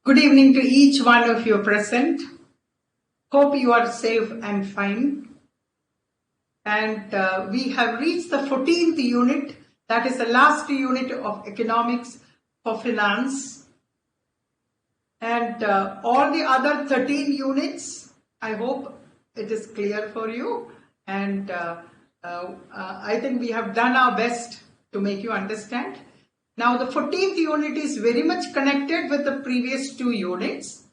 Good evening to each one of you present. Hope you are safe and fine. And we have reached the 14th unit, that is the last unit of economics for finance. And all the other 13 units, I hope it is clear for you. And I think we have done our best to make you understand. Now the 14th unit is very much connected with the previous two units.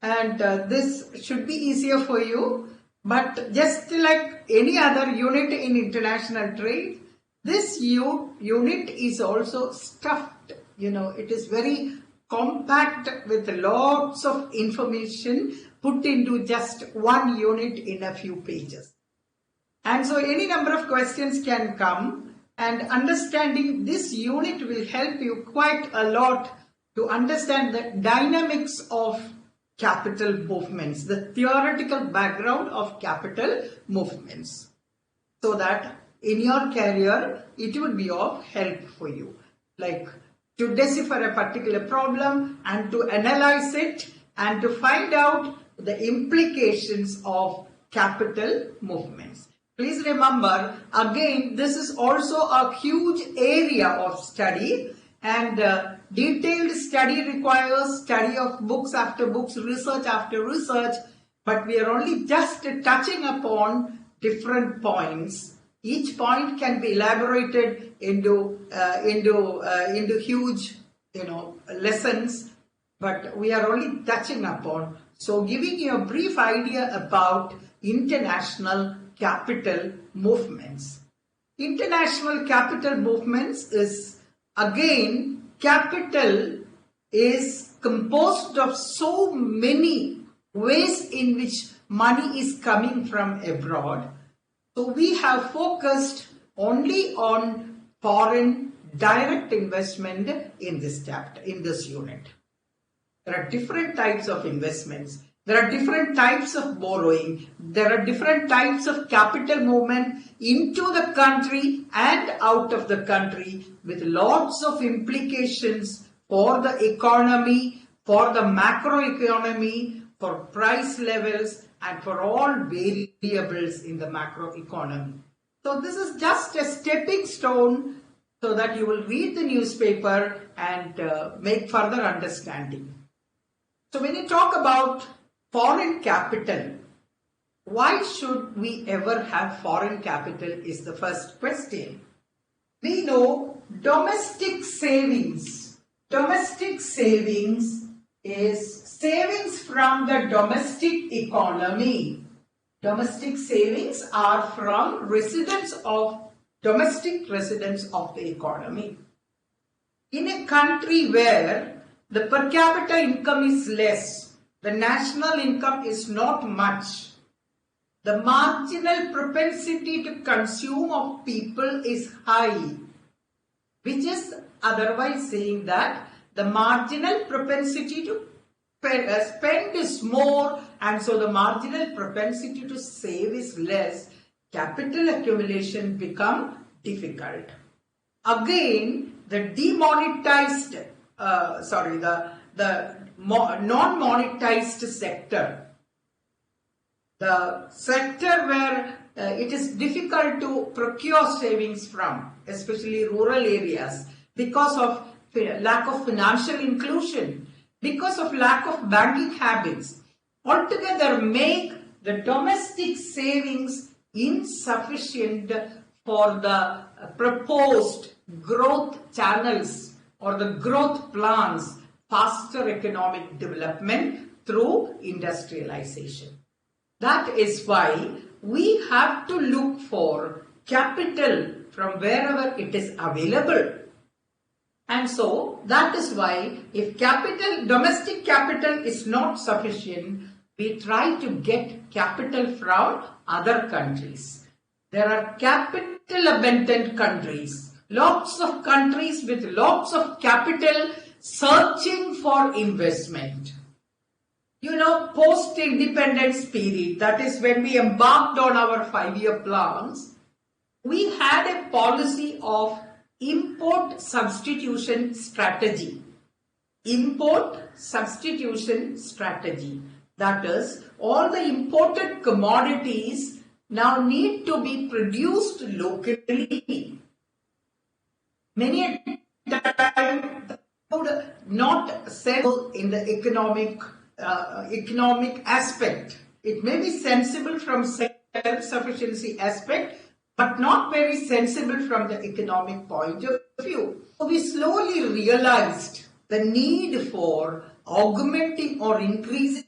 And this should be easier for you. But just like any other unit in international trade, this unit is also stuffed. It is very compact with lots of information put into just one unit in a few pages. And so any number of questions can come, and understanding this unit will help you quite a lot to understand the dynamics of capital movements, the theoretical background of capital movements, so that in your career it will be of help for you, like to decipher a particular problem and to analyze it and to find out the implications of capital movements. Please remember, again, this is also a huge area of study, and detailed study requires study of books after books, research after research, but we are only just touching upon different points. Each point can be elaborated into huge, lessons, but we are only touching upon. So giving you a brief idea about international capital movements. International capital movements is, again, capital is composed of so many ways in which money is coming from abroad. So we have focused only on foreign direct investment in this chapter, in this unit. There are different types of investments. There are different types of borrowing. There are different types of capital movement into the country and out of the country, with lots of implications for the economy, for the macroeconomy, for price levels, and for all variables in the macroeconomy. So this is just a stepping stone so that you will read the newspaper and make further understanding. So when you talk about foreign capital, why should we ever have foreign capital is the first question. We know domestic savings. Domestic savings is savings from the domestic economy. Domestic savings are from domestic residents of the economy. In a country where the per capita income is less, the national income is not much, the marginal propensity to consume of people is high, which is otherwise saying that the marginal propensity to spend is more, and so the marginal propensity to save is less. Capital accumulation become difficult. Again, the non-monetized sector, the sector where it is difficult to procure savings from, especially rural areas, because of lack of financial inclusion, because of lack of banking habits, altogether make the domestic savings insufficient for the proposed growth channels or the growth plans, faster economic development through industrialization. That is why we have to look for capital from wherever it is available. And so that is why if domestic capital is not sufficient, we try to get capital from other countries. There are capital abundant countries, lots of countries with lots of capital searching for investment. Post-independence period, that is when we embarked on our 5-year plans, we had a policy of import substitution strategy. import substitution strategy. That is, all the imported commodities now need to be produced locally. Many times would not sell in the economic aspect. It may be sensible from self-sufficiency aspect, but not very sensible from the economic point of view. So we slowly realized the need for augmenting or increasing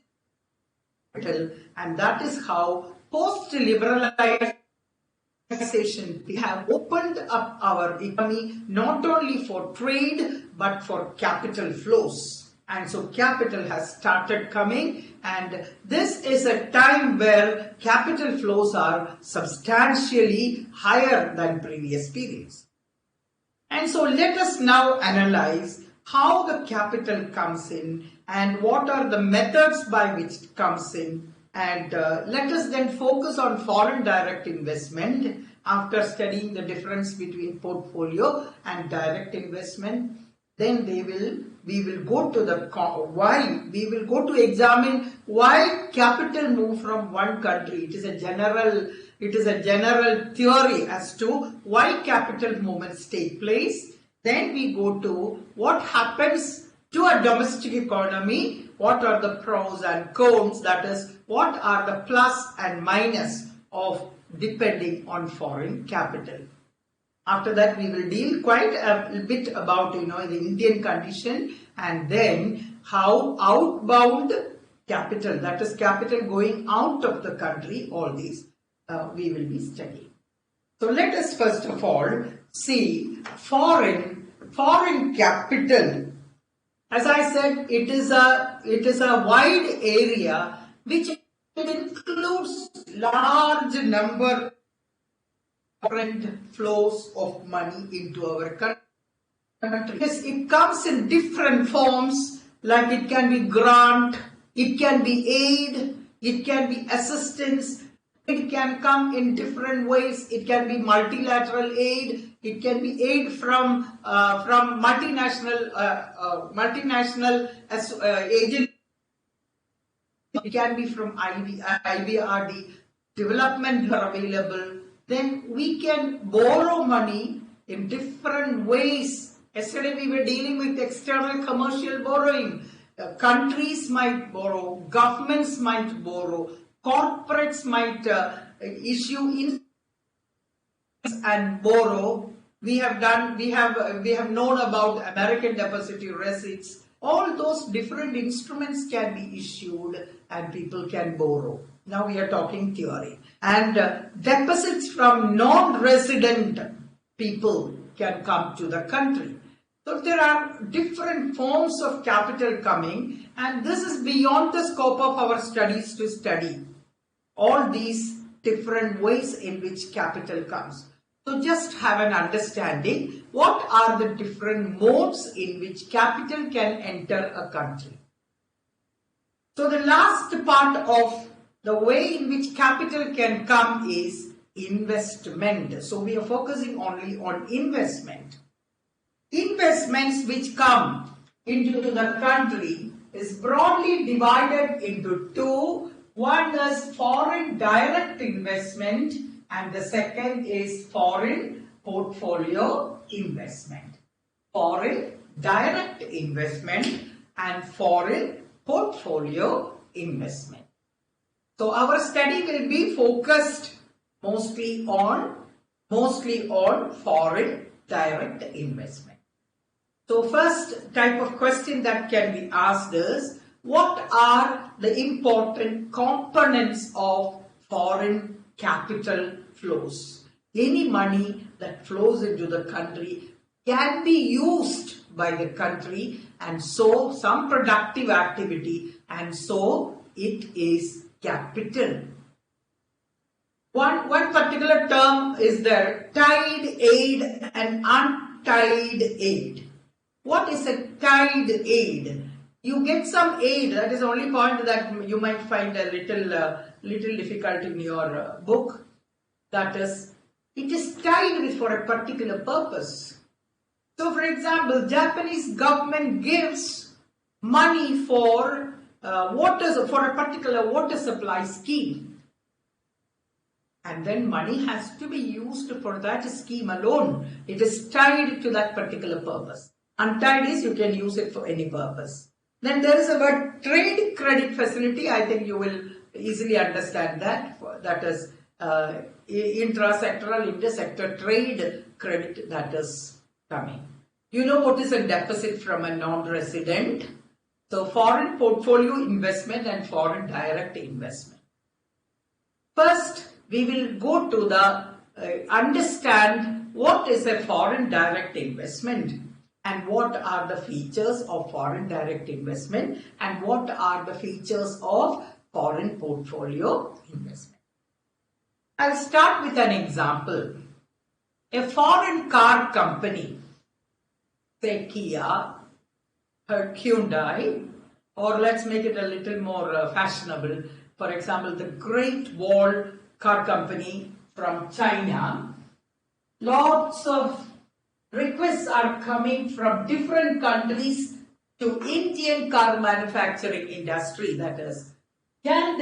capital, and that is how post-liberalization we have opened up our economy not only for trade but for capital flows. And so capital has started coming, and this is a time where capital flows are substantially higher than previous periods. And so let us now analyze how the capital comes in and what are the methods by which it comes in. And let us then focus on foreign direct investment after studying the difference between portfolio and direct investment. Then we will go to the why. We will go to examine why capital move from one country. It is a general theory as to why capital movements take place. Then we go to what happens to a domestic economy. What are the pros and cons? That is, what are the plus and minus of depending on foreign capital. After that, we will deal quite a bit about the Indian condition, and then how outbound capital, that is capital going out of the country, all these we will be studying. So let us first of all see foreign capital. As I said, it is a wide area which includes large number foreign flows of money into our country. Yes, it comes in different forms, like it can be grant, it can be aid, it can be assistance. It can come in different ways. It can be multilateral aid. It can be aid from multinational agencies. It can be from IBRD. Development are available. Then we can borrow money in different ways. Yesterday we were dealing with external commercial borrowing. Countries might borrow. Governments might borrow. Corporates might issue and borrow. We have known about American depository receipts. All those different instruments can be issued and people can borrow. Now we are talking theory. And deposits from non-resident people can come to the country. So there are different forms of capital coming, and this is beyond the scope of our studies to study all these different ways in which capital comes. So just have an understanding what are the different modes in which capital can enter a country. So the last part of the way in which capital can come is investment. So we are focusing only on investment. Investments which come into the country is broadly divided into two. One is foreign direct investment and the second is foreign portfolio investment. Foreign direct investment and foreign portfolio investment. So our study will be focused mostly on foreign direct investment. So first type of question that can be asked is, what are the important components of foreign capital flows? Any money that flows into the country can be used by the country, and so some productive activity, and so it is capital. One particular term is there, tied aid and untied aid. What is a tied aid? You get some aid, that is the only point that you might find a little difficult in your book. That is, it is tied for a particular purpose. So for example, Japanese government gives money for for a particular water supply scheme. And then money has to be used for that scheme alone. It is tied to that particular purpose. Untied is you can use it for any purpose. Then there is a word trade credit facility. I think you will easily understand that. That is intra-sectoral, inter-sector trade credit that is coming. You know what is a deposit from a non-resident? So foreign portfolio investment and foreign direct investment. First, we will go to the understand what is a foreign direct investment and what are the features of foreign direct investment and what are the features of foreign portfolio investment. I'll start with an example. A foreign car company, say Kia, Hyundai, or let's make it a little more fashionable. For example, the Great Wall car company from China. Lots of requests are coming from different countries to Indian car manufacturing industry. That is, can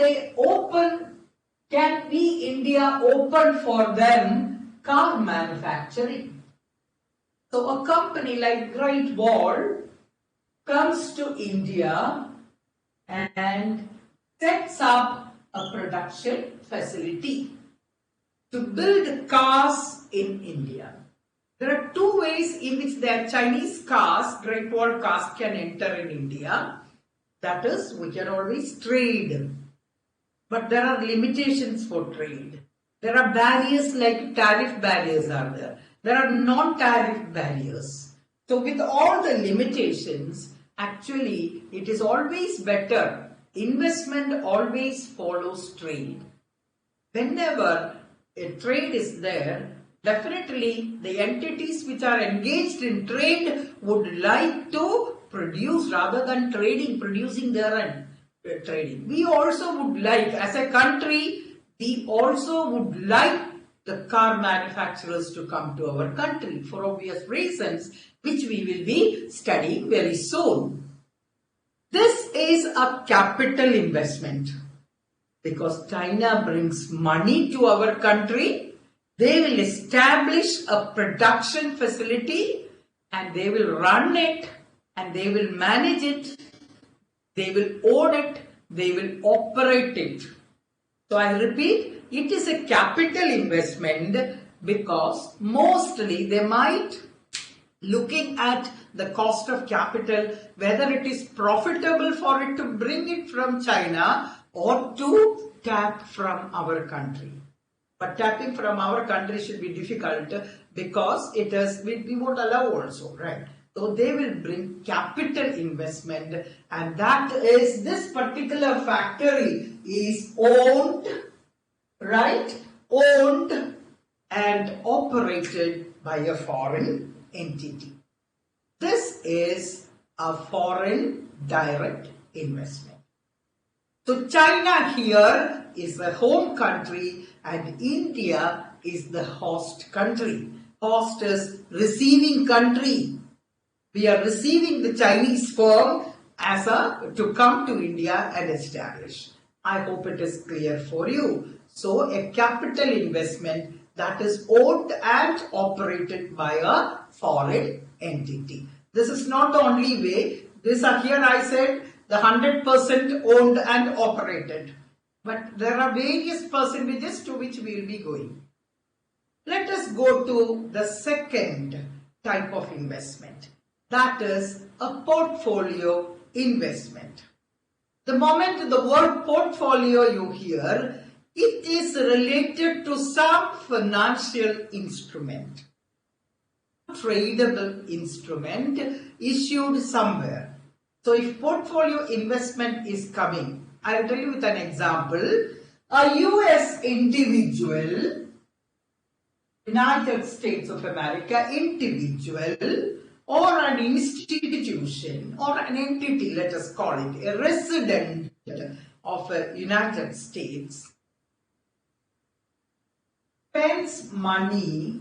we India open for them car manufacturing? So a company like Great Wall comes to India and sets up a production facility to build cars in India. There are two ways in which their Chinese cars, Great Wall cars, can enter in India. That is, we can always trade. But there are limitations for trade. There are barriers like tariff barriers are there. There are non-tariff barriers. So with all the limitations, actually it is always better. Investment always follows trade. Whenever a trade is there, definitely the entities which are engaged in trade would like to produce rather than producing their own. Trading. We also would like, as a country, we also would like the car manufacturers to come to our country for obvious reasons, which we will be studying very soon. This is a capital investment because China brings money to our country. They will establish a production facility and they will run it and they will manage it. They will own it, they will operate it. So I repeat, it is a capital investment because mostly they might, looking at the cost of capital, whether it is profitable for it to bring it from China or to tap from our country. But tapping from our country should be difficult because it is, we won't allow also, right? So they will bring capital investment and that is, this particular factory is owned, right? Owned and operated by a foreign entity. This is a foreign direct investment. So China here is the home country and India is the host country. Host is receiving country. We are receiving the Chinese firm to come to India and establish. I hope it is clear for you. So a capital investment that is owned and operated by a foreign entity. This is not the only way. Here I said the 100% owned and operated. But there are various percentages to which we will be going. Let us go to the second type of investment. That is a portfolio investment. The moment the word portfolio you hear, it is related to some financial instrument, tradable instrument issued somewhere. So if portfolio investment is coming, I will tell you with an example. A US individual, United States of America individual, or an institution or an entity, let us call it, a resident of the United States, spends money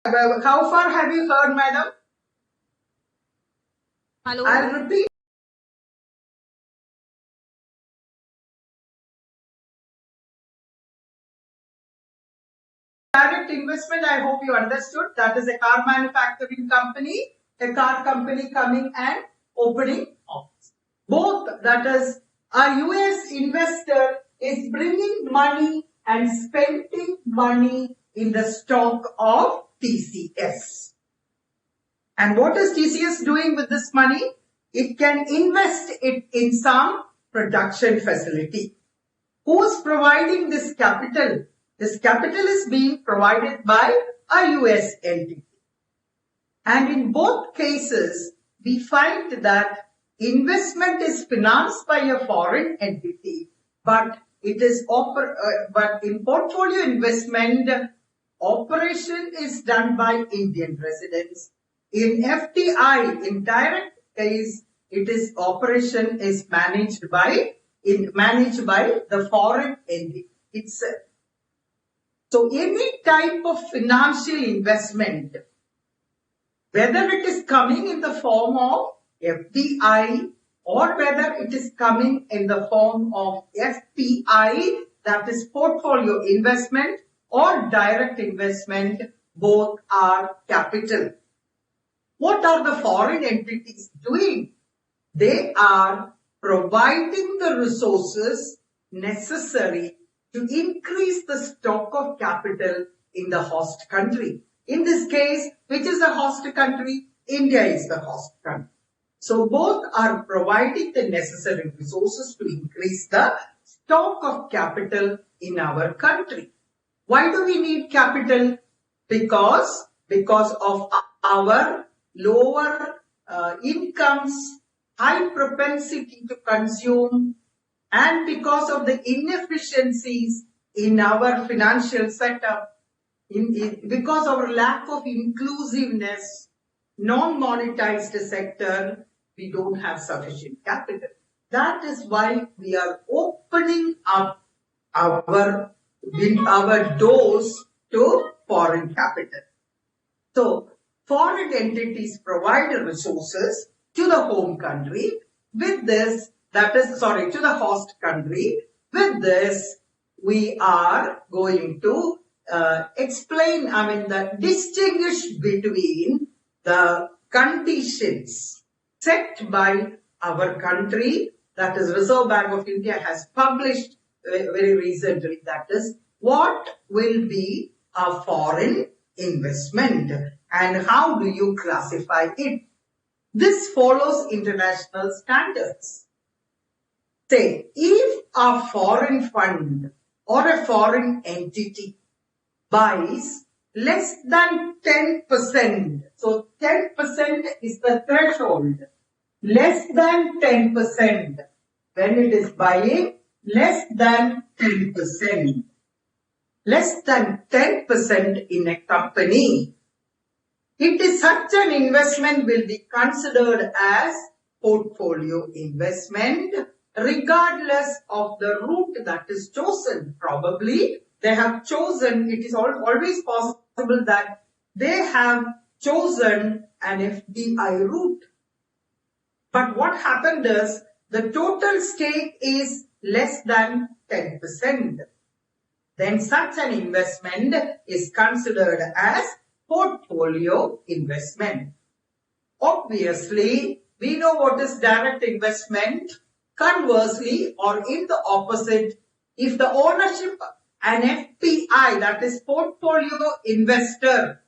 How far have you heard, madam? Hello. I'll repeat. Direct investment, I hope you understood. That is a car manufacturing company, a car company coming and opening office. Both, that is, a US investor is bringing money and spending money in the stock of TCS. And what is TCS doing with this money? It can invest it in some production facility. Who's providing this capital? This capital is being provided by a US entity. And in both cases, we find that investment is financed by a foreign entity, but it is but in portfolio investment, operation is done by Indian residents. In FDI, in direct case, it is operation is managed by the foreign entity itself. So any type of financial investment, whether it is coming in the form of FDI or whether it is coming in the form of FPI, that is portfolio investment, or direct investment, both are capital. What are the foreign entities doing? They are providing the resources necessary to increase the stock of capital in the host country. In this case, which is the host country? India is the host country. So both are providing the necessary resources to increase the stock of capital in our country. Why do we need capital? Because of our lower incomes, high propensity to consume, and because of the inefficiencies in our financial setup, because of our lack of inclusiveness, non-monetized sector, we don't have sufficient capital. That is why we are opening up our doors to foreign capital. So, foreign entities provide resources to the home country. With this, to the host country. With this, we are going to distinguish between the conditions set by our country, that is Reserve Bank of India has published very recently, that is what will be a foreign investment and how do you classify it. This follows international standards. Say, if a foreign fund or a foreign entity buys less than 10%, so 10% is the threshold, less than 10%, when it is buying less than 10%, less than 10% in a company, it is such an investment will be considered as portfolio investment, regardless of the route that is chosen. Probably they have chosen, it is always possible that they have chosen an FDI route. But what happened is the total stake is less than 10%. Then such an investment is considered as portfolio investment. Obviously, we know what is direct investment. Conversely, or in the opposite, if the ownership an FPI, that is portfolio investor,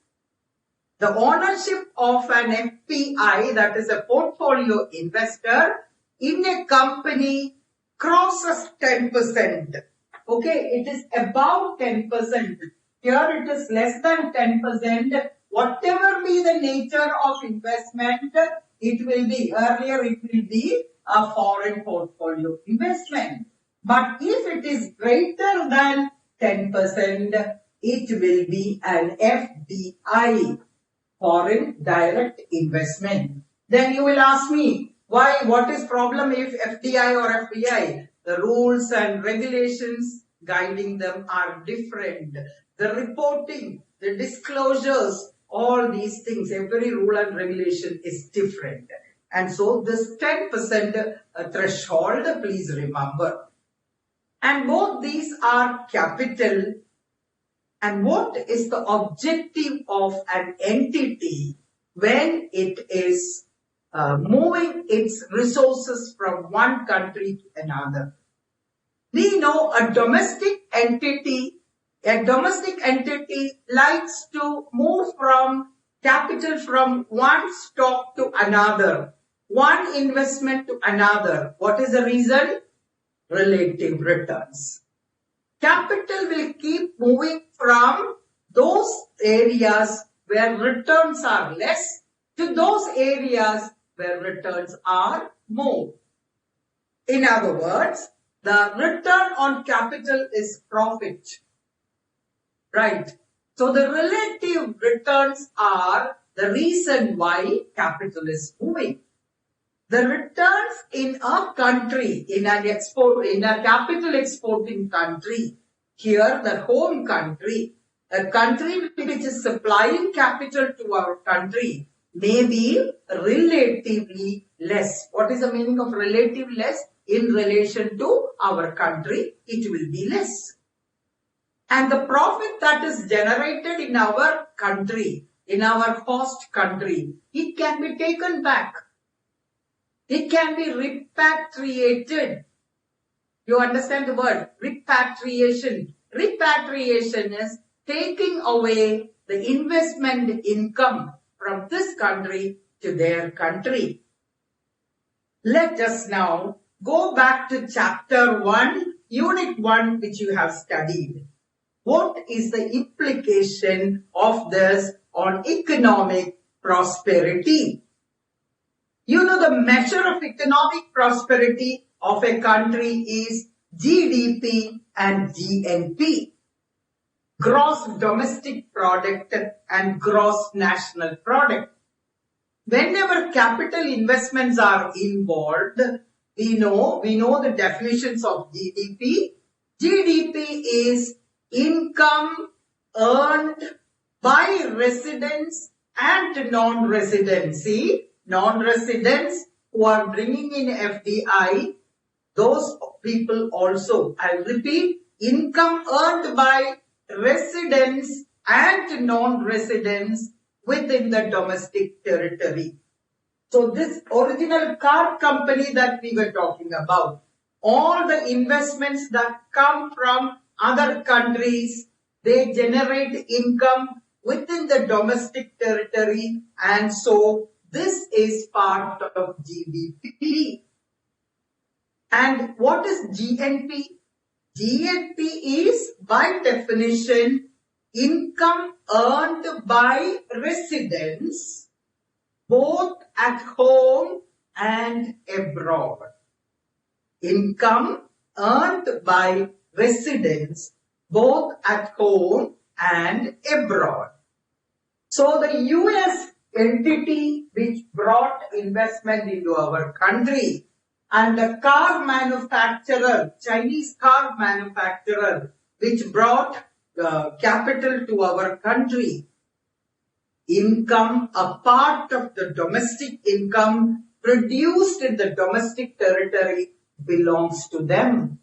the ownership of an FPI, that is a portfolio investor in a company crosses 10%. Okay, it is about 10%. Here it is less than 10%. Whatever be the nature of investment, it will be, earlier it will be a foreign portfolio investment. But if it is greater than 10%, it will be an FDI, foreign direct investment. Then you will ask me, why? What is problem if FDI or FPI? The rules and regulations guiding them are different. The reporting, the disclosures all these things, every rule and regulation is different. And so this 10% threshold, please remember. And both these are capital. And what is the objective of an entity when it is moving its resources from one country to another? We know a domestic entity likes to move from capital from one stock to another, one investment to another. What is the reason? Relative returns. Capital will keep moving from those areas where returns are less to those areas where returns are more. In other words, the return on capital is profit. Right. So the relative returns are the reason why capital is moving. The returns in a country, in a capital exporting country, here the home country, a country which is supplying capital to our country may be relatively less. What is the meaning of relative less? In relation to our country, it will be less. And the profit that is generated in our country, in our host country, it can be taken back. It can be repatriated. You understand the word? Repatriation. Repatriation is taking away the investment income from this country to their country. Let us now go back to chapter 1, unit 1, which you have studied. What is the implication of this on economic prosperity? You know, the measure of economic prosperity of a country is GDP and GNP, gross domestic product and gross national product. Whenever capital investments are involved, we know the definitions of GDP. GDP is income earned by residents and non-residents. See, non-residents who are bringing in FDI, those people also. I'll repeat, income earned by residents and non-residents within the domestic territory. So this original car company that we were talking about, all the investments that come from other countries, they generate income within the domestic territory, and so this is part of GDP. And what is GNP? GNP is, by definition, income earned by residents both at home and abroad. Income earned by residents both at home and abroad. So the US entity which brought investment into our country and the car manufacturer, Chinese car manufacturer, which brought capital to our country, income, a part of the domestic income produced in the domestic territory belongs to them.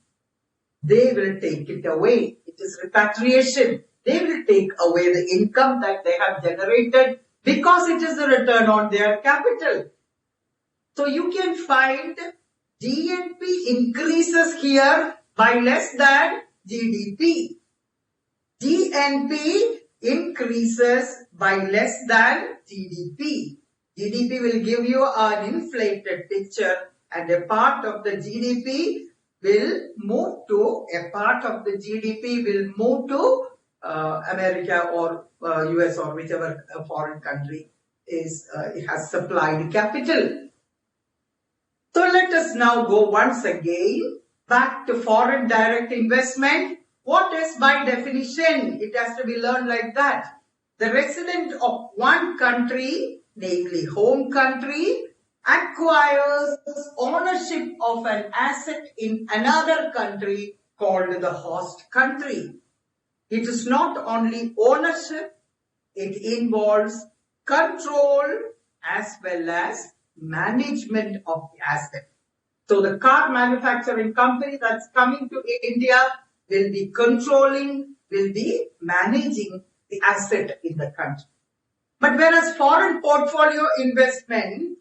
They will take it away. It is repatriation. They will take away the income that they have generated because it is a return on their capital. So you can find GNP increases here by less than GDP. GNP increases by less than GDP. GDP will give you an inflated picture, and a part of the GDP will move to America or US or whichever foreign country is it has supplied capital. So let us now go once again back to foreign direct investment. What is by definition? It has to be learned like that. The resident of one country, namely home country, acquires ownership of an asset in another country called the host country. It is not only ownership, it involves control as well as management of the asset. So the car manufacturing company that's coming to India will be controlling, will be managing the asset in the country. But whereas foreign portfolio investment,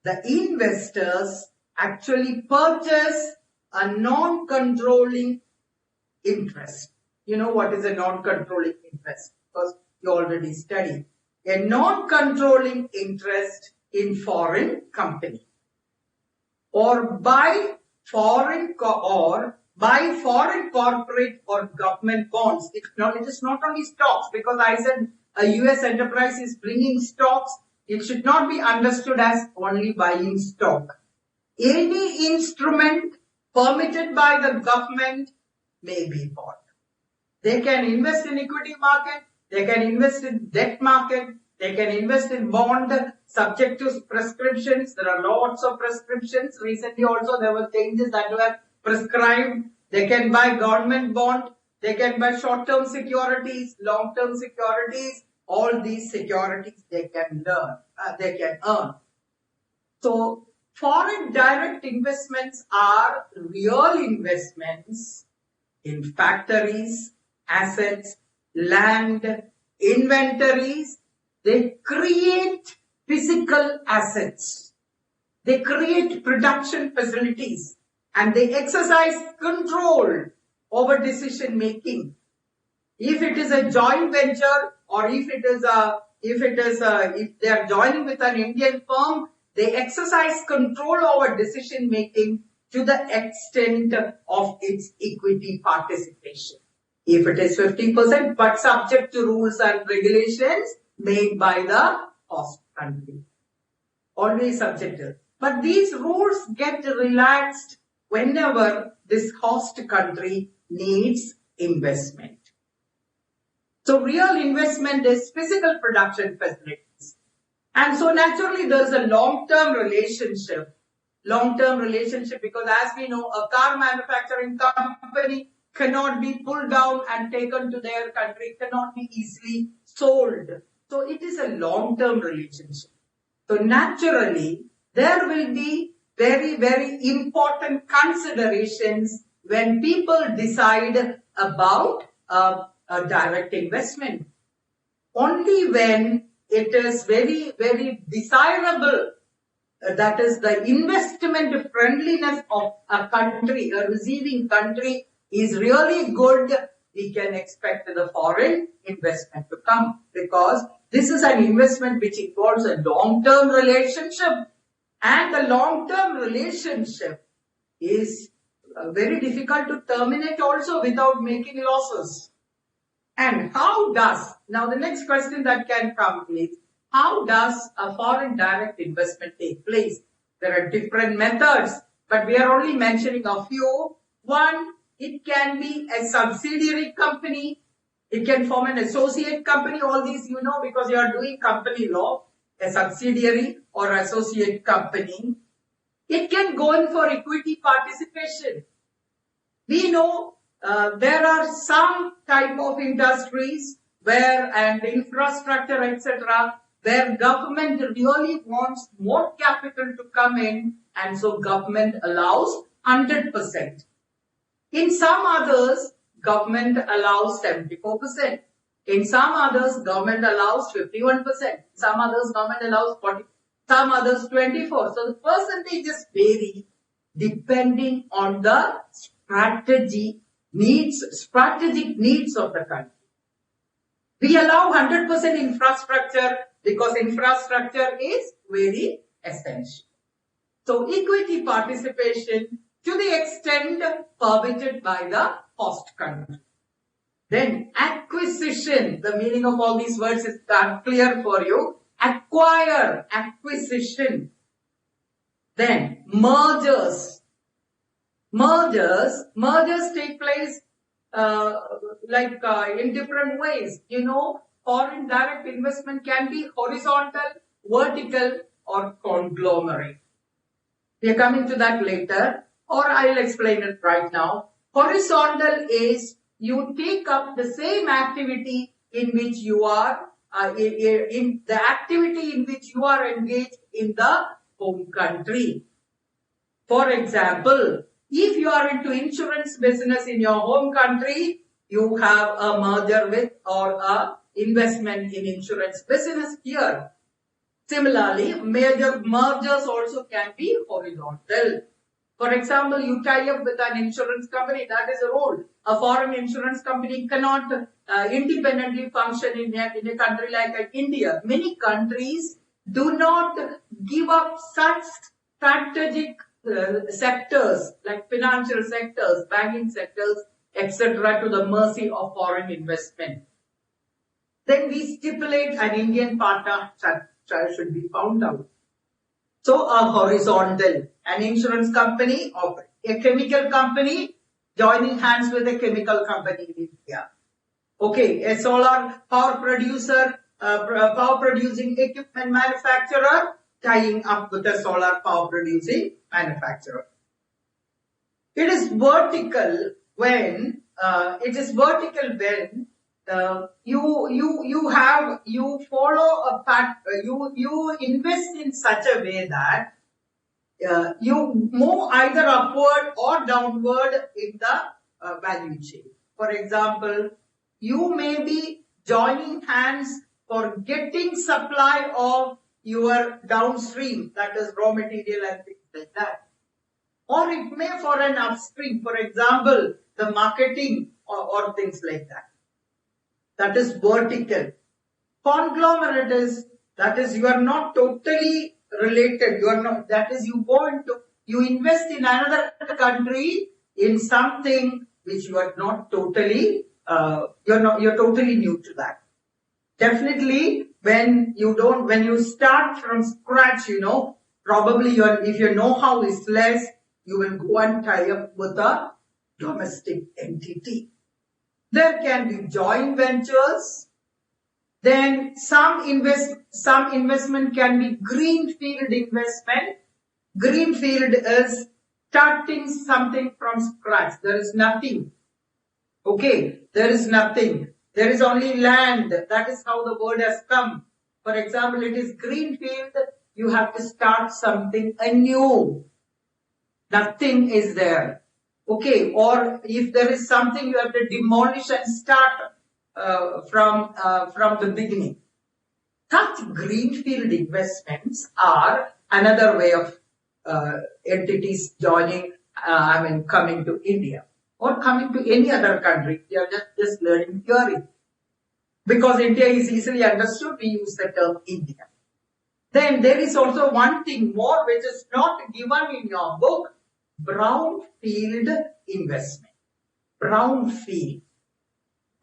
the investors actually purchase a non-controlling interest. You know what is a non-controlling interest? Because you already studied. A non-controlling interest in foreign company or by foreign corporate or government bonds. It is not only stocks, because I said a US enterprise is bringing stocks. It should not be understood as only buying stock. Any instrument permitted by the government may be bought. They can invest in equity market, they can invest in debt market, they can invest in bond subject to prescriptions. There are lots of prescriptions. Recently also there were changes that were prescribed. They can buy government bond, they can buy short-term securities, long-term securities. All these securities they can earn. So foreign direct investments are real investments in factories, assets, land, inventories. They create physical assets. They create production facilities and they exercise control over decision making. If it is a joint venture or if they are joining with an Indian firm, they exercise control over decision making to the extent of its equity participation. If it is 50%, but subject to rules and regulations made by the host country. Always subjective. But these rules get relaxed whenever this host country needs investment. So real investment is physical production facilities. And so naturally there is a long-term relationship. Long-term relationship, because as we know, a car manufacturing company cannot be pulled down and taken to their country, cannot be easily sold. So it is a long-term relationship. So naturally, there will be very, very important considerations when people decide about a direct investment. Only when it is very, very desirable, that is the investment friendliness of a country, a receiving country is really good, we can expect the foreign investment to come, because this is an investment which involves a long-term relationship, and the long-term relationship is very difficult to terminate also without making losses. And how does, now the next question that can come is, how does a foreign direct investment take place? There are different methods, but we are only mentioning a few. One, it can be a subsidiary company. It can form an associate company. All these you know because you are doing company law. A subsidiary or associate company. It can go in for equity participation. We know there are some type of industries where, and infrastructure, etc., where government really wants more capital to come in, and so government allows 100%. In some others, government allows 74%. In some others, government allows 51%. Some others, government allows 40%. Some others, 24%. So the percentages vary depending on the strategic needs of the country. We allow 100% infrastructure because infrastructure is very essential. So equity participation to the extent permitted by the host country. Then acquisition, the meaning of all these words is clear for you. Acquire, acquisition. Then mergers. Mergers take place in different ways. You know, foreign direct investment can be horizontal, vertical, or conglomerate. We are coming to that later, or I'll explain it right now. Horizontal is you take up the same activity in which you are in the activity in which you are engaged in the home country. For example, if you are into insurance business in your home country, you have a merger with or a investment in insurance business here. Similarly, major mergers also can be horizontal. For example, you tie up with an insurance company, that is a rule. A foreign insurance company cannot independently function in a country like India. Many countries do not give up such strategic sectors like financial sectors, banking sectors, etc. to the mercy of foreign investment. Then we stipulate an Indian partner should be found out. So a horizontal, an insurance company or a chemical company joining hands with a chemical company in India. Okay, a solar power producer, power producing equipment manufacturer tying up with a solar power producing manufacturer. It is vertical when you follow a path, you invest in such a way that you move either upward or downward in the value chain. For example, you may be joining hands for getting supply of your downstream, that is raw material and things like that. Or it may for an upstream, for example, the marketing or things like that. That is vertical. Conglomerate is, that is, you are not totally related. You are not, that is, you invest in another country in something which you are not totally, you're totally new to that. Definitely, when you start from scratch, probably if your know-how is less, you will go and tie up with a domestic entity. There can be joint ventures. Then some investment can be greenfield investment. Greenfield is starting something from scratch. There is nothing. Okay, there is nothing. There is only land. That is how the word has come. For example, it is greenfield. You have to start something anew. Nothing is there. Okay, or if there is something, you have to demolish and start from the beginning. Such greenfield investments are another way of entities joining, coming to India or coming to any other country. We are just learning theory. Because India is easily understood, we use the term India. Then there is also one thing more which is not given in your book, brownfield investment. Brownfield.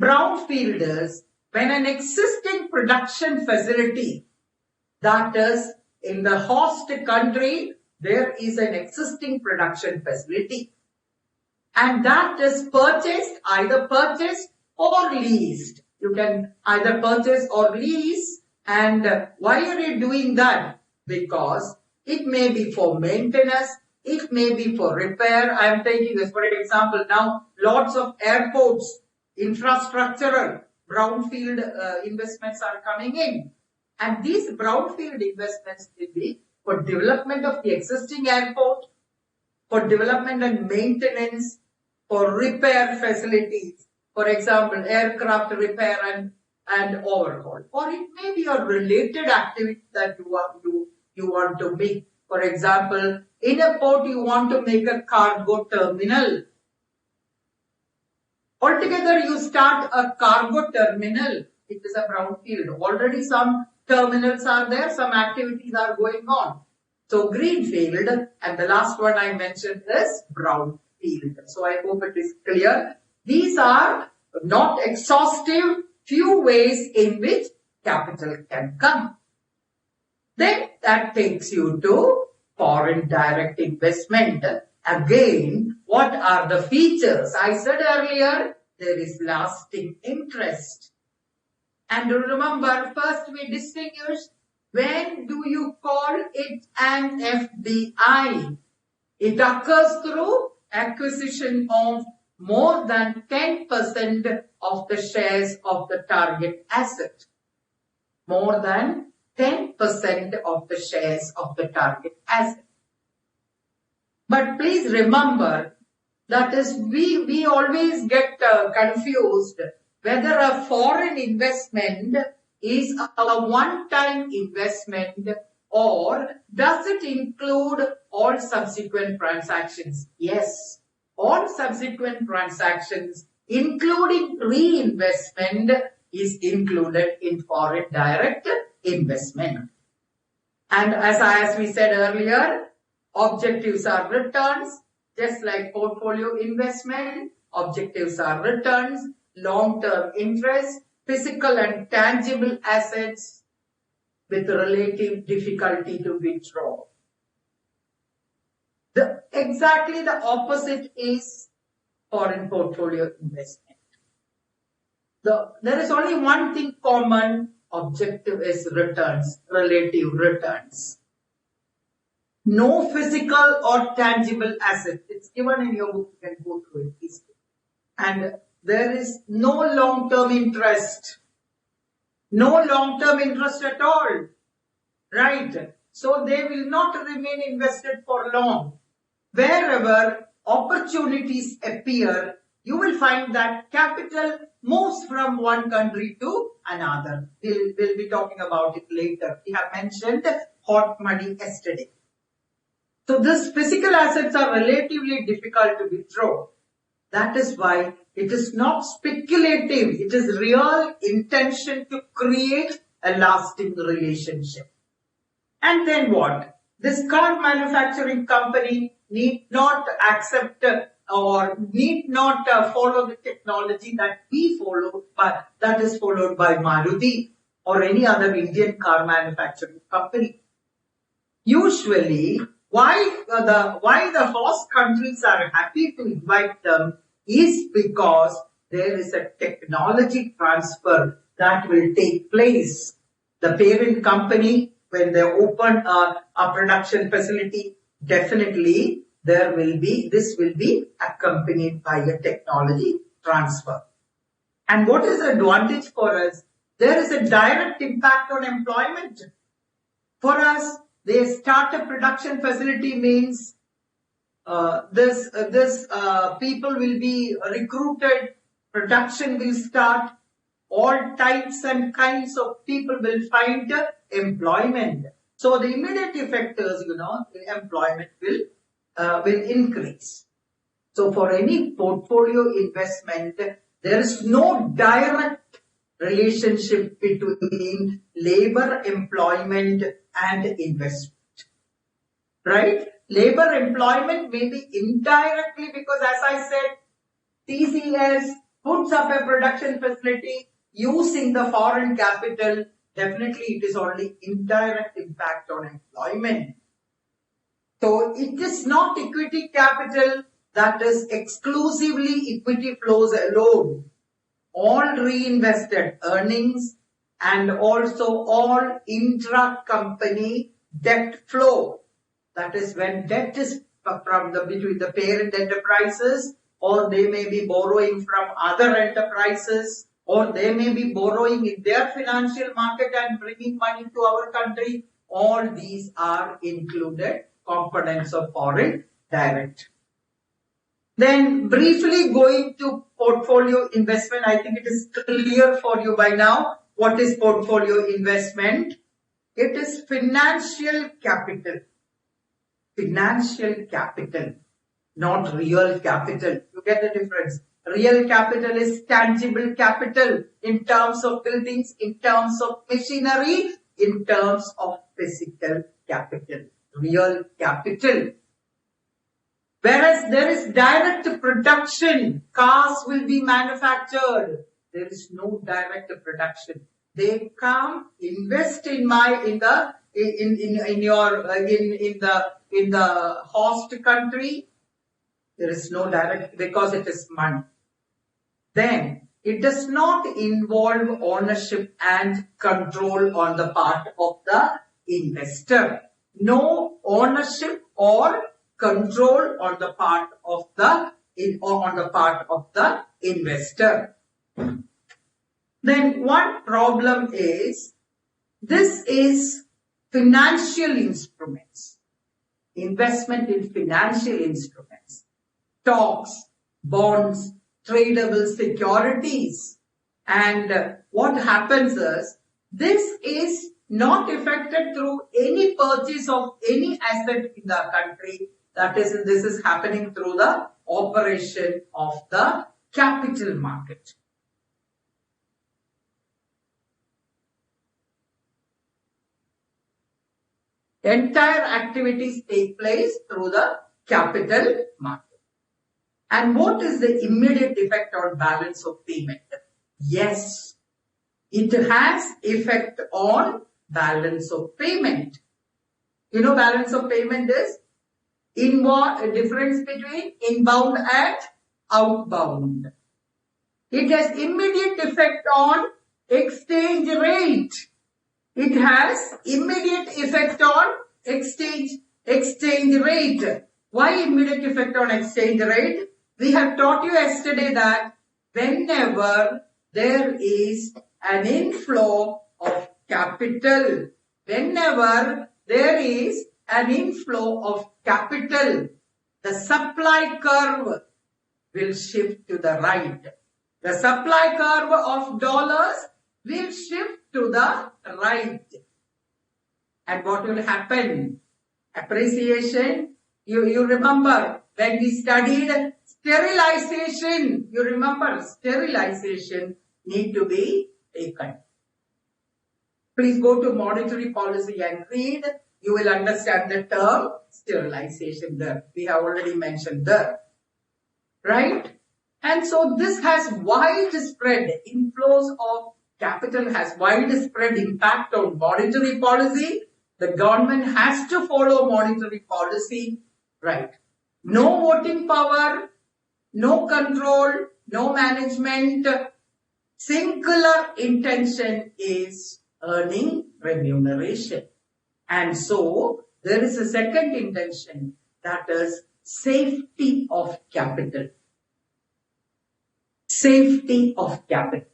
Brownfield is when an existing production facility, that is in the host country, there is an existing production facility. And that is either purchased or leased. You can either purchase or lease. And why are you doing that? Because it may be for maintenance, it may be for repair. I am taking this for example. Now, lots of airports, infrastructural, brownfield investments are coming in. And these brownfield investments will be for development of the existing airport, for development and maintenance, for repair facilities. For example, aircraft repair and overhaul. Or it may be a related activity that you want to make. For example, in a port you want to make a cargo terminal. Altogether you start a cargo terminal. It is a brownfield. Already some terminals are there, some activities are going on. So greenfield, and the last one I mentioned is brownfield. So I hope it is clear. These are not exhaustive, few ways in which capital can come. Then that takes you to foreign direct investment. Again, what are the features? I said earlier, there is lasting interest. And remember, first we distinguished, when do you call it an FDI? It occurs through acquisition of more than 10% of the shares of the target asset. more than 10% of the shares of the target asset. But please remember, that is, we always get confused whether a foreign investment is a one-time investment or does it include all subsequent transactions. Yes, all subsequent transactions, including reinvestment, is included in foreign direct investment. And as we said earlier, objectives are returns, just like portfolio investment. Objectives are returns, long-term interest, physical and tangible assets with relative difficulty to withdraw. Exactly the opposite is foreign portfolio investment. There is only one thing common. Objective is returns, relative returns. No physical or tangible asset. It's given in your book, you can go through it easily. And there is no long-term interest. No long-term interest at all. Right? So they will not remain invested for long. Wherever opportunities appear, you will find that capital moves from one country to another. We'll be talking about it later. We have mentioned hot money yesterday. So these physical assets are relatively difficult to withdraw. That is why it is not speculative. It is real intention to create a lasting relationship. And then what? This car manufacturing company need not accept or need not follow the technology that we follow, but that is followed by Maruti or any other Indian car manufacturing company. Usually, why the host countries are happy to invite them is because there is a technology transfer that will take place. The parent company, when they open a production facility, definitely this will be accompanied by a technology transfer. And what is the advantage for us? There is a direct impact on employment. For us, they start a production facility means this people will be recruited, production will start, all types and kinds of people will find employment. So the immediate effectors, the employment will increase. So for any portfolio investment, there is no direct relationship between labor, employment, and investment. Right? Labor employment may be indirectly because, as I said, TCS puts up a production facility using the foreign capital. Definitely it is only indirect impact on employment. So it is not equity capital that is exclusively equity flows alone. All reinvested earnings and also all intra-company debt flow. That is when debt is between the parent enterprises, or they may be borrowing from other enterprises, or they may be borrowing in their financial market and bringing money to our country. All these are included components of foreign direct. Then briefly going to portfolio investment, I think it is clear for you by now. What is portfolio investment? It is financial capital. Financial capital, not real capital. You get the difference. Real capital is tangible capital in terms of buildings, in terms of machinery, in terms of physical capital. Real capital. Whereas there is direct production, cars will be manufactured. There is no direct production. They come invest in the host country. There is no direct because it is money. Then it does not involve ownership and control on the part of the investor. No ownership or control on the part of the investor. Then one problem is This is financial instruments, investment in financial instruments, stocks, bonds, tradable securities. And what happens is, this is not affected through any purchase of any asset in the country. That is, this is happening through the operation of the capital market. Entire activities take place through the capital market. And what is the immediate effect on balance of payment? Yes, it has effect on balance of payment. You know, balance of payment is difference between inbound and outbound. It has immediate effect on exchange rate. It has immediate effect on exchange rate. Why immediate effect on exchange rate? We have taught you yesterday that whenever there is an inflow of capital, whenever there is an inflow of capital, the supply curve will shift to the right. The supply curve of dollars will shift to the right. And what will happen? Appreciation. You remember when we studied sterilization. You remember sterilization need to be taken. Please go to monetary policy and read. You will understand the term sterilization there. We have already mentioned there. Right? And so this has widespread inflows of capital, has widespread impact on monetary policy. The government has to follow monetary policy. Right? No voting power, no control, no management. Singular intention is earning remuneration. And so there is a second intention, that is safety of capital. Safety of capital.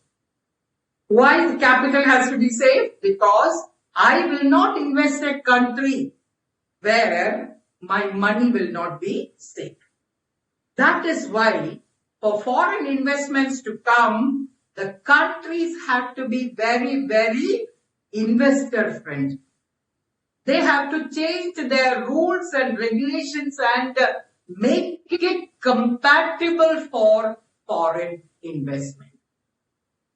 Why the capital has to be safe? Because I will not invest in a country where my money will not be safe. That is why for foreign investments to come, the countries have to be very, very investor friendly. They have to change their rules and regulations and make it compatible for foreign investment.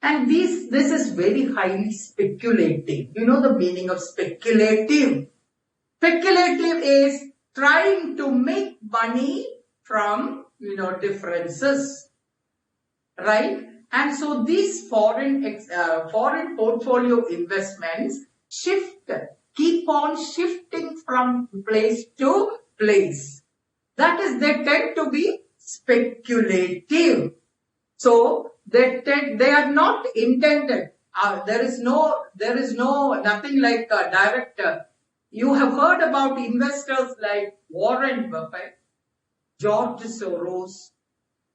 And this is very highly speculative. You know the meaning of speculative? Speculative is trying to make money from, differences. Right? And so these foreign portfolio investments keep on shifting from place to place. That is, they tend to be speculative. So they are not intended. There is nothing like a direct. You have heard about investors like Warren Buffett, George Soros,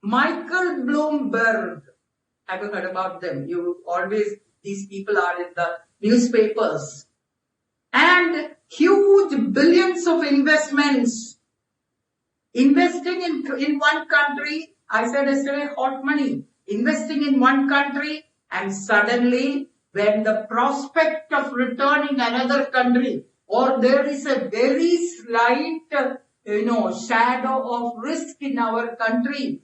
Michael Bloomberg. Have you heard about them? These people are in the newspapers. And huge billions of investments. Investing in one country, I said yesterday, hot money. Investing in one country, and suddenly when the prospect of returning another country, or there is a very slight, shadow of risk in our country,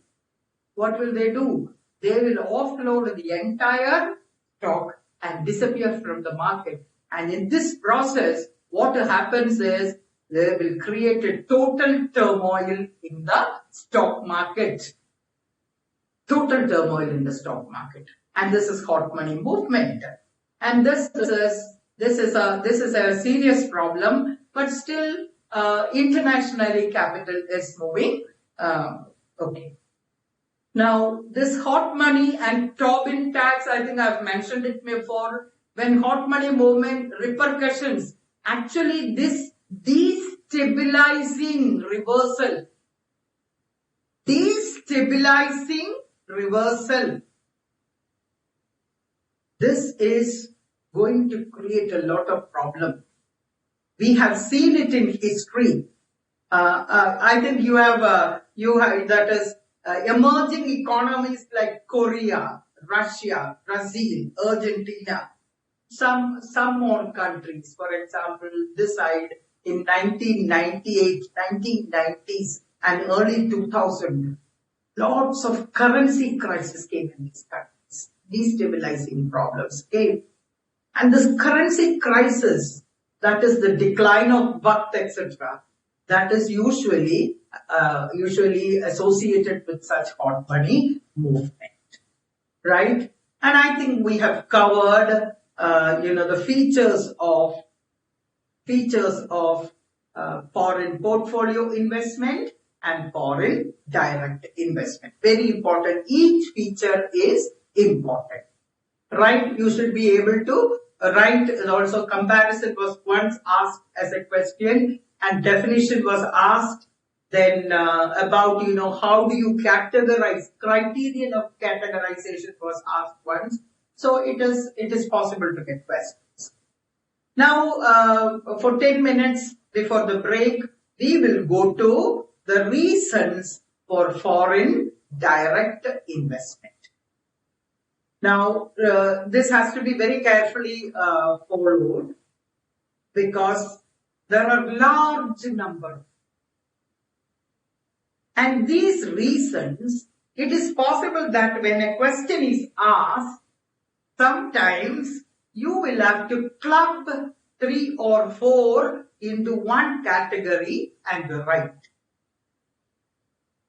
what will they do? They will offload the entire stock and disappear from the market. And in this process, what happens is they will create a total turmoil in the stock market. Total turmoil in the stock market. And this is hot money movement. And this is a serious problem, but still internationally capital is moving. Okay. Now, this hot money and Tobin tax, I think I've mentioned it before. When hot money movement repercussions, actually this destabilizing reversal, this is going to create a lot of problem. We have seen it in history. I think you have that is emerging economies like Korea, Russia, Brazil, Argentina, some more countries, for example, this side in 1998, 1990s and early 2000, lots of currency crisis came in these countries, destabilizing problems came. And this currency crisis, that is the decline of Waqt, etc., that is usually associated with such hot money movement, right? And I think we have covered, the features of foreign portfolio investment and foreign direct investment. Very important. Each feature is important, right? You should be able to write. Also, comparison was once asked as a question, and definition was asked. Then about, how do you categorize? Criterion of categorization was asked once. So it is possible to get questions. Now, for 10 minutes before the break, we will go to the reasons for foreign direct investment. Now, this has to be very carefully followed, because there are large number. And these reasons, it is possible that when a question is asked, sometimes you will have to club 3 or 4 into one category and write.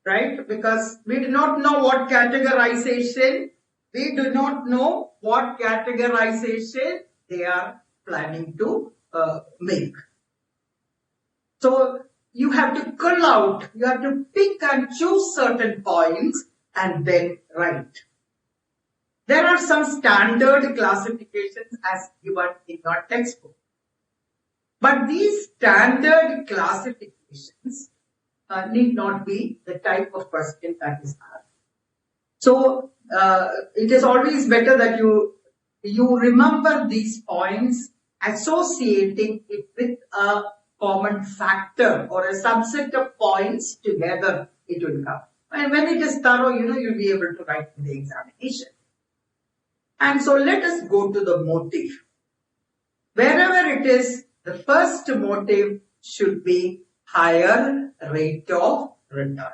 Right? Because we do not know what categorization they are planning to make. So you have to cull out, you have to pick and choose certain points and then write. There are some standard classifications as given in your textbook. But these standard classifications need not be the type of question that is asked. So it is always better that you remember these points, associating it with a common factor or a subset of points together, it will come. And when it is thorough, you'll be able to write in the examination. And so let us go to the motive. Wherever it is, the first motive should be higher rate of return.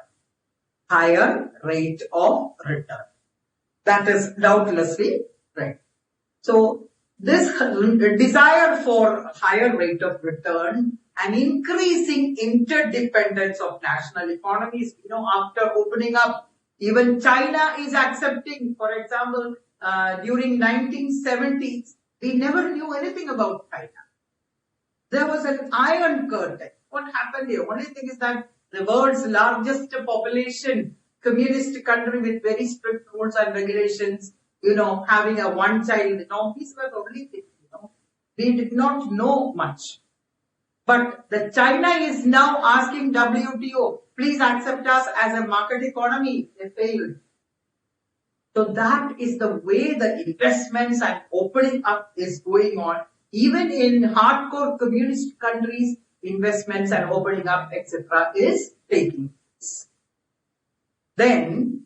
Higher rate of return. That is doubtlessly right. So this desire for higher rate of return and increasing interdependence of national economies, after opening up, even China is accepting, for example, during 1970s, we never knew anything about China. There was an iron curtain. What happened here? Only thing is that the world's largest population, communist country with very strict rules and regulations, having a one child, these were the only things, we did not know much. But the China is now asking WTO, please accept us as a market economy. They failed. So that is the way the investments and opening up is going on. Even in hardcore communist countries, investments and opening up, etc. is taking place. Then,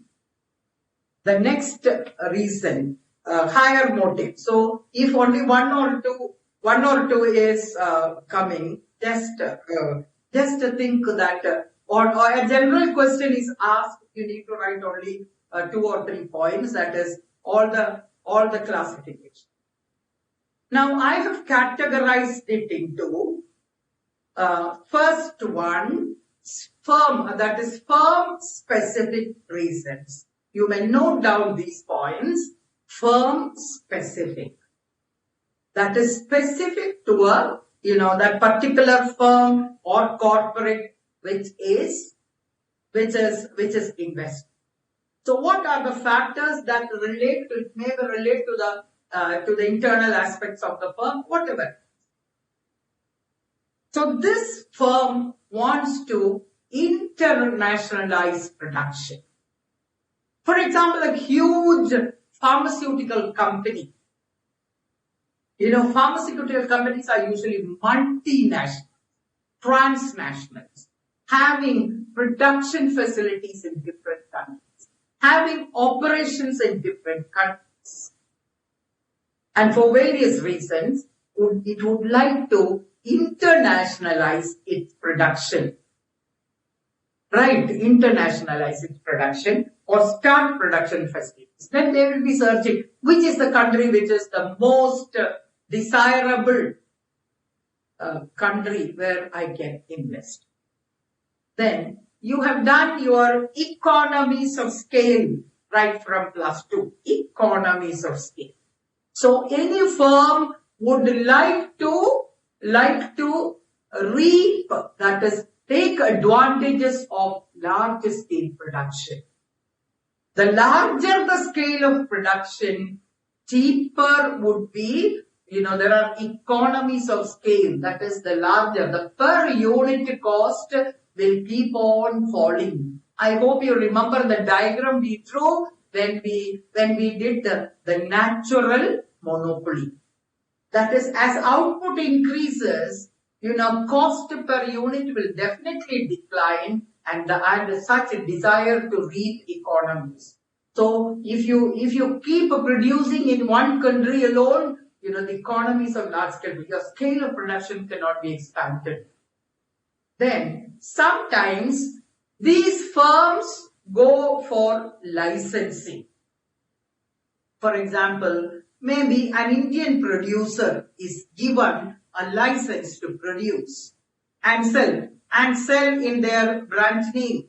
the next reason, higher motive. So, if only one or two is coming, just think that, or a general question is asked, you need to write only 2 or 3 points. That is all the classification. Now, I have categorized it into first one, firm, that is firm specific reasons. You may note down these points. Firm specific. That is specific to a, that particular firm or corporate which is investment. So what are the factors that relate to it? May relate to the internal aspects of the firm, whatever. So this firm wants to internationalize production. For example, a huge pharmaceutical company Pharmaceutical companies are usually multinational, transnationals, having production facilities in different countries, having operations in different countries. And for various reasons, it would like to internationalize its production. Right, internationalize its production or start production facilities. Then they will be searching which is the country which is the most desirable country where I can invest. Then you have done your economies of scale right from +2. Economies of scale. So any firm would like to reap, that is, take advantages of large scale production. The larger the scale of production, cheaper would be, there are economies of scale. That is, the larger, the per unit cost will keep on falling. I hope you remember the diagram we drew when we did the natural monopoly. That is, as output increases, cost per unit will definitely decline and such a desire to reap economies. So if you keep producing in one country alone, the economies of large scale, your scale of production cannot be expanded. Then sometimes these firms go for licensing. For example, maybe an Indian producer is given a license to produce and sell in their brand name.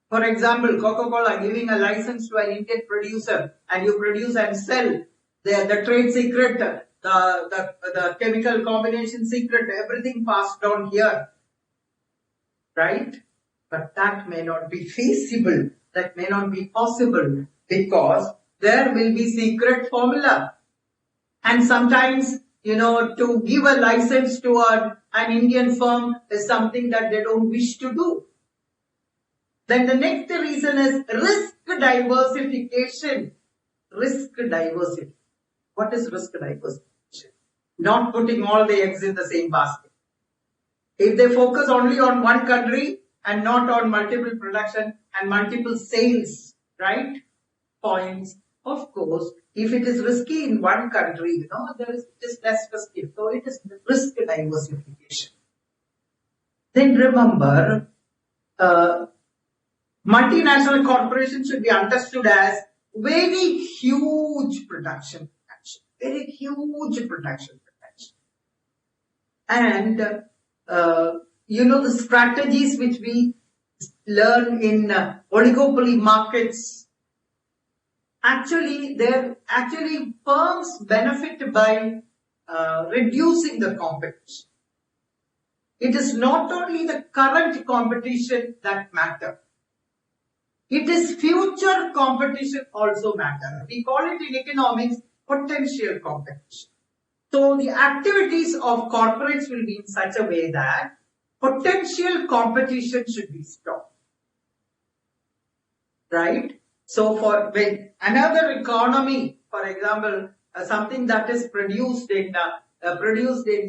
For example, Coca-Cola giving a license to an Indian producer, and you produce and sell the trade secret, the chemical combination secret, everything passed down here, right? But that may not be feasible, that may not be possible, because there will be secret formula. And sometimes, to give a license to an Indian firm is something that they don't wish to do. Then the next reason is risk diversification. Risk diversification. What is risk diversification? Not putting all the eggs in the same basket. If they focus only on one country and not on multiple production and multiple sales, right, points, of course, if it is risky in one country, there is just less risky. So it is risk diversification. Then remember, multinational corporations should be understood as very huge production. Very huge production. And, the strategies which we learn in oligopoly markets, actually firms benefit by reducing the competition. It is not only the current competition that matters. It is future competition also matters. We call it in economics potential competition. So the activities of corporates will be in such a way that potential competition should be stopped. Right? So for when another economy, for example, something that is produced in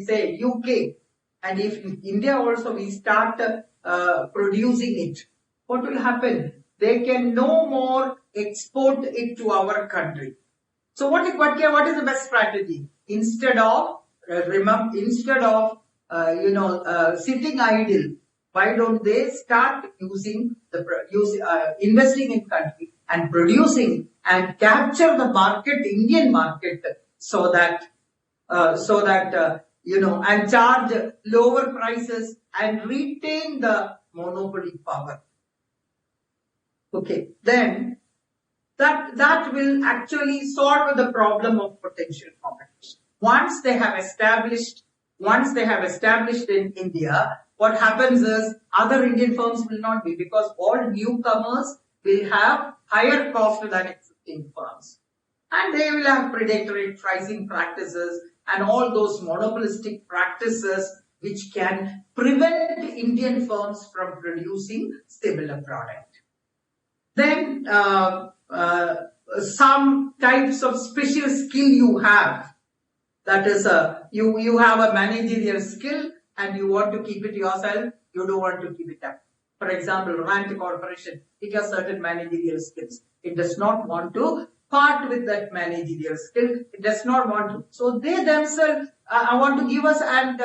say UK, and if in India also we start producing it, what will happen? They can no more export it to our country. So what is the best strategy? Instead of sitting idle, why don't they start investing in country and producing and capture the market, Indian market, so that and charge lower prices and retain the monopoly power. Okay, then that will actually solve the problem of potential competition. Once they have established in India, what happens is other Indian firms will not be, because all newcomers will have higher cost than existing firms. And they will have predatory pricing practices and all those monopolistic practices which can prevent Indian firms from producing similar product. Then some types of special skill you have. That is, you have a managerial skill and you want to keep it yourself. You don't want to keep it up. For example, Rand Corporation, it has certain managerial skills. It does not want to part with that managerial skill. It does not want to. So they themselves, I want to give us and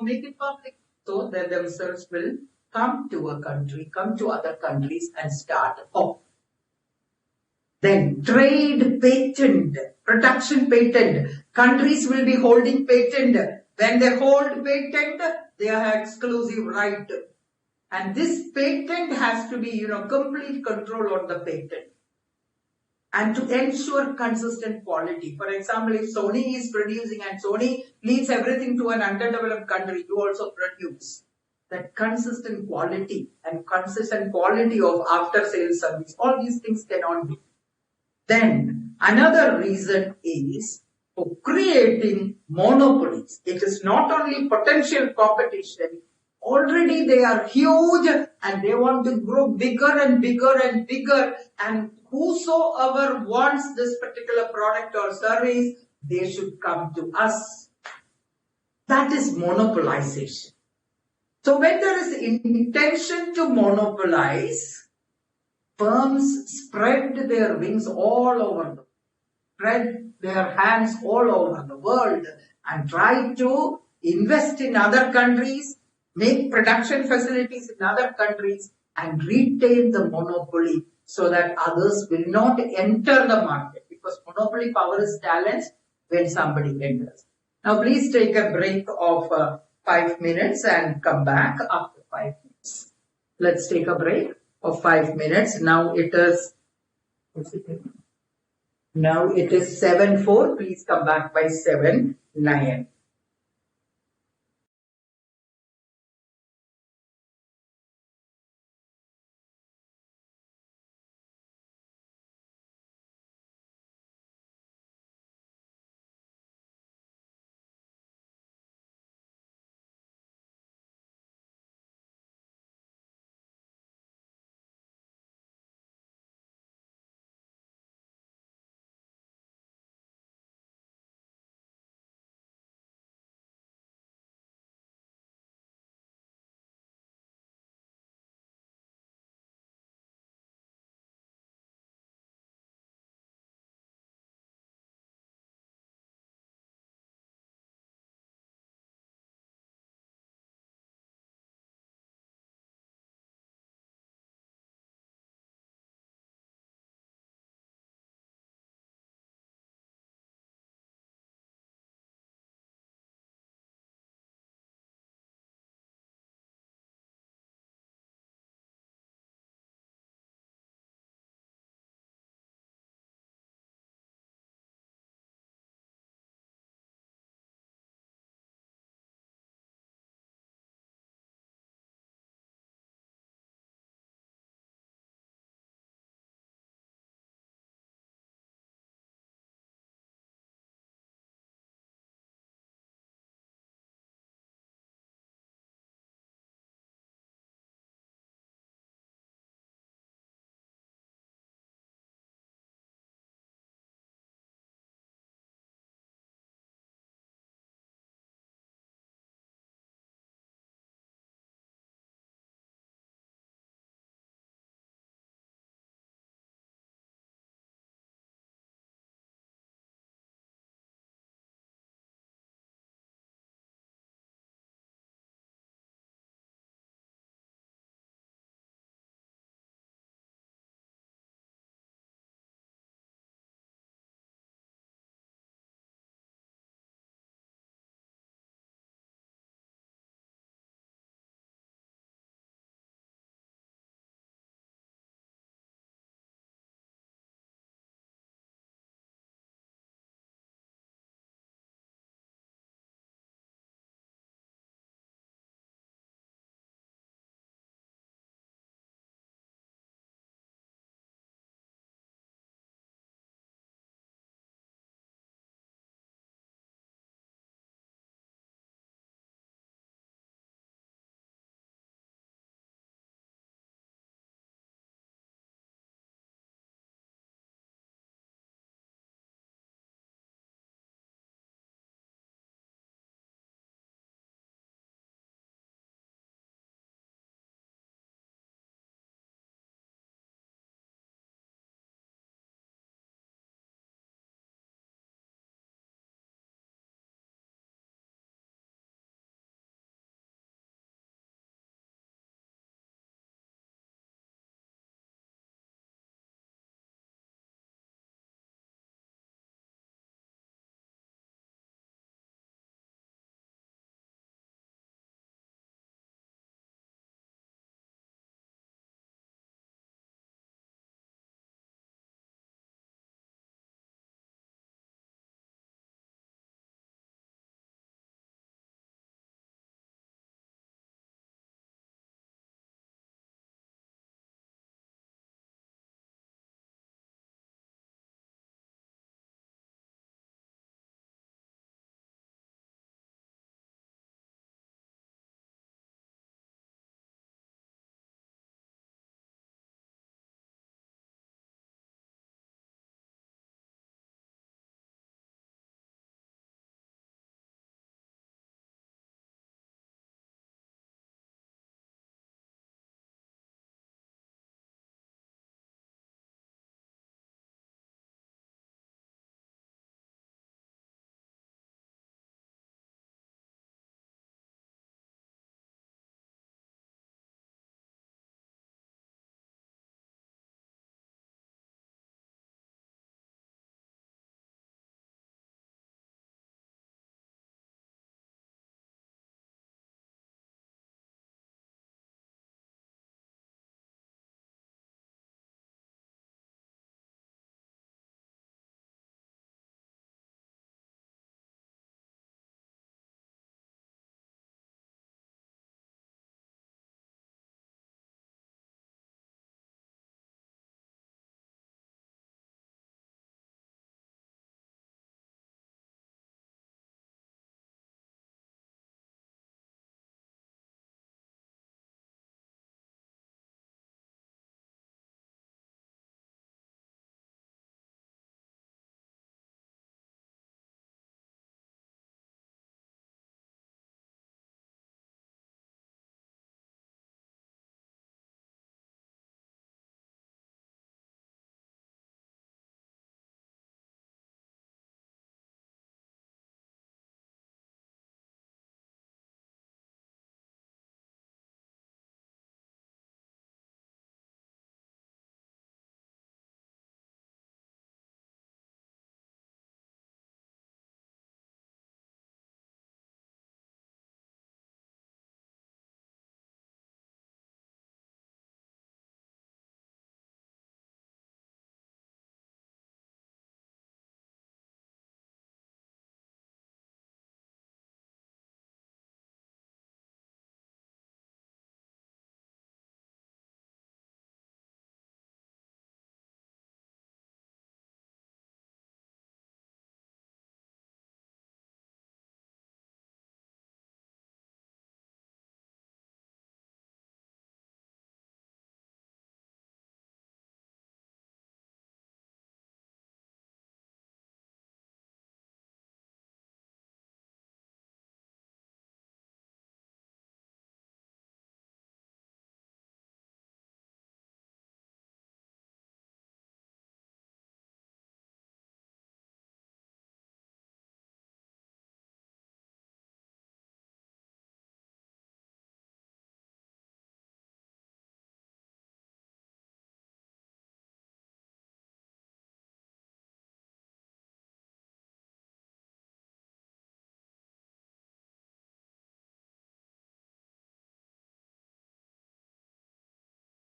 make it public. So they themselves will come to a country, come to other countries and start off. Then trade patent, protection patent. Countries will be holding patent. When they hold patent, they have exclusive right. And this patent has to be, complete control on the patent. And to ensure consistent quality. For example, if Sony is producing and Sony leaves everything to an underdeveloped country, you also produce. That consistent quality and consistent quality of after sales service, all these things cannot be. Then another reason is for creating monopolies. It is not only potential competition, already they are huge and they want to grow bigger and bigger and bigger, and whosoever wants this particular product or service, they should come to us. That is monopolization. So when there is intention to monopolize, firms spread their wings all over, spread their hands all over the world and try to invest in other countries, make production facilities in other countries and retain the monopoly so that others will not enter the market, because monopoly power is challenged when somebody enters. Now please take a break of 5 minutes and come back after 5 minutes. Let's take a break of 5 minutes. Now it is 7:04. Please come back by 7:09.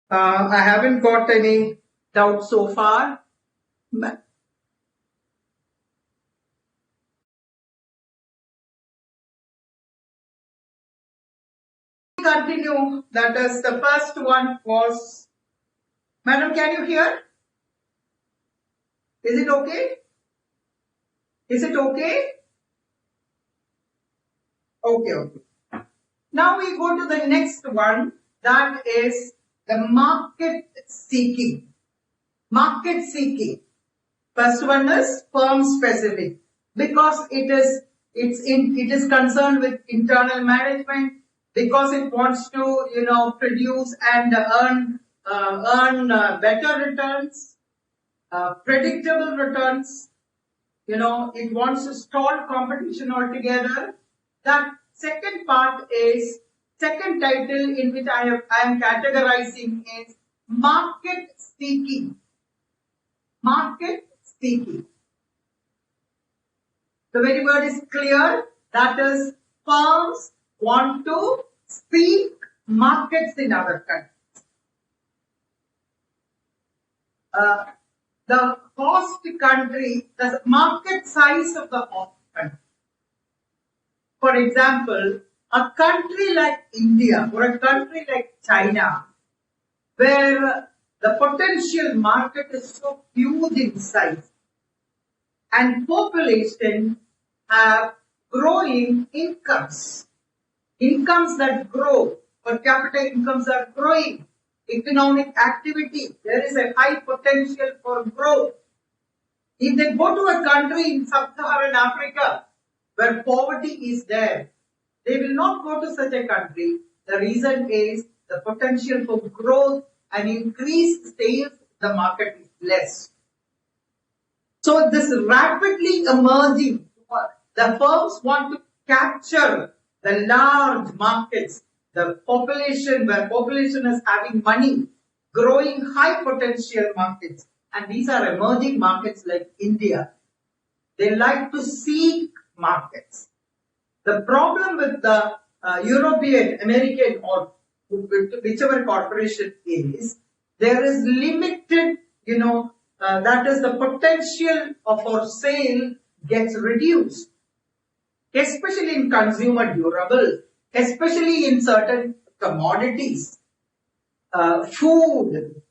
I haven't got any doubt so far. Continue. That is, the first one was, Madam, can you hear? Is it okay? Is it okay? Okay, okay. Now we go to the next one, that is the market seeking. Market seeking. First one is firm specific, because it is concerned with internal management, because it wants to produce and earn better returns, predictable returns. It wants to stall competition altogether. That second part is, second title in which I am categorizing is market seeking. Market seeking. The very word is clear. That is, firms want to seek markets in other countries. The host country, the market size of the host country. For example, a country like India or a country like China, where the potential market is so huge in size and population have growing incomes. Incomes that grow, per capita incomes are growing. Economic activity, there is a high potential for growth. If they go to a country in sub-Saharan Africa where poverty is there, they will not go to such a country. The reason is the potential for growth and increased sales, the market is less. So this rapidly emerging, the firms want to capture the large markets, the population, where population is having money, growing high potential markets. And these are emerging markets like India. They like to seek markets. The problem with the European, American, or whichever corporation is, there is limited, that is, the potential of our sale gets reduced, especially in consumer durable, especially in certain commodities, food,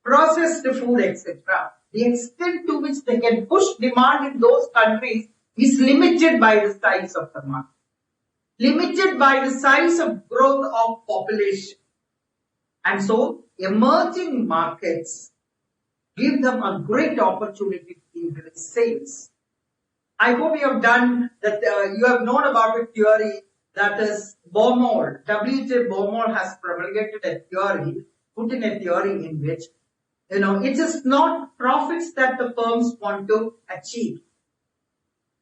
processed food, etc. The extent to which they can push demand in those countries is limited by the size of the market, limited by the size of growth of population. And so emerging markets give them a great opportunity to increase sales. I hope you have done that. You have known about a theory, that is Baumol. W.J. Baumol has promulgated a theory, put in a theory in which, it is not profits that the firms want to achieve.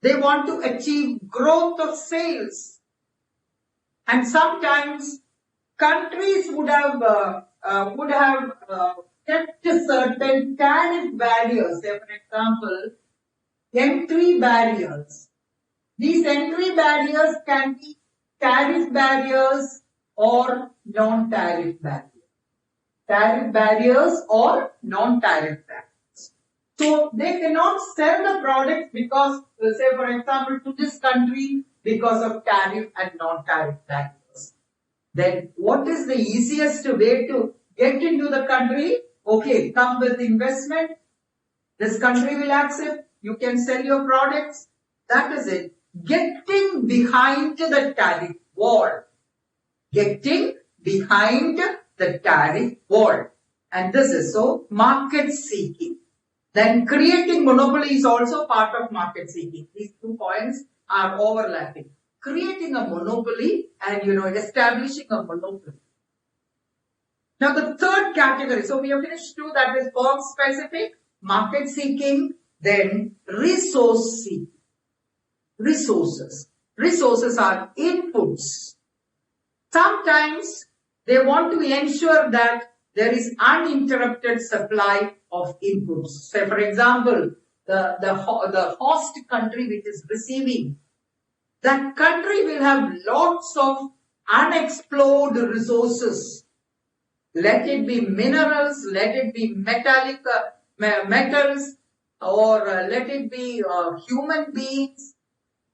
They want to achieve growth of sales. And sometimes countries would have kept certain tariff barriers. Say, for example, entry barriers. These entry barriers can be tariff barriers or non-tariff barriers. Tariff barriers or non-tariff barriers. So they cannot sell the products because, say for example, to this country because of tariff and non-tariff barriers. Then what is the easiest way to get into the country? Okay, come with investment. This country will accept. You can sell your products. That is it. Getting behind the tariff wall. Getting behind the tariff wall. And this is so market seeking. Then creating monopoly is also part of market seeking. These 2 points are overlapping. Creating a monopoly and establishing a monopoly. Now the third category, so we have finished 2, that is firm specific, market seeking, then resource seeking. Resources. Resources are inputs. Sometimes they want to ensure that there is uninterrupted supply of inputs. Say for example, the host country which is receiving, that country will have lots of unexplored resources. let it be minerals, let it be metallic metals, or let it be human beings,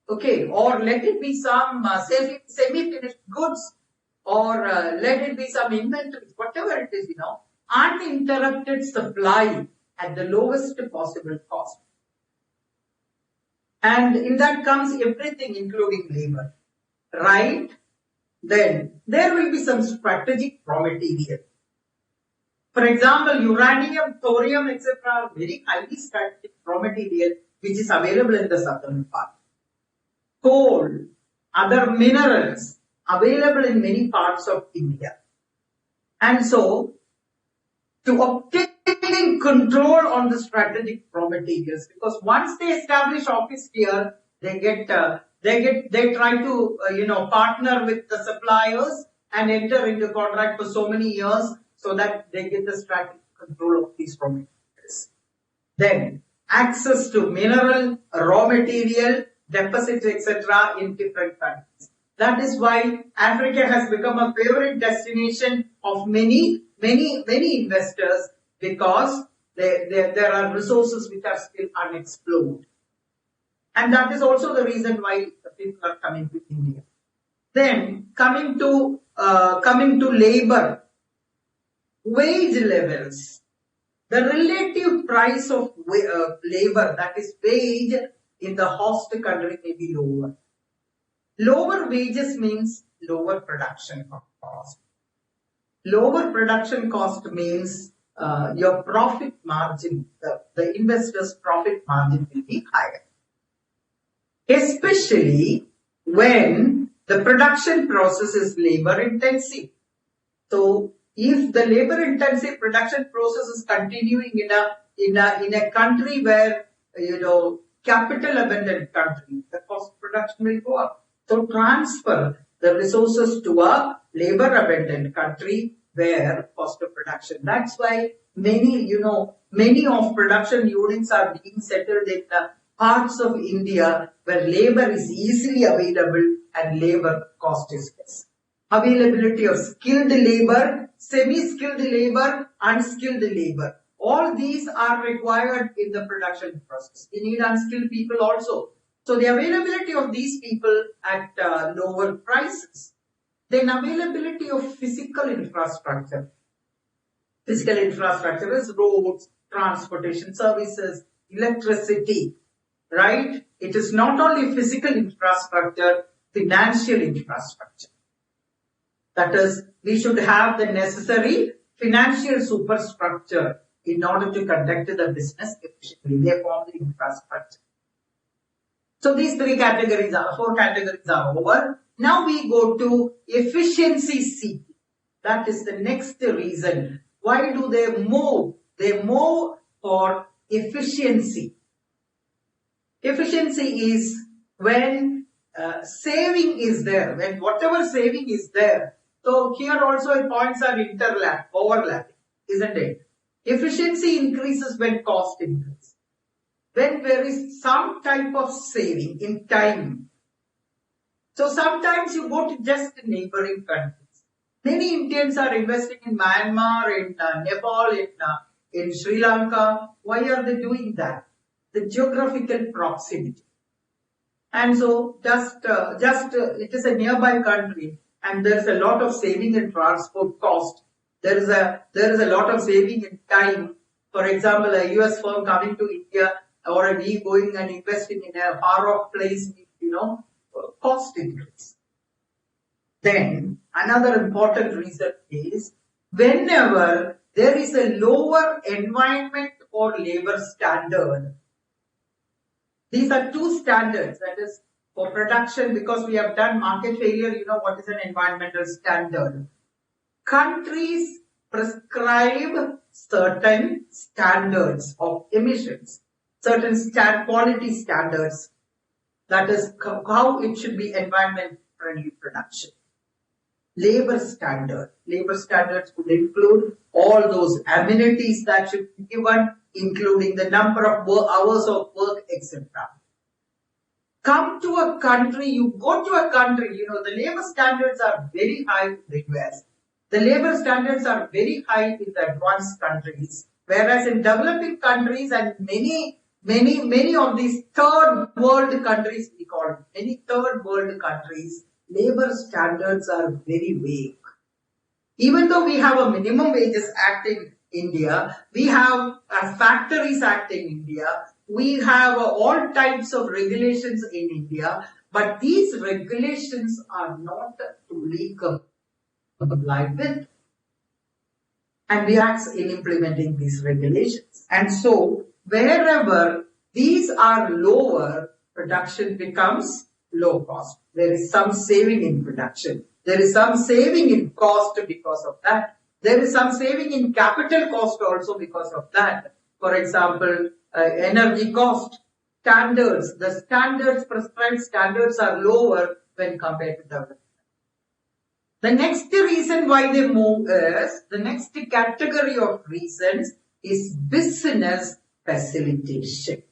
okay, or let it be some semi-finished goods, or let it be some inventories, whatever it is, uninterrupted supply at the lowest possible cost. And in that comes everything, including labor, right? Then there will be some strategic raw material. For example, uranium, thorium, etc. are very highly strategic raw material which is available in the southern part. Coal, other minerals available in many parts of India. And so, to obtain control on the strategic raw materials, because once they establish office here, they try to partner with the suppliers and enter into contract for so many years so that they get the strategic control of these raw materials. Then access to mineral, raw material, deposits, etc. in different countries. That is why Africa has become a favorite destination of many investors, because there are resources which are still unexplored. And that is also the reason why the people are coming to India. Then coming to labor, wage levels. The relative price of labor, that is wage in the host country, may be lower. Lower wages means lower production cost. Lower production cost means your profit margin, the investor's profit margin will be higher. Especially when the production process is labor intensive. So if the labor intensive production process is continuing in a country where, capital abundant country, the cost of production will go up. So transfer the resources to a labor abundant country where cost of production. That's why many of production units are being settled in the parts of India where labor is easily available and labor cost is less. Availability of skilled labor, semi-skilled labor, unskilled labor. All these are required in the production process. We need unskilled people also. So the availability of these people at lower prices. Then availability of physical infrastructure. Physical infrastructure is roads, transportation services, electricity, right? It is not only physical infrastructure, financial infrastructure. That is, we should have the necessary financial superstructure in order to conduct the business efficiently. They form the infrastructure. So these four categories are over. Now we go to efficiency seeking. That is the next reason. Why do they move? They move for efficiency. Efficiency is when saving is there, when whatever saving is there. So here also points are overlapping, isn't it? Efficiency increases when cost increases. When there is some type of saving in time. So sometimes you go to just neighboring countries. Many Indians are investing in Myanmar, in Nepal, in Sri Lanka. Why are they doing that? The geographical proximity. And so it is a nearby country and there is a lot of saving in transport cost. There is a lot of saving in time. For example, a US firm coming to India or we going and investing in a far off place, cost increase. Then another important reason is whenever there is a lower environment or labor standard. These are two standards, that is for production, because we have done market failure, what is an environmental standard. Countries prescribe certain standards of emissions, certain quality standards. That is how it should be environment friendly production. Labor standards would include all those amenities that should be given, including the number of hours of work, etc. Come to a country, you go to a country, the labor standards are very high in the US. The labor standards are very high in the advanced countries, whereas in developing countries and many of these third world countries, we call it, many third world countries, labor standards are very vague. Even though we have a minimum wages act in India, we have a factories act in India, we have all types of regulations in India, but these regulations are not truly complied with. And we are in implementing these regulations. And so, wherever these are lower, production becomes low cost. There is some saving in production. There is some saving in cost because of that. There is some saving in capital cost also because of that. For example, energy cost, standards. The standards, prescribed standards are lower when compared to development. The next reason why they move is, the next category of reasons is business facilitation.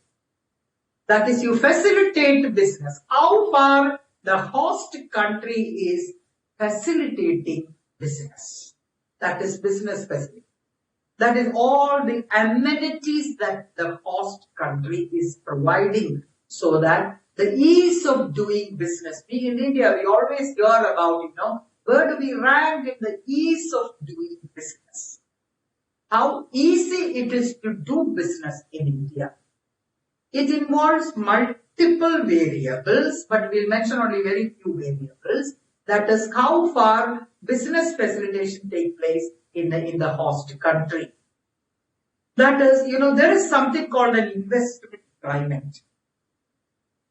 That is, you facilitate business. How far the host country is facilitating business. That is business facilitation. That is all the amenities that the host country is providing so that the ease of doing business. We in India, we always hear about, where do we rank in the ease of doing business? How easy it is to do business in India. It involves multiple variables, but we'll mention only very few variables. That is how far business facilitation takes place in the host country. That is, there is something called an investment climate.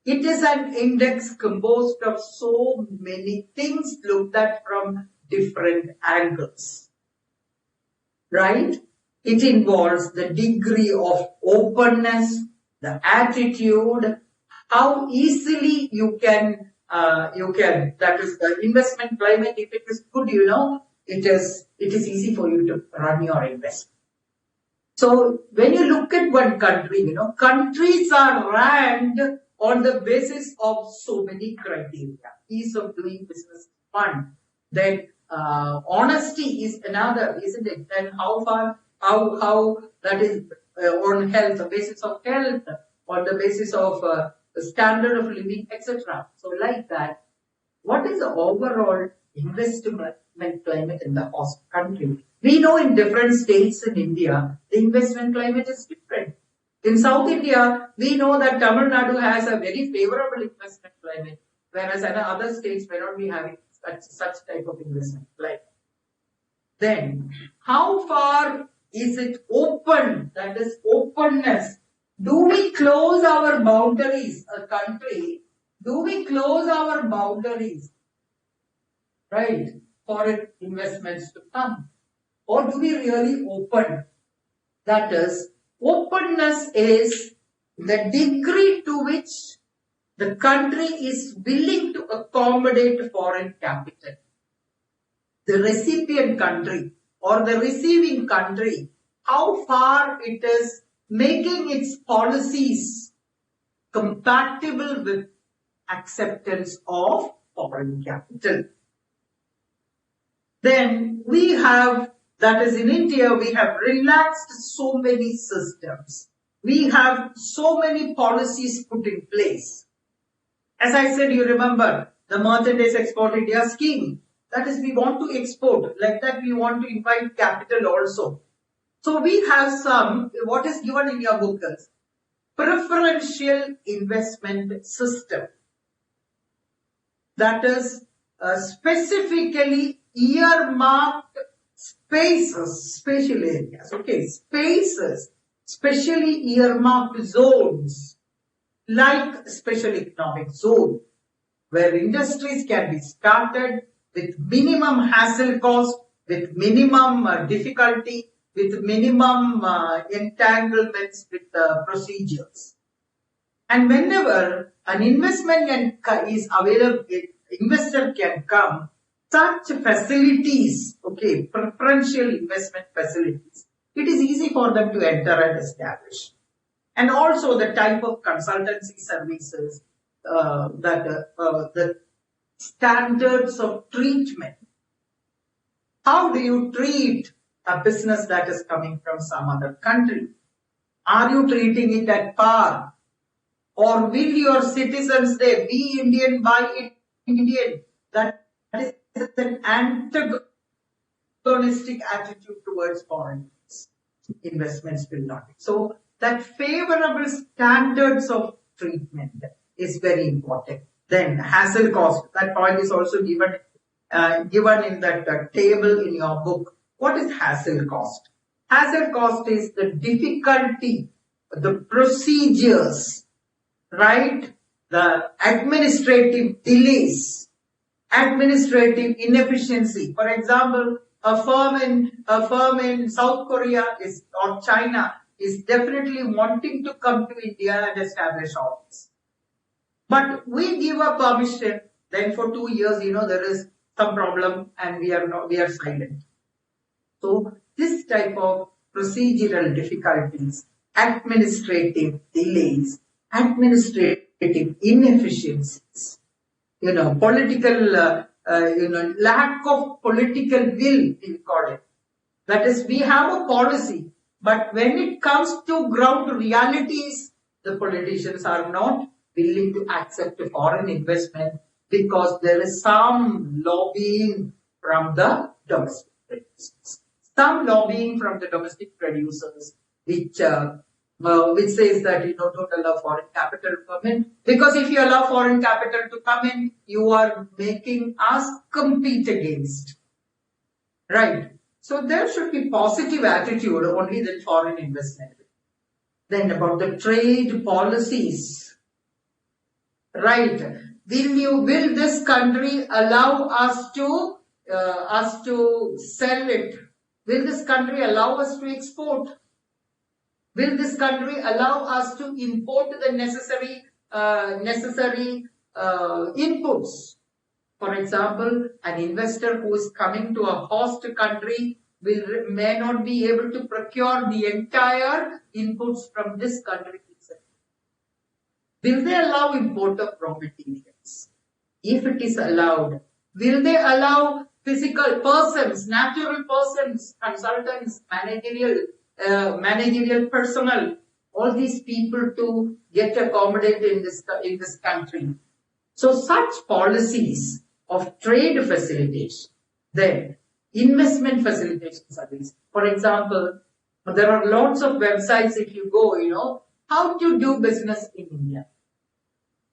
It is an index composed of so many things looked at from different angles. Right? It involves the degree of openness, the attitude, how easily you can, that is the investment climate. If it is good, it is easy for you to run your investment. So when you look at one country, countries are ranked on the basis of so many criteria. Ease of doing business, one. Then honesty is another, isn't it? Then how that is on health, the basis of health, on the basis of the standard of living, etc. So like that, what is the overall investment climate in the host country? We know in different states in India, the investment climate is different. In South India, we know that Tamil Nadu has a very favorable investment climate, whereas in other states may not be having such type of investment climate. Then, how far is it open? That is openness. Do we close our boundaries, a country? Do we close our boundaries, right, for investments to come? Or do we really open? That is, openness is the degree to which the country is willing to accommodate foreign capital. The recipient country or the receiving country, how far it is making its policies compatible with acceptance of foreign capital. Then we have, that is in India, we have relaxed so many systems. We have so many policies put in place. As I said, you remember the Merchandise Export India scheme. That is, we want to export. Like that, we want to invite capital also. So we have some, what is given in your book is preferential investment system. That is specifically earmarked spaces, spatial areas, spaces, specially earmarked zones, like special economic zone, where industries can be started with minimum hassle cost, with minimum difficulty, with minimum entanglements with procedures. And whenever an investment is available, investor can come, such facilities, preferential investment facilities, it is easy for them to enter and establish. And also the type of consultancy services, the standards of treatment, How do you treat a business that is coming from some other country? Are you treating it at par? Or will your citizens say, be Indian, buy Indian? That is an antagonistic attitude towards foreign investments will not be. So that favorable standards of treatment is very important. Then hassle cost, that point is also given in that table in your book. What is hassle cost? Hassle cost is the difficulty, the procedures, right? The administrative delays, administrative inefficiency. For example, a firm in South Korea or China is definitely wanting to come to India and establish office. But we give a permission, then for 2 years, there is some problem and we are silent. So this type of procedural difficulties, administrative delays, administrative inefficiencies, political, lack of political will, we call it. That is, we have a policy, but when it comes to ground realities, the politicians are not willing to accept a foreign investment because there is some lobbying from the domestic producers. Some lobbying from the domestic producers, which says that don't allow foreign capital to come in. Because if you allow foreign capital to come in, you are making us compete against. Right. So there should be positive attitude only than foreign investment. Then about the trade policies. Right. Will this country allow us to sell it? Will this country allow us to export? Will this country allow us to import the necessary inputs? For example, an investor who is coming to a host country may not be able to procure the entire inputs from this country itself. Will they allow import of raw materials? If it is allowed, will they allow physical persons, natural persons, consultants, managerial personnel, all these people to get accommodated in this country? So such policies of trade facilitation, then investment facilitation service. For example, there are lots of websites if you go, how to do business in India,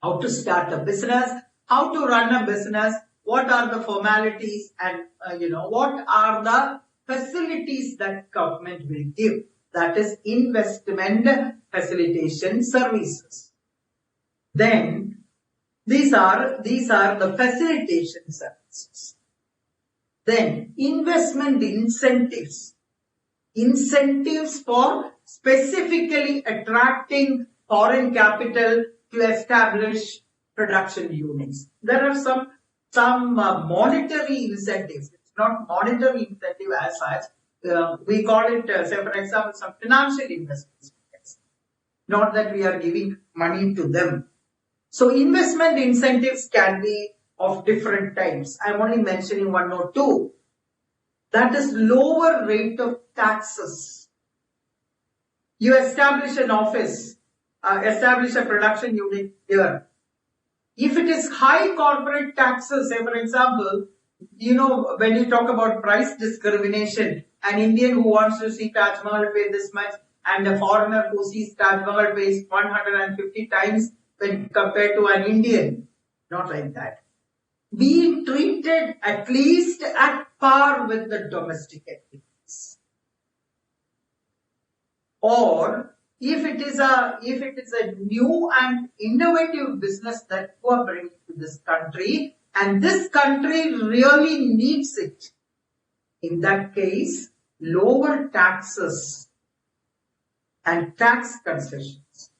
how to start a business, how to run a business, what are the formalities and, what are the facilities that government will give. That is investment facilitation services. Then these are the facilitation services. Then investment incentives. Incentives for specifically attracting foreign capital to establish production units. There are some monetary incentives. It's not monetary incentive as such. We call it, say for example, some financial investments. Not that we are giving money to them. So investment incentives can be of different types. I'm only mentioning one or two. That is lower rate of taxes. You establish an office, establish a production unit here. If it is high corporate taxes, say for example, when you talk about price discrimination, an Indian who wants to see Taj Mahal pay this much and a foreigner who sees Taj Mahal pays 150 times when compared to an Indian. Not like that. Being treated at least at par with the domestic activities. Or if it is a new and innovative business that you are bringing to this country and this country really needs it, in that case, lower taxes and tax concessions,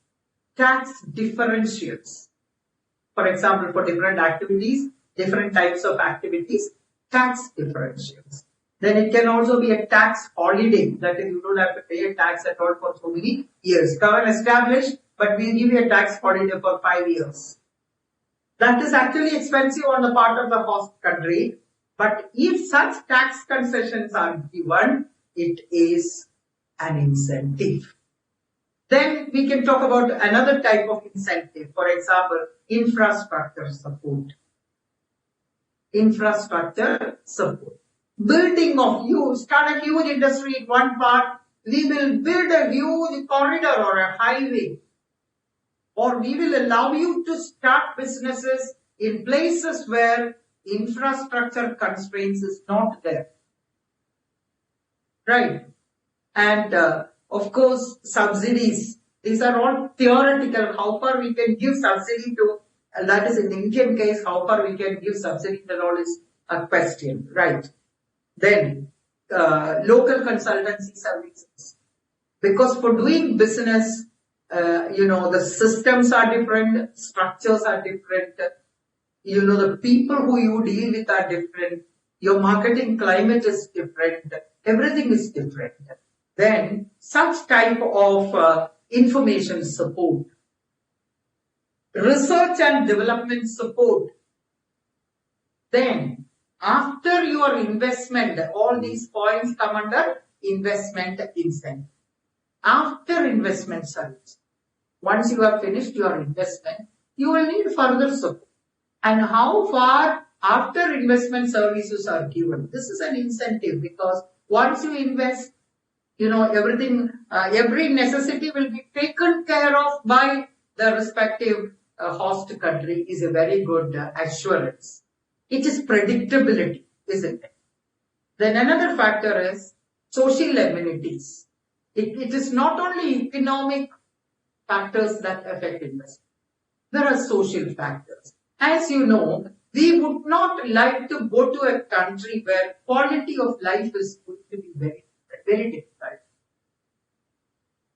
tax differentials. For example, for different activities, different types of activities, tax differentials. Then it can also be a tax holiday, that is, you don't have to pay a tax at all for so many years. Come and establish, but we'll give you a tax holiday for 5 years. That is actually expensive on the part of the host country, But if such tax concessions are given, it is an incentive. Then we can talk about another type of incentive. For example, infrastructure support. Infrastructure support. Building of you start a huge industry in one part, we will build a huge corridor or a highway. Or we will allow you to start businesses in places where infrastructure constraints is not there. Right? And of course, subsidies. These are all theoretical. How far we can give subsidy to, and that is in the Indian case, how far we can give subsidy to all is a question. Right? Then, local consultancy services. Because for doing business, the systems are different, structures are different, the people who you deal with are different, your marketing climate is different, everything is different. Then, such type of information support, research and development support. Then, after your investment, all these points come under investment incentive. After investment service, once you have finished your investment, you will need further support. And how far after investment services are given? This is an incentive because once you invest, everything, every necessity will be taken care of by the respective host country is a very good assurance. It is predictability, isn't it? Then another factor is social amenities. It is not only economic factors that affect investment. There are social factors. As you know, we would not like to go to a country where quality of life is going to be very, very difficult.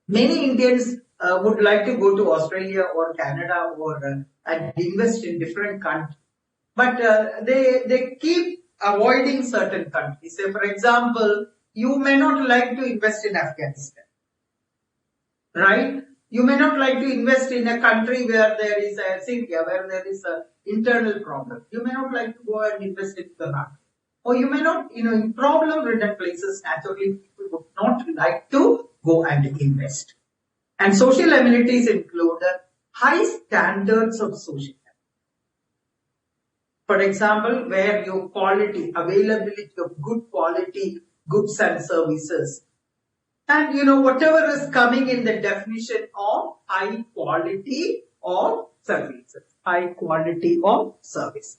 Many Indians would like to go to Australia or Canada or and invest in different countries. But they keep avoiding certain countries. Say, for example, you may not like to invest in Afghanistan, right? You may not like to invest in a country where there is a Syria, where there is an internal problem. You may not like to go and invest in Iraq. Or you may not, in problem-ridden places, naturally, people would not like to go and invest. And social amenities include high standards of social. For example, where your quality, availability of good quality goods and services. And whatever is coming in the definition of high quality of services. High quality of service.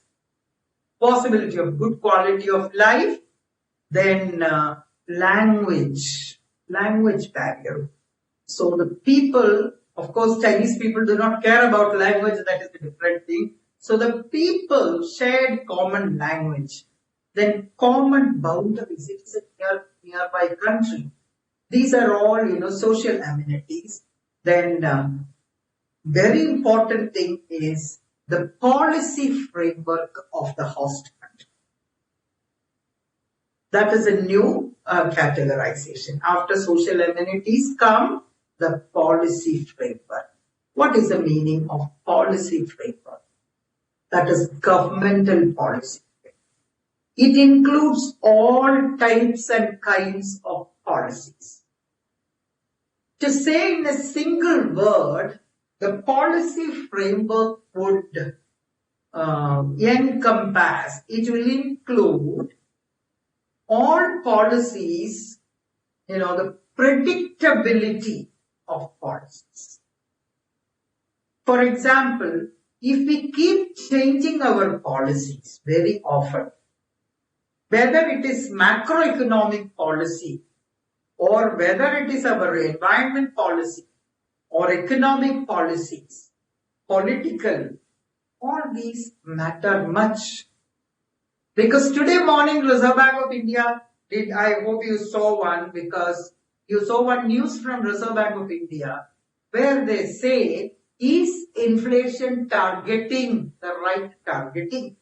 Possibility of good quality of life. Then language barrier. So the people, of course, Chinese people do not care about language, that is a different thing. So the people shared common language, then common boundaries. It is a nearby country. These are all, social amenities. Then very important thing is the policy framework of the host country. That is a new categorization. After social amenities come the policy framework. What is the meaning of policy framework? That is governmental policy. It includes all types and kinds of policies. To say in a single word, the policy framework would encompass, it will include all policies, the predictability of policies. For example, if we keep changing our policies very often, whether it is macroeconomic policy or whether it is our environment policy or economic policies, political, all these matter much. Because today morning Reserve Bank of India I hope you saw one, because you saw one news from Reserve Bank of India where they say, is inflation targeting the right targeting?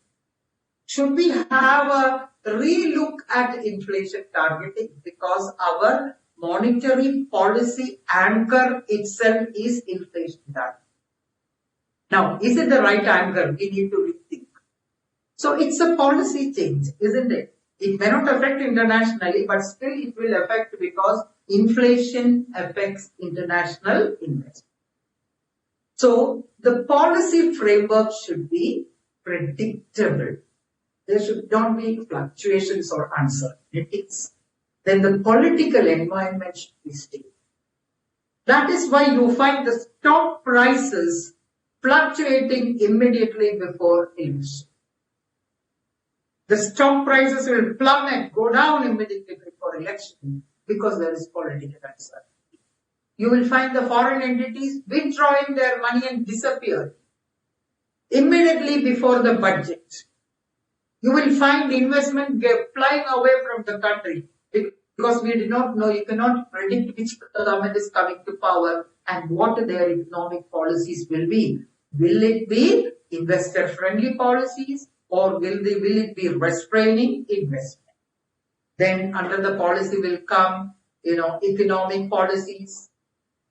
Should we have a relook at inflation targeting, because our monetary policy anchor itself is inflation targeting. Now, is it the right anchor? We need to rethink. So it's a policy change, isn't it? It may not affect internationally, but still it will affect because inflation affects international investment. So the policy framework should be predictable. There should not be fluctuations or uncertainties. Then the political environment should be stable. That is why you find the stock prices fluctuating immediately before election. The stock prices will plummet, go down immediately before election because there is political uncertainty. You will find the foreign entities withdrawing their money and disappear immediately before the budget. You will find investment flying away from the country because we do not know, you cannot predict which government is coming to power and what their economic policies will be. Will it be investor-friendly policies or will it be restraining investment? Then under the policy will come, economic policies,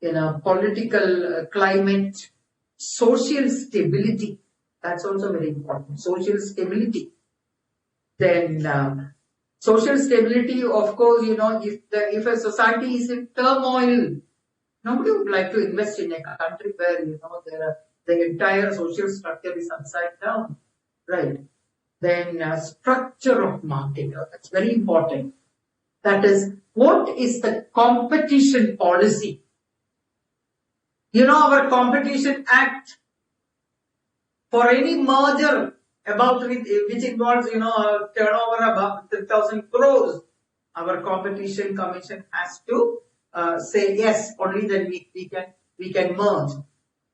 political climate, social stability. That's also very important. Social stability. Then social stability, of course, if a society is in turmoil, nobody would like to invest in a country where, the entire social structure is upside down, right? Then structure of market, that's very important. That is, what is the competition policy? Our Competition Act, for any merger which involves, a turnover above 10,000 crores, our Competition Commission has to say yes, only then we can merge.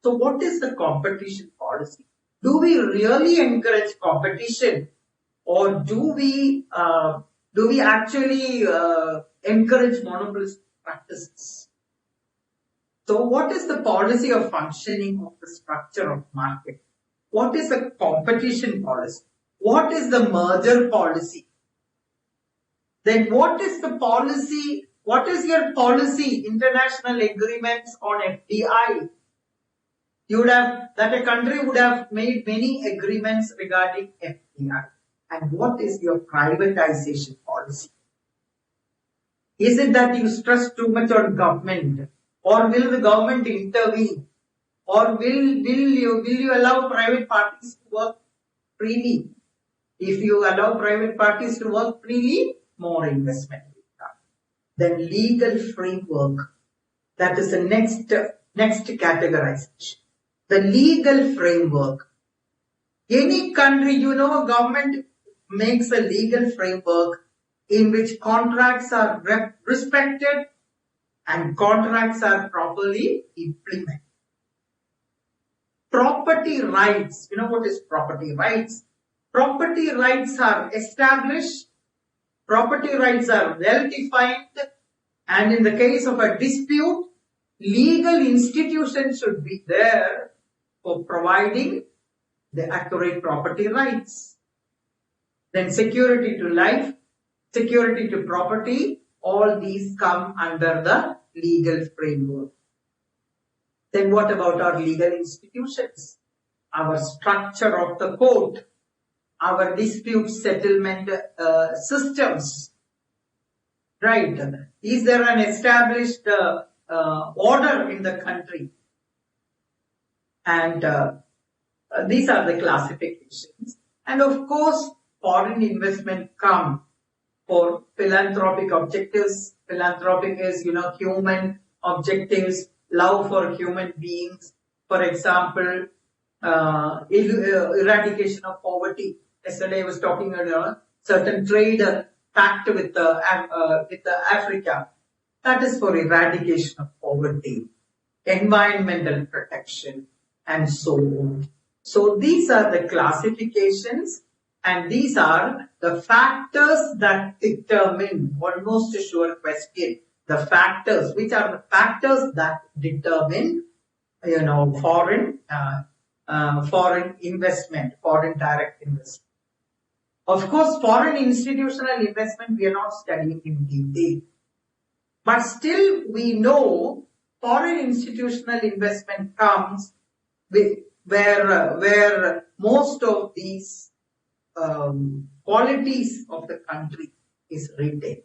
So what is the competition policy? Do we really encourage competition, or do we actually encourage monopolist practices? So what is the policy of functioning of the structure of market? What is the competition policy? What is the merger policy? Then what is the policy? What is your policy? International agreements on FDI. A country would have made many agreements regarding FDI. And what is your privatization policy? Is it that you stress too much on government? Or will the government intervene? Or will you allow private parties to work freely? If you allow private parties to work freely, more investment will come. Then legal framework. That is the next categorization. The legal framework. Any country, government makes a legal framework in which contracts are respected and contracts are properly implemented. Property rights. You know what is property rights? Property rights are established. Property rights are well defined. And in the case of a dispute, legal institutions should be there for providing the accurate property rights. Then security to life, security to property, all these come under the legal framework. Then what about our legal institutions? Our structure of the court, our dispute settlement systems, right? Is there an established order in the country? And these are the classifications. And of course, foreign investment come for philanthropic objectives. Philanthropic is, human objectives, love for human beings. For example, eradication of poverty. Yesterday I was talking about a certain trade pact with Africa. That is for eradication of poverty, environmental protection, and so on. So these are the classifications, and these are the factors that determine, almost a sure question, the factors, which are the factors that determine, foreign investment, foreign direct investment. Of course, foreign institutional investment we are not studying in detail, but still we know foreign institutional investment comes with where most of these qualities of the country is retained.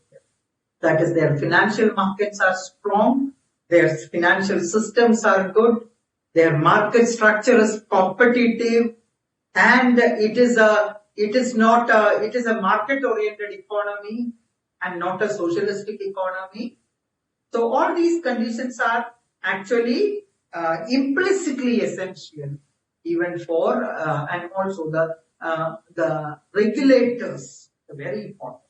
That is, their financial markets are strong, their financial systems are good, their market structure is competitive, and it is a market-oriented economy and not a socialistic economy. So all these conditions are actually implicitly essential even for and also the regulators, very important.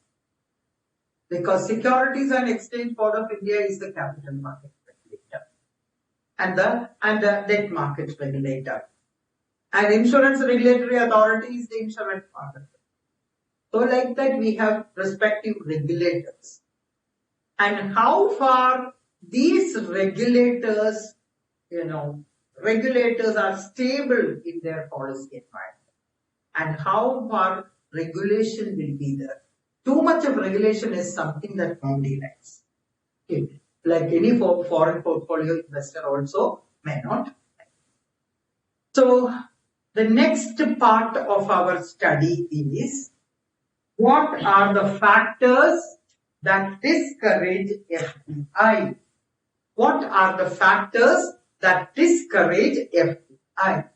Because Securities and Exchange Board of India is the capital market regulator and the debt market regulator. And Insurance Regulatory Authority is the insurance market. So like that we have respective regulators. And how far these regulators are stable in their policy environment, and how far regulation will be there. Too much of regulation is something that nobody likes. Okay. Like any foreign portfolio investor also may not like. So the next part of our study is, what are the factors that discourage FDI? What are the factors that discourage FDI?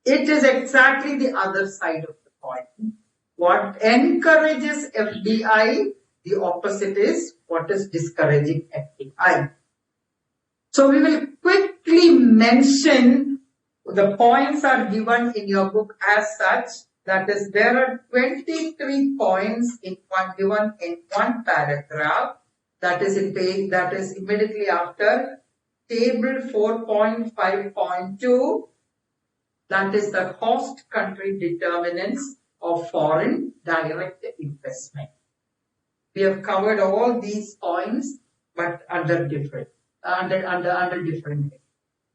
It is exactly the other side of the coin. What encourages FDI, the opposite is what is discouraging FDI. So we will quickly mention, the points are given in your book as such. That is, there are 23 points given in one paragraph. That is immediately after table 4.5.2. That is the host country determinants of foreign direct investment. We have covered all these points, but under different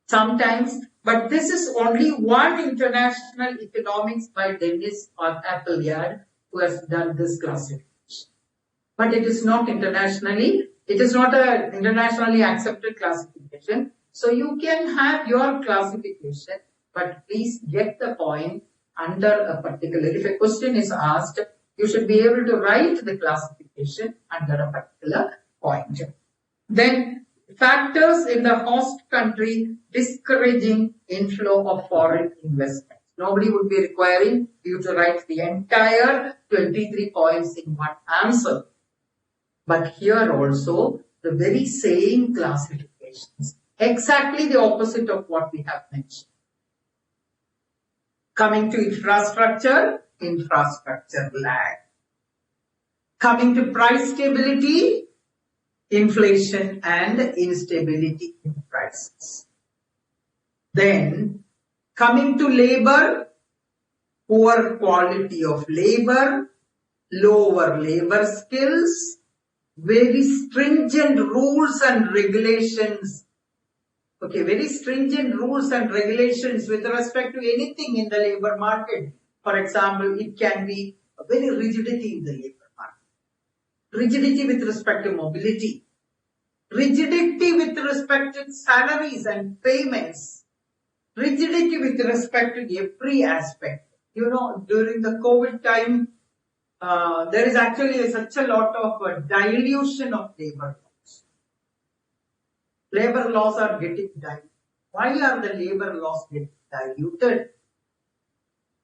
sometimes. But this is only one international economics by Dennis Appleyard who has done this classification. But it is not internationally. It is not an internationally accepted classification. So you can have your classification, but please get the point under a particular. If a question is asked, you should be able to write the classification under a particular point. Then factors in the host country discouraging inflow of foreign investment. Nobody would be requiring you to write the entire 23 points in one answer. But here also the very same classifications, exactly the opposite of what we have mentioned. Coming to infrastructure lag. Coming to price stability, inflation and instability in prices. Then coming to labor, poor quality of labor, lower labor skills, very stringent rules and regulations. Okay, very stringent rules and regulations with respect to anything in the labor market. For example, it can be a very rigidity in the labor market. Rigidity with respect to mobility. Rigidity with respect to salaries and payments. Rigidity with respect to every aspect. You know, during the COVID time, there is actually such a lot of dilution of labor laws. Labor laws are getting diluted. Why are the labor laws getting diluted?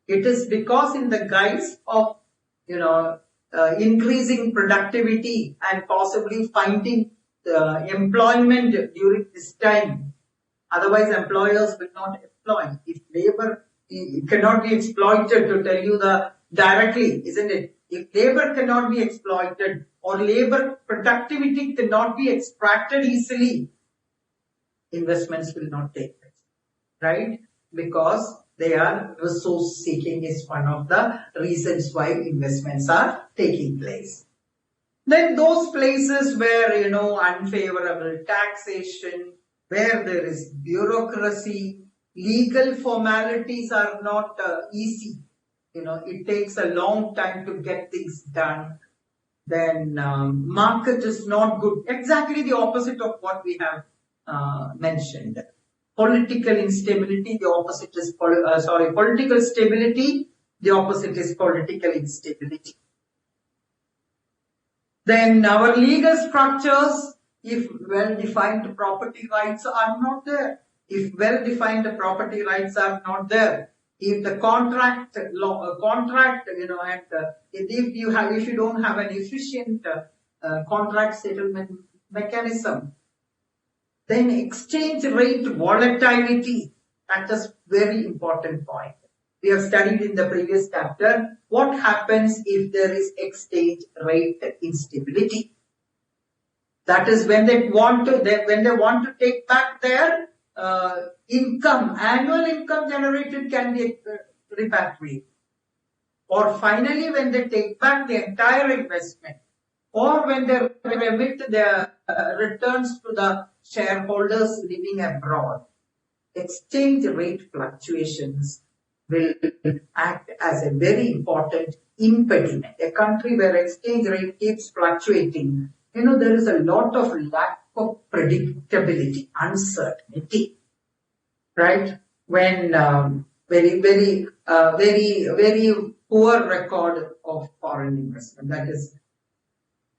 It is because in the guise of, increasing productivity and possibly finding employment during this time. Otherwise, employers will not employ. If labor cannot be exploited, to tell you directly, isn't it? If labor cannot be exploited or labor productivity cannot be extracted easily, investments will not take place, right? Because they are resource seeking is one of the reasons why investments are taking place. Then those places where, unfavorable taxation, where there is bureaucracy, legal formalities are not easy. It takes a long time to get things done. Then market is not good. Exactly the opposite of what we have mentioned. Political instability, the opposite is, political stability, The opposite is political instability. Then our legal structures, if well-defined property rights are not there, if well-defined property rights are not there, if the contract, and if you don't have an efficient contract settlement mechanism, then exchange rate volatility, that is very important point. We have studied in the previous chapter what happens if there is exchange rate instability. That is when they want to take back their income, annual income generated can be repatriated. Or finally, when they take back the entire investment, or when they remit their returns to the shareholders living abroad, exchange rate fluctuations will act as a very important impediment. A country where exchange rate keeps fluctuating, there is a lot of lack of predictability, uncertainty, right? When very poor record of foreign investment. That is,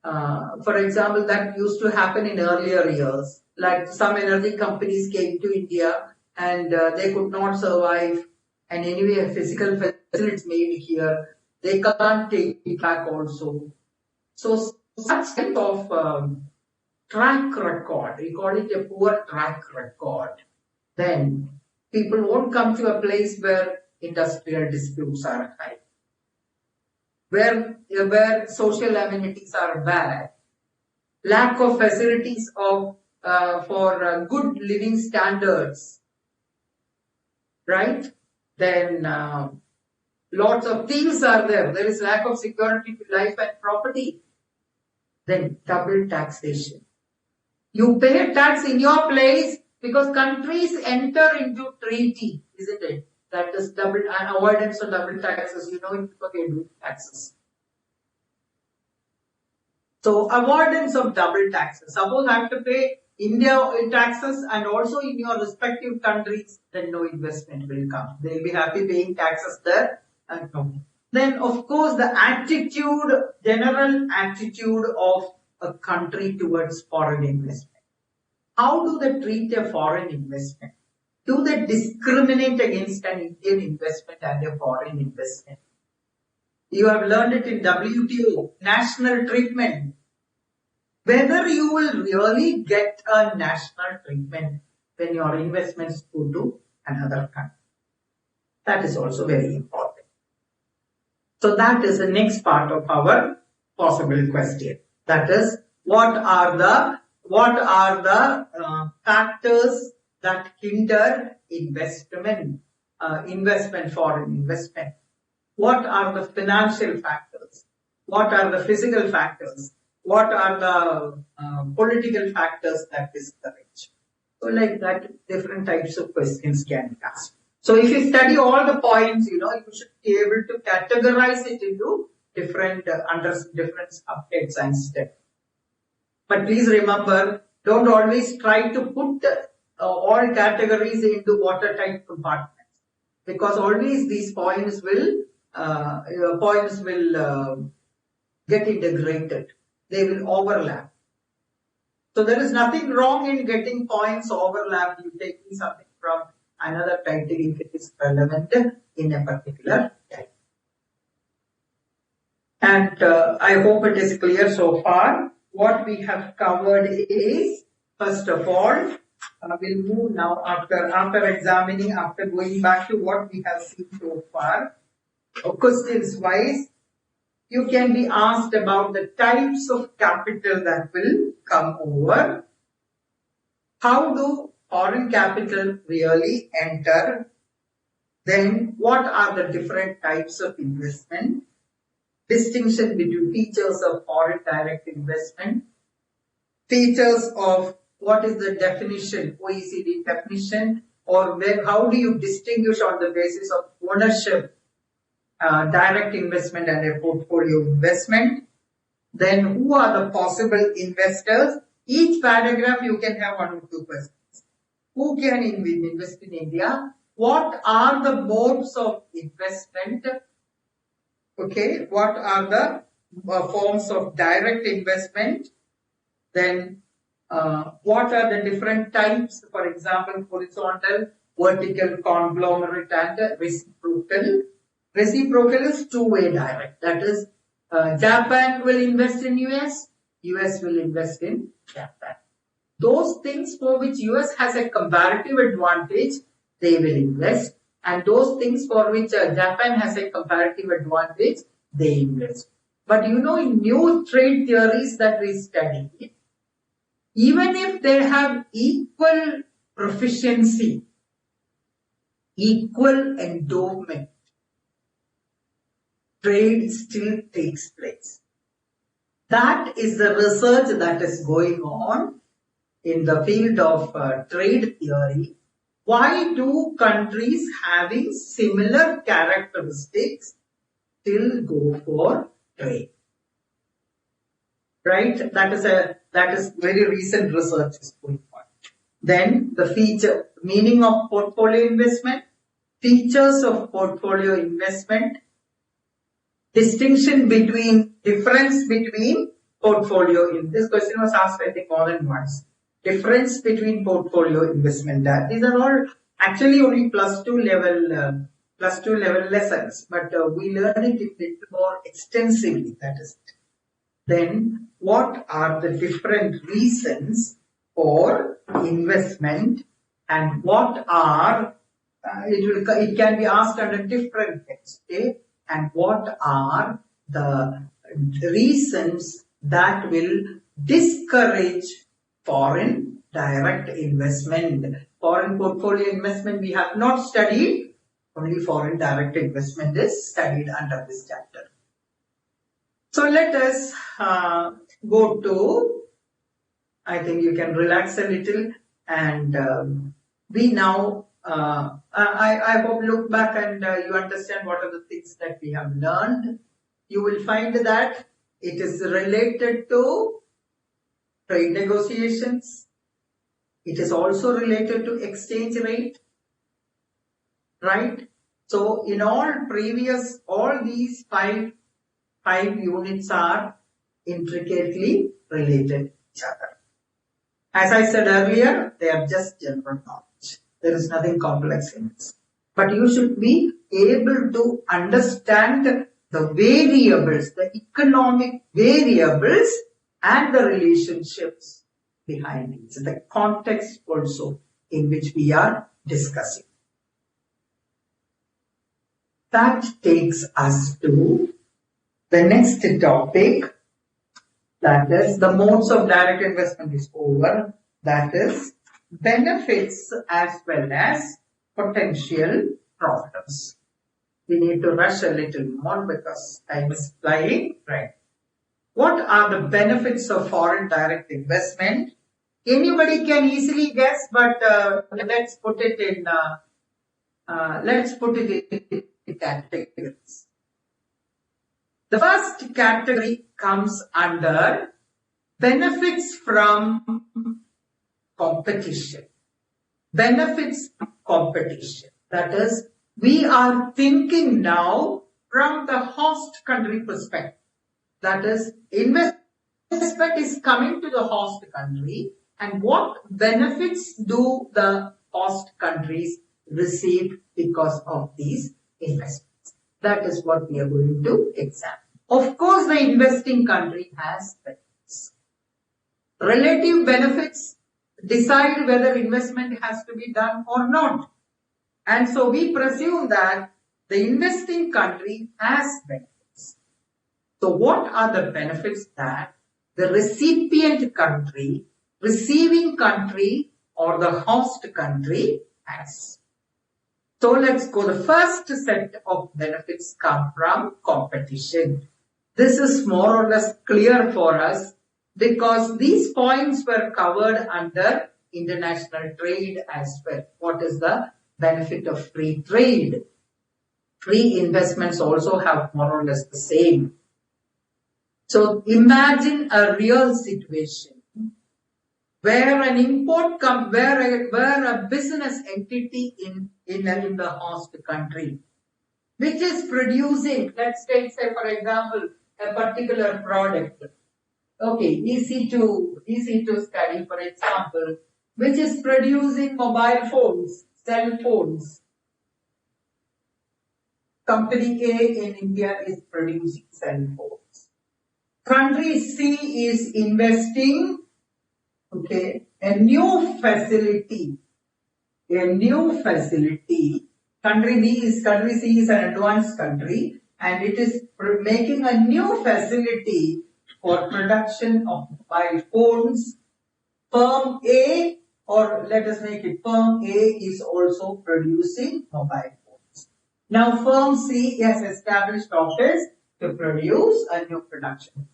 for example, that used to happen in earlier years. Like some energy companies came to India and they could not survive. And anyway, a physical facility made here, they can't take it back also. So such kind of track record, we call it a poor track record, then people won't come to a place where industrial disputes are high, where social amenities are bad, lack of facilities for good living standards, right? Then lots of thieves are there. There is lack of security to life and property. Then double taxation. You pay tax in your place because countries enter into treaty, isn't it? That is double avoidance of double taxes. You know it because they do taxes. So avoidance of double taxes. Suppose I have to pay India taxes and also in your respective countries, then no investment will come. They will be happy paying taxes there and no. Then of course the general attitude of a country towards foreign investment. How do they treat a foreign investment? Do they discriminate against an Indian investment and a foreign investment? You have learned it in WTO, national treatment. Whether you will really get a national treatment when your investments go to another country. That is also very important. So that is the next part of our possible question. That is, what are the factors that hinder foreign investment? What are the financial factors? What are the physical factors? What are the political factors that discourage? So like that, different types of questions can be asked. So if you study all the points, you should be able to categorize it into different subjects and steps. But please remember, don't always try to put all categories into watertight compartments, because always these points will get integrated. They will overlap. So there is nothing wrong in getting points overlapped. You taking something from another title if it is relevant in a particular title. And I hope it is clear so far. What we have covered is, first of all, we'll move now after going back to what we have seen so far. Questions wise, you can be asked about the types of capital that will come over. How do foreign capital really enter? Then what are the different types of investment? Distinction between features of foreign direct investment, features of what is the definition, OECD definition, or how do you distinguish on the basis of ownership, direct investment and a portfolio investment. Then who are the possible investors? Each paragraph you can have 1 or 2 questions. Who can invest in India? What are the modes of investment? Okay, what are the forms of direct investment? Then what are the different types? For example, horizontal, vertical, conglomerate, and reciprocal. Reciprocal is two-way direct. That is, Japan will invest in US, US will invest in Japan. Those things for which US has a comparative advantage, they will invest. And those things for which Japan has a comparative advantage, they invest. But you know, in new trade theories that we study, even if they have equal proficiency, equal endowment, trade still takes place. That is the research that is going on in the field of trade theory. Why do countries having similar characteristics still go for trade? Right? That is very recent research is going on. Then the feature, meaning of portfolio investment, features of portfolio investment, distinction between, difference between portfolio. This question was asked, I think, more than once. Difference between portfolio investment. These are all actually only plus two level lessons, but we learn it a bit more extensively. That is it. Then, what are the different reasons for investment, and what are it can be asked under different heads, okay? And what are the reasons that will discourage foreign direct investment? Foreign portfolio investment we have not studied, only foreign direct investment is studied under this chapter. So let us go to, I think you can relax a little, and we now, I hope look back and you understand what are the things that we have learned. You will find that it is related to trade negotiations. It is also related to exchange rate, right? So in all these five units are intricately related to each other. As I said earlier, they are just general knowledge. There is nothing complex in this. But you should be able to understand the variables, the economic variables and the relationships behind it. So the context also in which we are discussing. That takes us to the next topic, that is the modes of direct investment is over. That is benefits as well as potential problems. We need to rush a little more because time is flying. Right. What are the benefits of foreign direct investment? Anybody can easily guess, but let's put it in categories. The first category comes under benefits from competition. Benefits from competition. That is, we are thinking now from the host country perspective. That is, investment is coming to the host country, and what benefits do the host countries receive because of these investments? That is what we are going to examine. Of course, the investing country has benefits. Relative benefits decide whether investment has to be done or not. And so we presume that the investing country has benefits. So what are the benefits that the recipient country, receiving country, or the host country has? So let's go. The first set of benefits come from competition. This is more or less clear for us because these points were covered under international trade as well. What is the benefit of free trade? Free investments also have more or less the same. So imagine a real situation where an import where a business entity in the host country which is producing, let's take, say, for example, a particular product. Okay, easy to study, for example, which is producing mobile phones, cell phones. Company A in India is producing cell phones. Country C is investing, okay, a new facility. Country C is an advanced country, and it is making a new facility for production of mobile phones. Firm A, or let us make it firm A, is also producing mobile phones. Now firm C has established office to produce a new production.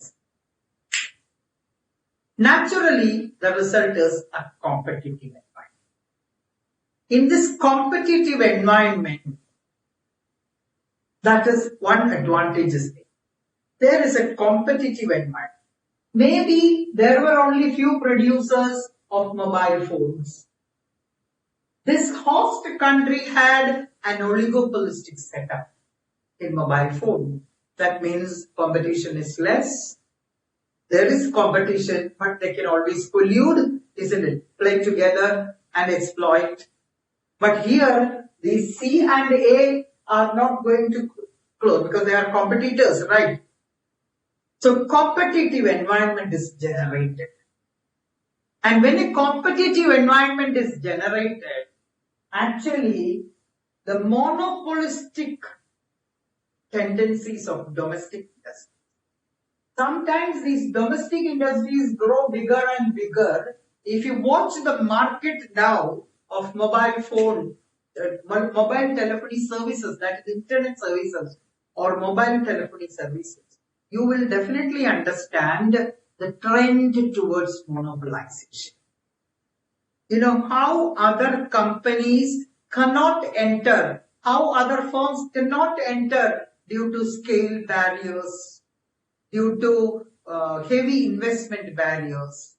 Naturally, the result is a competitive environment. In this competitive environment, that is one advantage is there is a competitive environment. Maybe there were only few producers of mobile phones. This host country had an oligopolistic setup in mobile phone. That means competition is less. There is competition, but they can always collude, isn't it? Play together and exploit. But here, these C and A are not going to close because they are competitors, right? So competitive environment is generated. And when a competitive environment is generated, actually the monopolistic tendencies of domestic industry. Sometimes these domestic industries grow bigger and bigger. If you watch the market now of mobile phone, mobile telephony services, that is internet services or mobile telephony services, you will definitely understand the trend towards monopolization. You know how other companies cannot enter, how other firms cannot enter due to scale barriers, due to heavy investment barriers,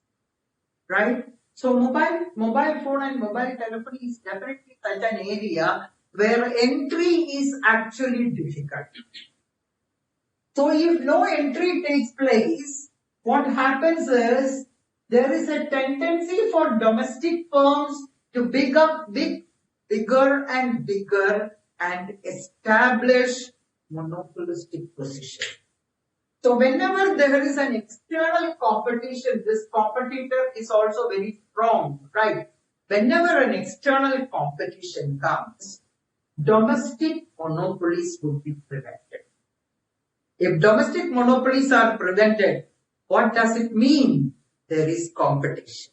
right? So mobile phone and mobile telephony is definitely such an area where entry is actually difficult. So if no entry takes place, what happens is there is a tendency for domestic firms to bigger and bigger and establish monopolistic position. So whenever there is an external competition, this competitor is also very strong, right? Whenever an external competition comes, domestic monopolies would be prevented. If domestic monopolies are prevented, what does it mean? There is competition.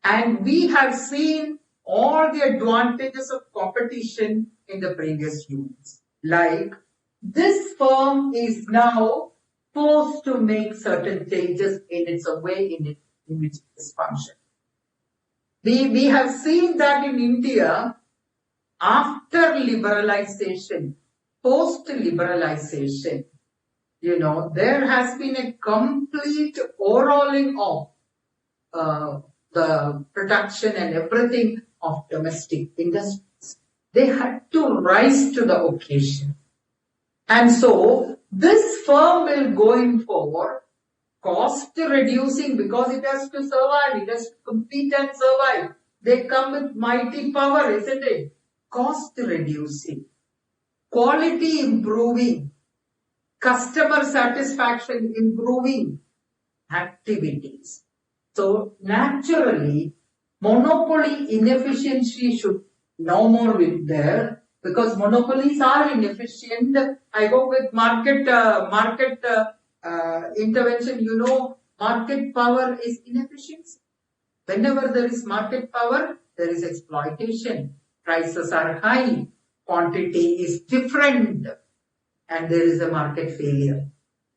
And we have seen all the advantages of competition in the previous units. Like, this firm is now forced to make certain changes in its way in which it is functioning. We have seen that in India, after liberalization, post-liberalization, there has been a complete overhauling of the production and everything of domestic industries. They had to rise to the occasion. And so, this firm will going for cost reducing because it has to survive, it has to compete and survive. They come with mighty power, isn't it? Cost reducing, quality improving, customer satisfaction improving activities. So naturally, monopoly inefficiency should no more be there because monopolies are inefficient. I hope with market intervention, market power is inefficiency. Whenever there is market power, there is exploitation. Prices are high, quantity is different, and there is a market failure.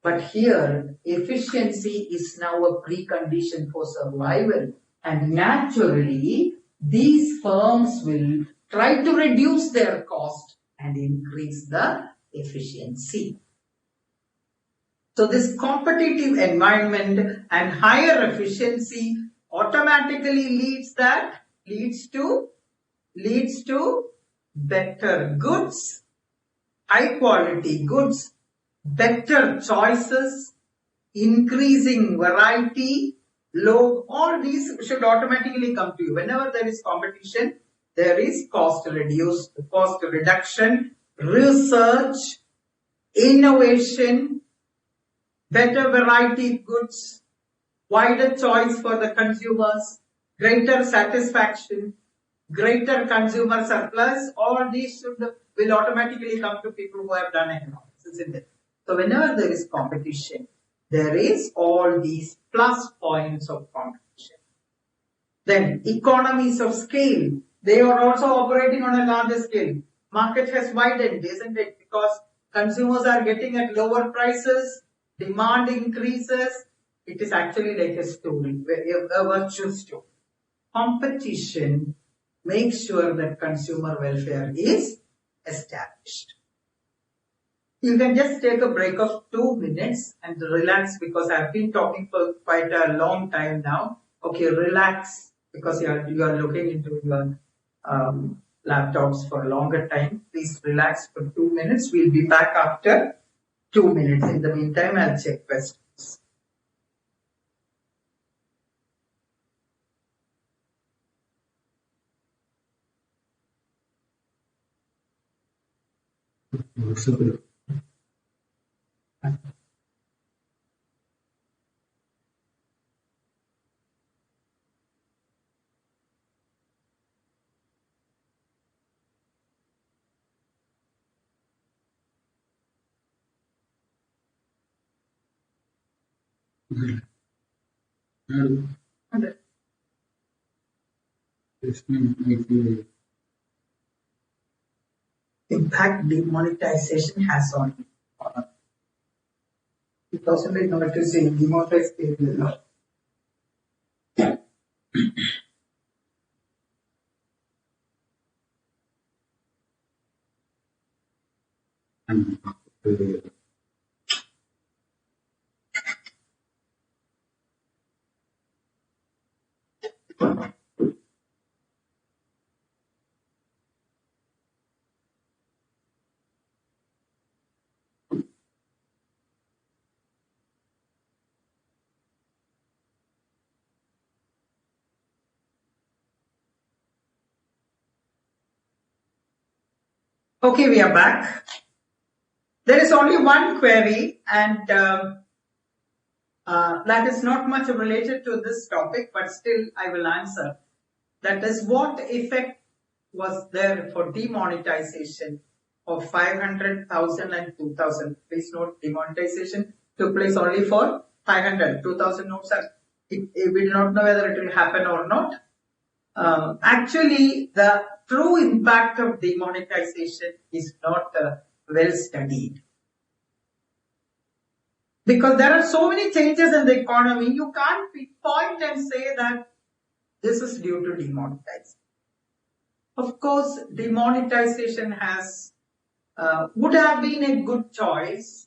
But here, efficiency is now a precondition for survival. And naturally, these firms will try to reduce their cost and increase the efficiency. So this competitive environment and higher efficiency automatically leads to better goods high quality goods, better choices, increasing variety, low, all these should automatically come to you. Whenever there is competition, there is cost reduction, research, innovation, better variety of goods, wider choice for the consumers, greater satisfaction, greater consumer surplus. All these will automatically come to people who have done economics, isn't it? So whenever there is competition, there is all these plus points of competition. Then economies of scale. They are also operating on a larger scale. Market has widened, isn't it? Because consumers are getting at lower prices, demand increases. It is actually like a story, a virtuous story. Competition makes sure that consumer welfare is established. You can just take a break of 2 minutes and relax, because I've been talking for quite a long time now. Okay, relax, because you are looking into your laptops for a longer time. Please relax for 2 minutes. We'll be back after 2 minutes. In the meantime, I'll check questions. Impact demonetization has on 2008 notice demonetization. Okay, we are back. There is only one query, and that is not much related to this topic, but still I will answer. That is, what effect was there for demonetization of 500,000 and 2,000? Please note, demonetization took place only for 500. 2,000 notes we do not know whether it will happen or not. Actually, the true impact of demonetization is not well studied. Because there are so many changes in the economy, you can't pinpoint and say that this is due to demonetization. Of course, demonetization would have been a good choice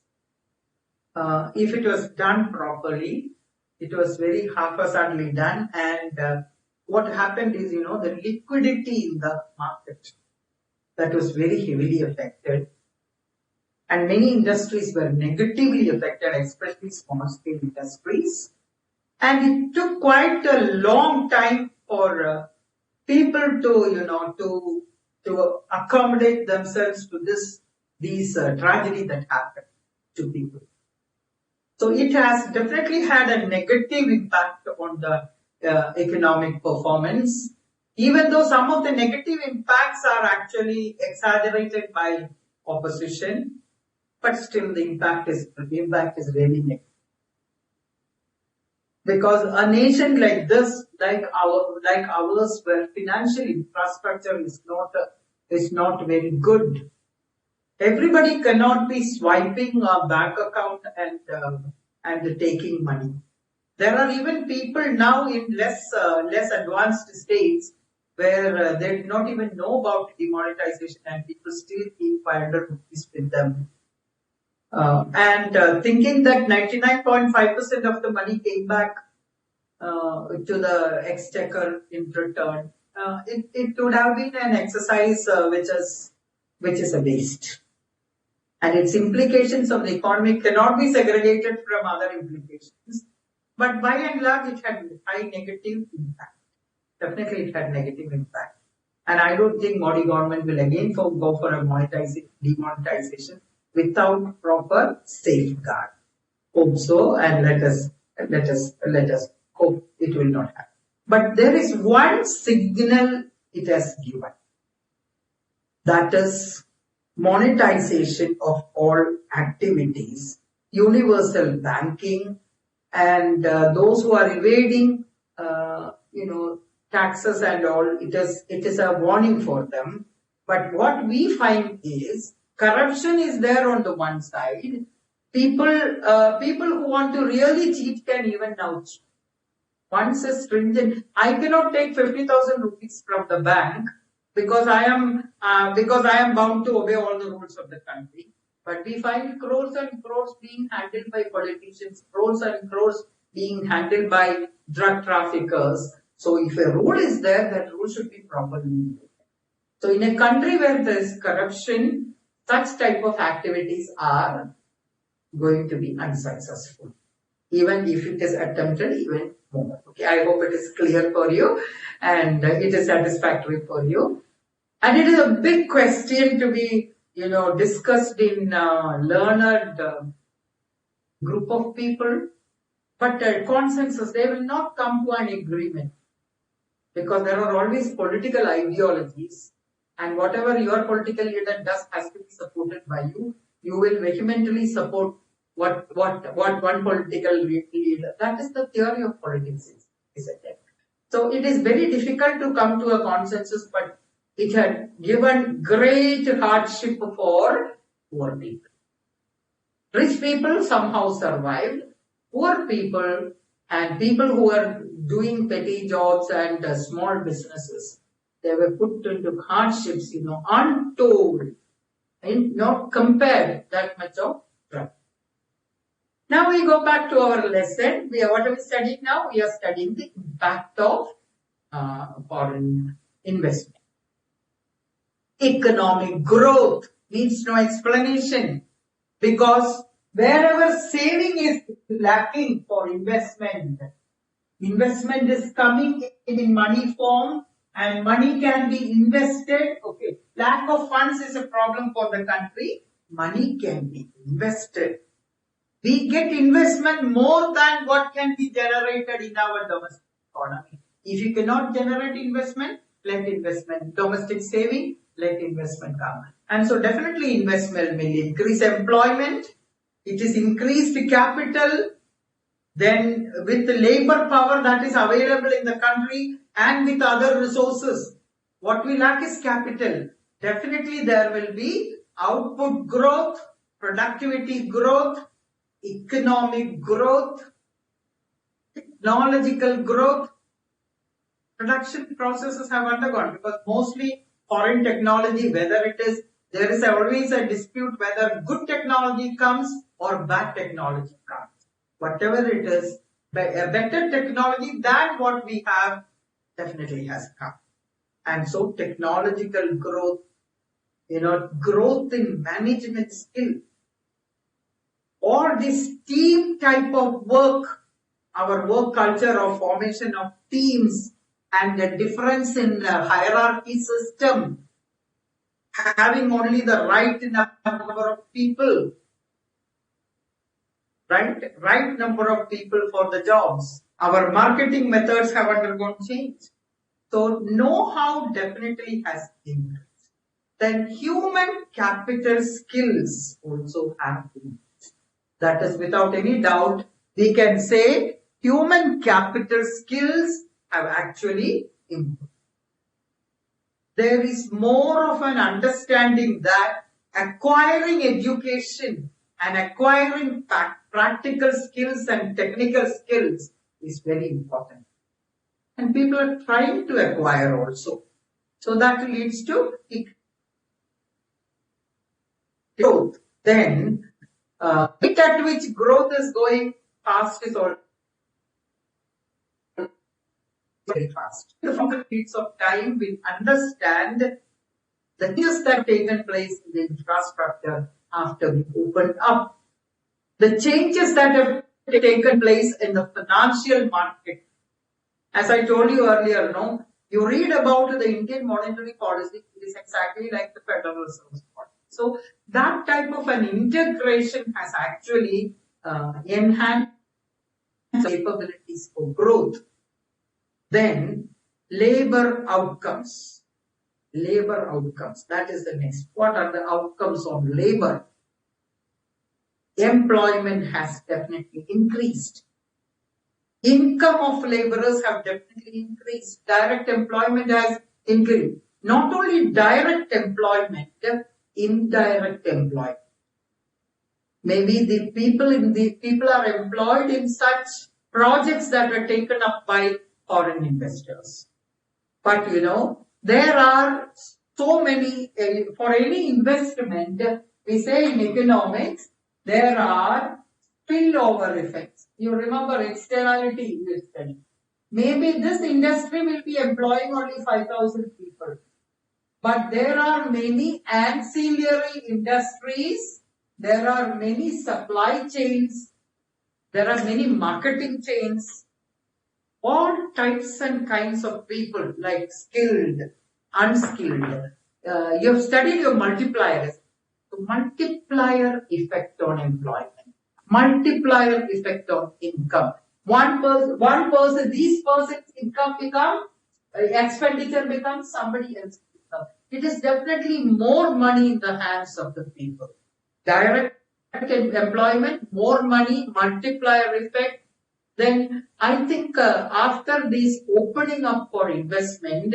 if it was done properly. It was very haphazardly done, and what happened is, the liquidity in the market, that was very heavily affected, and many industries were negatively affected, especially small-scale industries. And it took quite a long time for people to accommodate themselves to these tragedy that happened to people. So it has definitely had a negative impact on the economic performance, even though some of the negative impacts are actually exaggerated by opposition, but still the impact is really negative. Because a nation like this, like ours, where financial infrastructure is not very good, everybody cannot be swiping a bank account and taking money. There are even people now in less advanced states where they do not even know about demonetization, and people still keep 500 rupees with them. And thinking that 99.5% of the money came back to the exchequer in return, it would have been an exercise which is a waste. and its implications on the economy cannot be segregated from other implications. But by and large, it had high negative impact. Definitely, it had negative impact. And I don't think Modi government will again go for a demonetization without proper safeguard. Hope so, and let us hope it will not happen. But there is one signal it has given. That is monetization of all activities, universal banking, and those who are evading, taxes and all. It is a warning for them. But what we find is corruption is there on the one side. People who want to really cheat can even now cheat. Once a stringent, I cannot take 50,000 rupees from the bank because I am bound to obey all the rules of the country. But we find crores and crores being handled by politicians, crores and crores being handled by drug traffickers. So if a rule is there, that rule should be properly implemented. So in a country where there is corruption, such type of activities are going to be unsuccessful, even if it is attempted even more. Okay, I hope it is clear for you and it is satisfactory for you. And it is a big question to be, discussed in a learned group of people. But consensus, they will not come to an agreement because there are always political ideologies, and whatever your political leader does has to be supported by you. You will vehemently support what one political leader. That is the theory of politics, isn't it? So it is very difficult to come to a consensus, but it had given great hardship for poor people. Rich people somehow survived. Poor people and people who were doing petty jobs and small businesses, they were put into hardships, untold, and not compared that much of trouble. Now we go back to our lesson. What are we studying now? We are studying the impact of foreign investment. Economic growth needs no explanation, because wherever saving is lacking for investment is coming in money form, and money can be invested. Okay, lack of funds is a problem for the country. Money can be invested. We get investment more than what can be generated in our domestic economy. If you cannot generate investment, let investment, domestic saving, let investment come. And so definitely investment will increase employment. It is increased capital. Then with the labor power that is available in the country and with other resources, what we lack is capital. Definitely there will be output growth, productivity growth, economic growth, technological growth. Production processes have undergone, because mostly foreign technology, there is always a dispute whether good technology comes or bad technology comes. Whatever it is, a better technology than what we have definitely has come. And so technological growth, growth in management skill, or this team type of work, our work culture of formation of teams, and the difference in the hierarchy system, having only the right number of people, right number of people for the jobs. Our marketing methods have undergone change. So know-how definitely has increased. Then human capital skills also have increased. That is, without any doubt, we can say human capital skills have actually improved. There is more of an understanding that acquiring education and acquiring practical skills and technical skills is very important. And people are trying to acquire also. So that leads to growth. Then, rate at which growth is going fast is all very fast. From the periods of time, we understand the things that have taken place in the infrastructure after we opened up. The changes that have taken place in the financial market. As I told you earlier, no, you read about the Indian monetary policy, it is exactly like the Federal Reserve policy. So that type of an integration has actually enhanced capabilities for growth. Then labor outcomes. Labor outcomes. That is the next. What are the outcomes of labor? Employment has definitely increased. Income of laborers have definitely increased. Direct employment has increased. Not only direct employment, indirect employment. Maybe the people are employed in such projects that are taken up by foreign investors. But there are so many, for any investment, we say in economics, there are spillover effects. You remember externality in this study. Maybe this industry will be employing only 5,000 people. But there are many ancillary industries, there are many supply chains, there are many marketing chains, all types and kinds of people like skilled, unskilled. You have studied your multipliers. The multiplier effect on employment, multiplier effect on income. One person, these persons' income become, expenditure becomes somebody else's income. It is definitely more money in the hands of the people. Direct employment, more money, multiplier effect. Then I think after this opening up for investment,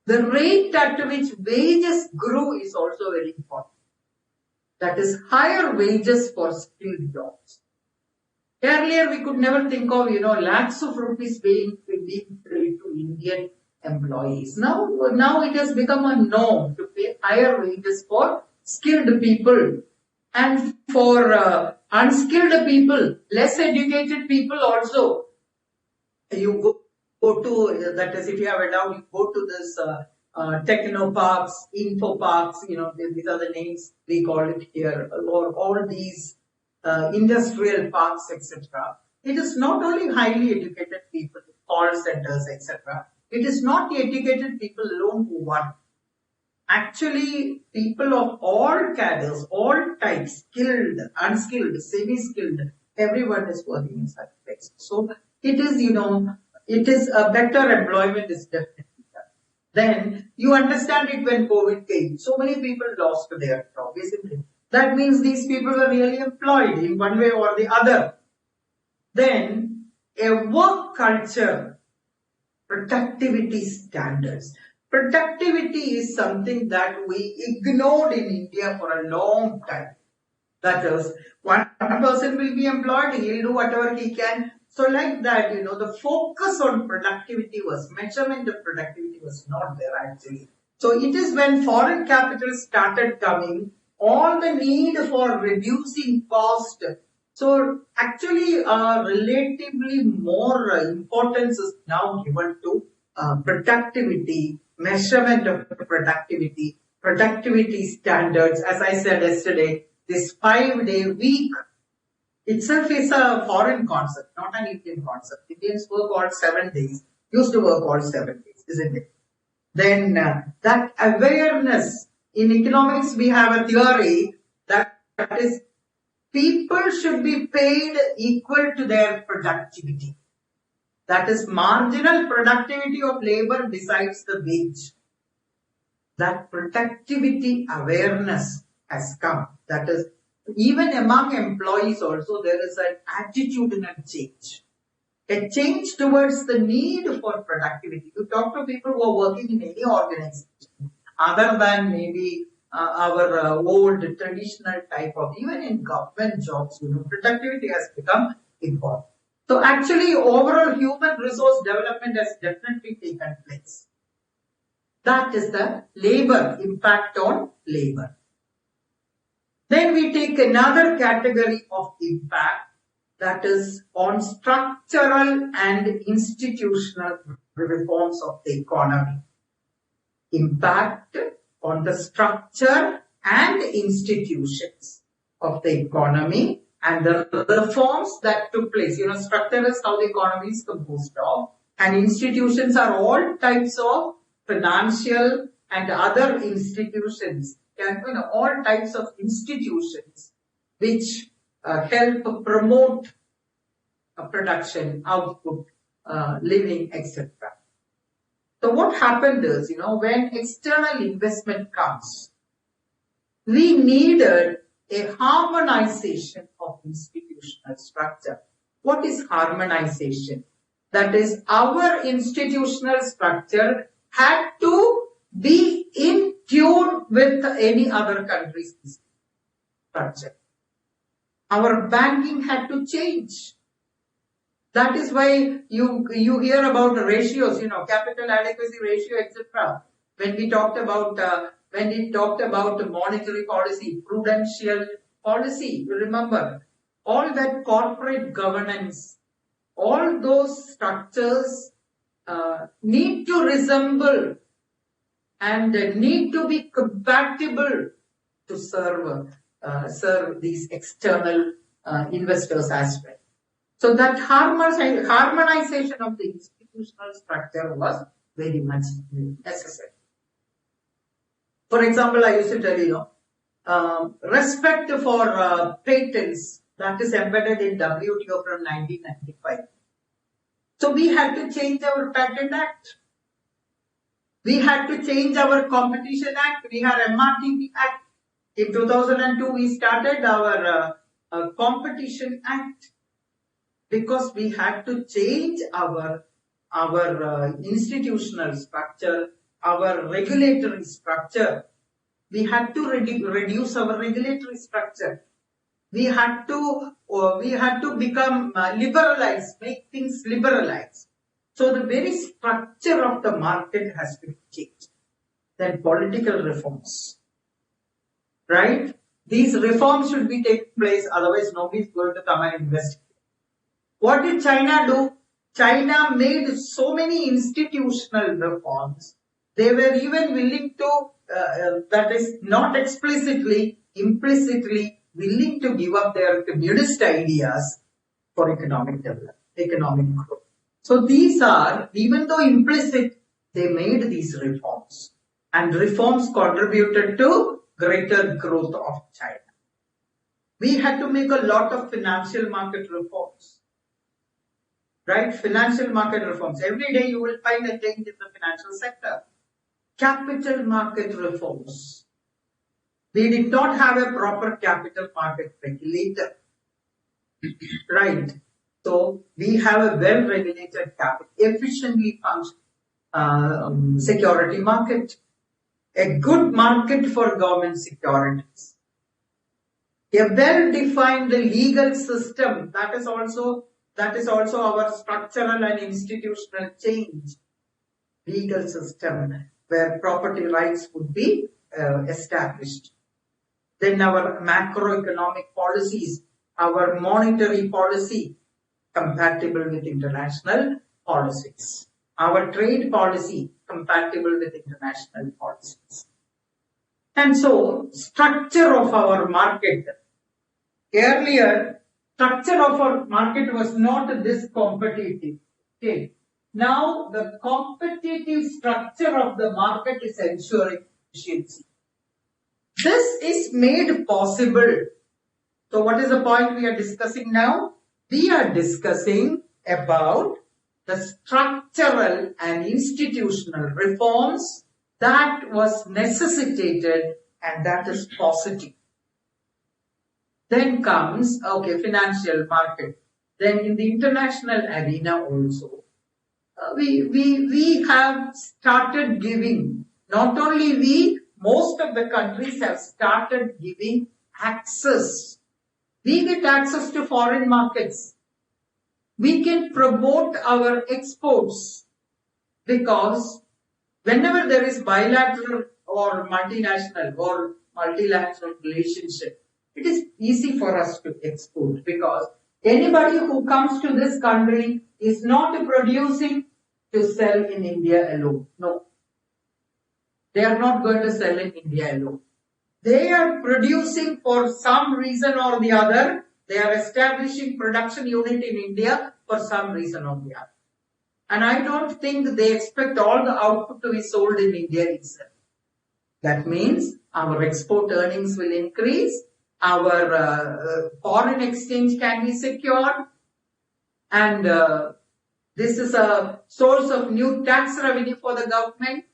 the rate at which wages grew is also very important. That is higher wages for skilled jobs. Earlier we could never think of, lakhs of rupees being paid to Indian employees. Now it has become a norm to pay higher wages for skilled people. And for unskilled people, less educated people also, you go to, that is if you have a doubt, you go to this techno parks, info parks, these are the names we call it here, or all these industrial parks, etc. It is not only highly educated people, call centers, etc. It is not the educated people alone who work. Actually, people of all cadres, all types, skilled, unskilled, semi-skilled, everyone is working in such places. So it is, it is a better employment is definitely done. Then you understand it when COVID came. So many people lost their job, isn't it? That means these people were really employed in one way or the other. Then a work culture, productivity standards. Productivity is something that we ignored in India for a long time. That is, one person will be employed, he'll do whatever he can. So like that, the focus on productivity was, measurement of productivity was not there actually. So it is when foreign capital started coming, all the need for reducing cost. So actually, relatively more importance is now given to productivity, measurement of productivity, productivity standards. As I said yesterday, this 5-day week itself is a foreign concept, not an Indian concept. Indians work all 7 days, used to work all 7 days, isn't it? Then that awareness, in economics we have a theory that is people should be paid equal to their productivity. That is, marginal productivity of labor decides the wage. That productivity awareness has come. That is, even among employees also there is an attitudinal change. A change towards the need for productivity. You talk to people who are working in any organization, other than maybe our old traditional type of, even in government jobs, productivity has become important. So actually, overall human resource development has definitely taken place. That is the labor, impact on labor. Then we take another category of impact, that is on structural and institutional reforms of the economy. Impact on the structure and institutions of the economy and the reforms that took place. Structure is how the economy is composed of, and institutions are all types of financial and other institutions, all types of institutions which help promote production, output, living, etc. So what happened is, when external investment comes, we needed a harmonization of institutional structure. What is harmonization? That is, our institutional structure had to be in tune with any other country's structure. Our banking had to change. That is why you hear about ratios, capital adequacy ratio, etc. When we talked about monetary policy, prudential policy, you remember all that corporate governance, all those structures need to resemble and need to be compatible to serve these external investors as well. So that harmonization of the institutional structure was very much necessary. For example, I used to tell you, respect for patents, that is embedded in WTO from 1995. So we had to change our Patent Act. We had to change our Competition Act. We had MRTP Act. In 2002, we started our Competition Act because we had to change our institutional structure, our regulatory structure. We had to reduce our regulatory structure. We had to become liberalized, make things liberalized. So the very structure of the market has to be changed. Then political reforms, right? These reforms should be taking place, otherwise nobody is going to come and invest. What did China do? China made so many institutional reforms. They were even willing to, that is not explicitly, implicitly willing to give up their communist ideas for economic development, economic growth. So these are, even though implicit, they made these reforms. And reforms contributed to greater growth of China. We had to make a lot of financial market reforms. Right? Financial market reforms. Every day you will find a change in the financial sector. Capital market reforms. We did not have a proper capital market regulator. Right? So we have a well-regulated capital, efficiently functioning security market. A good market for government securities. A well-defined legal system, that is also our structural and institutional change. Legal system where property rights would be established. Then our macroeconomic policies, our monetary policy compatible with international policies. Our trade policy compatible with international policies. And so, structure of our market. Earlier, structure of our market was not this competitive. Okay. Now, the competitive structure of the market is ensuring efficiency. This is made possible. So, what is the point we are discussing now? We are discussing about the structural and institutional reforms that was necessitated and that is positive. Then comes, financial market. Then in the international arena also, we have started giving, not only we, most of the countries have started giving access. We get access to foreign markets. We can promote our exports because whenever there is bilateral or multinational or multilateral relationship, it is easy for us to export because anybody who comes to this country is not producing to sell in India alone. No. They are not going to sell in India alone. They are producing for some reason or the other. They are establishing production unit in India for some reason or the other. And I don't think they expect all the output to be sold in India itself. That means our export earnings will increase, our foreign exchange can be secured, and this is a source of new tax revenue for the government,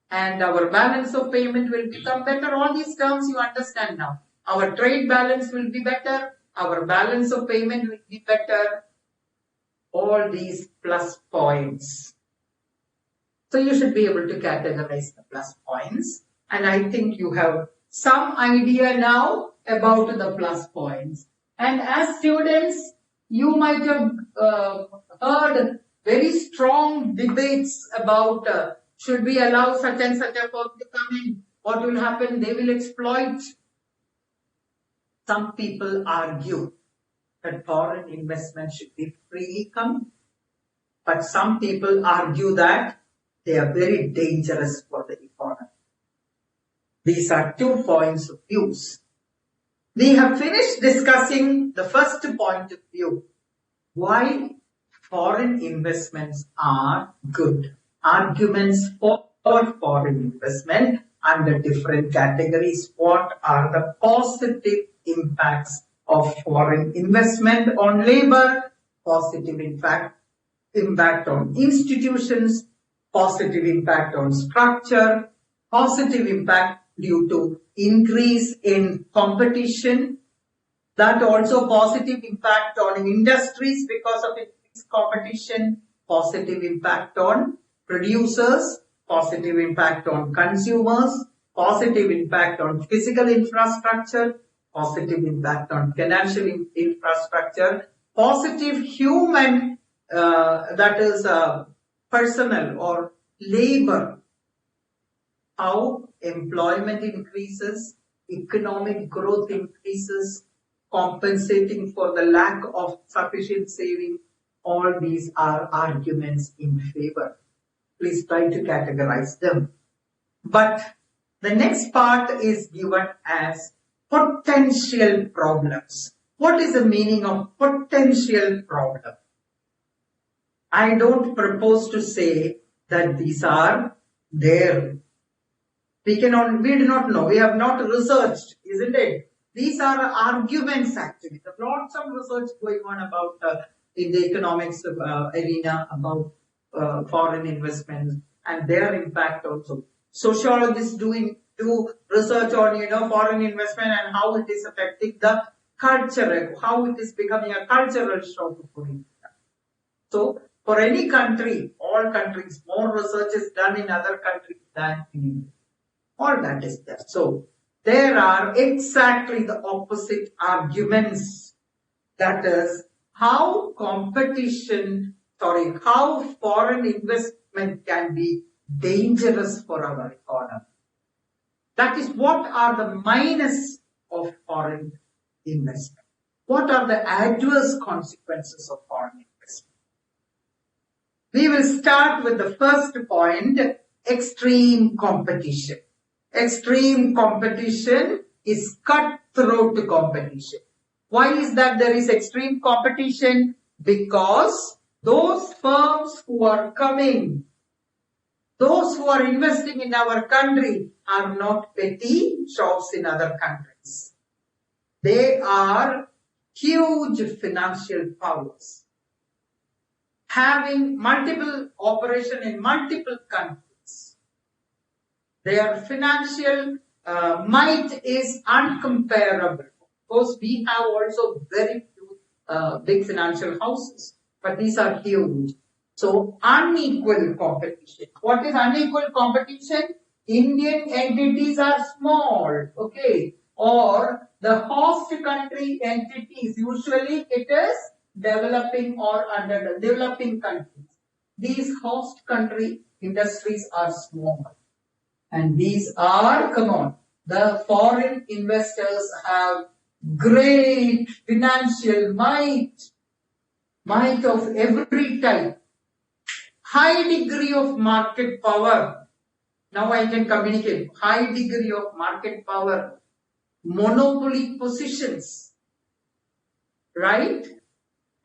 and our balance of payment will become better. All these terms you understand now. Our trade balance will be better, our balance of payment will be better. All these plus points. So you should be able to categorize the plus points. And I think you have some idea now about the plus points. And as students, you might have heard very strong debates about should we allow such and such a firm to come in? What will happen? They will exploit. Some people argue that foreign investment should be freely coming. But some people argue that they are very dangerous for the economy. These are 2 points of view. We have finished discussing the first point of view. Why foreign investments are good. Arguments for foreign investment under different categories. What are the positive impacts of foreign investment on labor, positive impact on institutions, positive impact on structure, positive impact due to increase in competition, that also positive impact on industries because of increased competition, positive impact on producers, positive impact on consumers, positive impact on physical infrastructure, positive impact on financial infrastructure, positive human, that is personal or labor, how employment increases, economic growth increases, compensating for the lack of sufficient saving. All these are arguments in favor. Please try to categorize them. But the next part is given as potential problems. What is the meaning of potential problem? I don't propose to say that these are there. We do not know. We have not researched, isn't it? These are arguments actually. There's lots of research going on about in the economics arena about foreign investments and their impact also. Sociologists do research on foreign investment and how it is affecting the culture, how it is becoming a cultural shock for India. So for any country, all countries, more research is done in other countries than in India. All that is there. So there are exactly the opposite arguments. That is how foreign investment can be dangerous for our economy. That is, what are the minus of foreign investment? What are the adverse consequences of foreign investment? We will start with the first point, extreme competition. Extreme competition is cutthroat competition. Why is that there is extreme competition? Because those firms who are coming, those who are investing in our country are not petty shops in other countries. They are huge financial powers, having multiple operations in multiple countries. Their financial might is uncomparable. Of course, we have also very few big financial houses, but these are huge. So, unequal competition. What is unequal competition? Indian entities are small, okay, or the host country entities, usually it is developing or developing countries. These host country industries are small. And these are, the foreign investors have great financial might of every type, high degree of market power, Now I can communicate. High degree of market power, monopoly positions, right?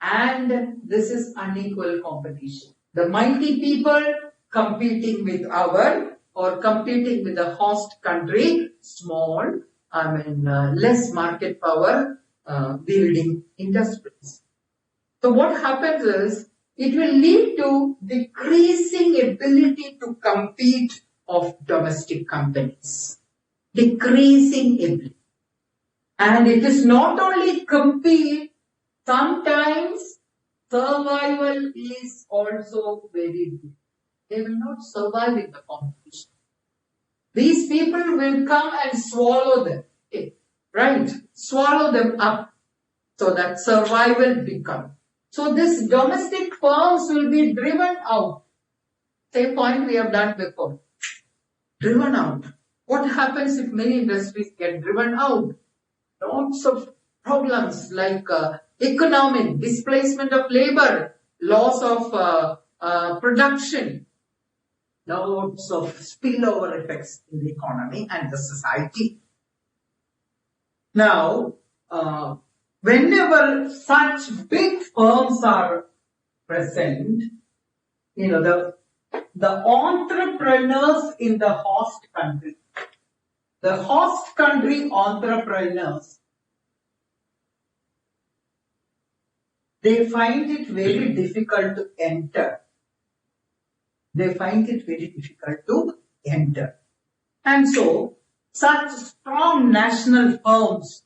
And this is unequal competition. The mighty people competing with or competing with the host country, small, less market power, building industries. So what happens is, it will lead to decreasing ability to compete of domestic companies. Decreasing ability. And it is not only compete, sometimes survival is also very good. They will not survive in the competition. These people will come and swallow them, right? Swallow them up so that survival becomes. So these domestic firms will be driven out. Same point we have done before. Driven out. What happens if many industries get driven out? Lots of problems like economic displacement of labor, loss of production, lots of spillover effects in the economy and the society. Now, whenever such big firms are present, the entrepreneurs in the host country, the host country entrepreneurs, they find it very difficult to enter. They find it very difficult to enter. And so, such strong national firms,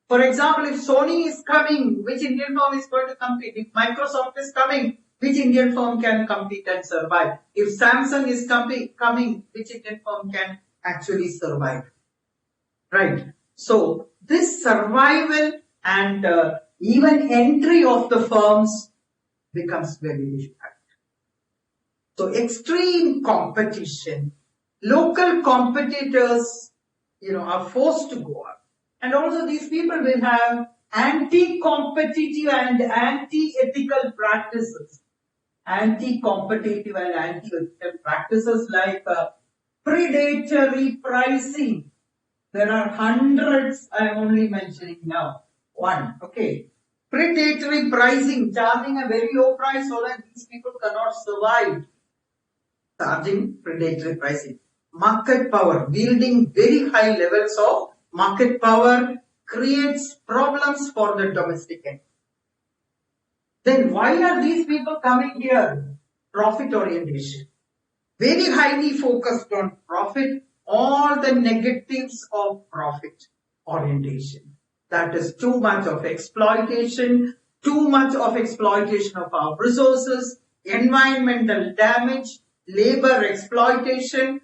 for example, if Sony is coming, which Indian firm is going to compete? If Microsoft is coming, which Indian firm can compete and survive? If Samsung is coming, which Indian firm can actually survive? Right. So, this survival and even entry of the firms becomes very difficult. So, extreme competition, local competitors, are forced to go up. And also these people will have anti-competitive and anti-ethical practices. Anti-competitive and anti-ethical practices like predatory pricing. There are hundreds, I am only mentioning now. One, okay. Predatory pricing, charging a very low price so that these people cannot survive. Charging predatory pricing. Market power, wielding very high levels of market power creates problems for the domestic end. Then why are these people coming here? Profit orientation. Very highly focused on profit, all the negatives of profit orientation. That is too much of exploitation, too much of exploitation of our resources, environmental damage, labor exploitation,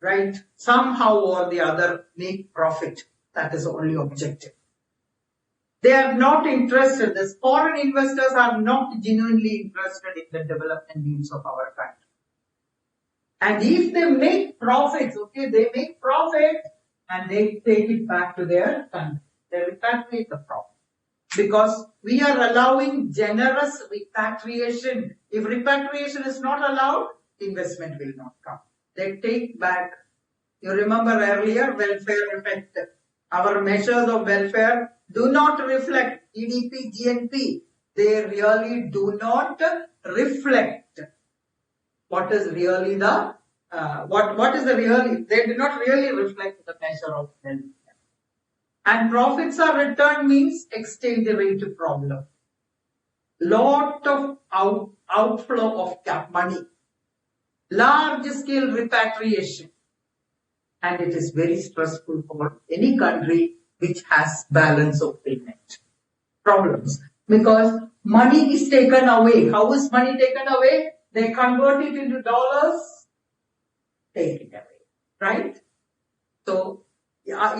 right? Somehow or the other make profit. That is the only objective. They are not interested. The foreign investors are not genuinely interested in the development needs of our country. And if they make profits, okay, they make profit and they take it back to their country. They repatriate the profit. Because we are allowing generous repatriation. If repatriation is not allowed, investment will not come. They take back. You remember earlier, welfare effect. Our measures of welfare do not reflect GDP, GNP. They really do not reflect what is really the, they do not really reflect the measure of welfare. And profits are returned means exchange rate problem. Lot of outflow of money. Large scale repatriation. And it is very stressful for any country which has balance of payment problems. Because money is taken away. How is money taken away? They convert it into dollars, take it away. Right? So, are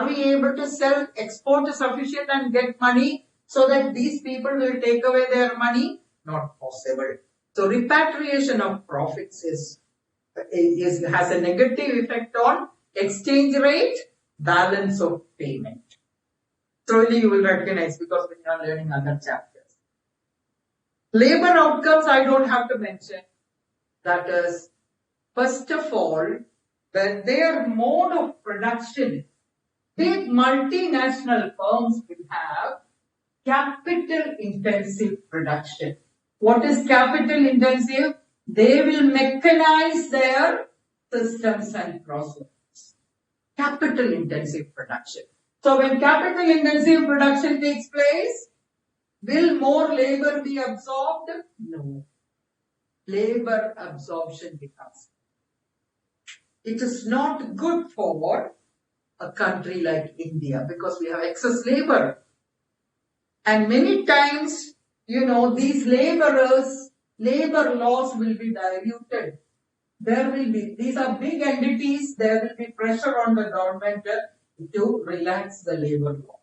we able to export sufficient and get money so that these people will take away their money? Not possible. So, repatriation of profits has a negative effect on exchange rate, balance of payment. Slowly you will recognize because we are learning other chapters. Labor outcomes I don't have to mention. That is First of all, their mode of production, big multinational firms will have capital intensive production. What is capital intensive? They will mechanize their systems and processes. Capital intensive production. So when capital intensive production takes place, will more labor be absorbed? No. Labor absorption becomes. It is not good for a country like India because we have excess labor. And many times, these labor laws will be diluted. These are big entities, there will be pressure on the government to relax the labor laws.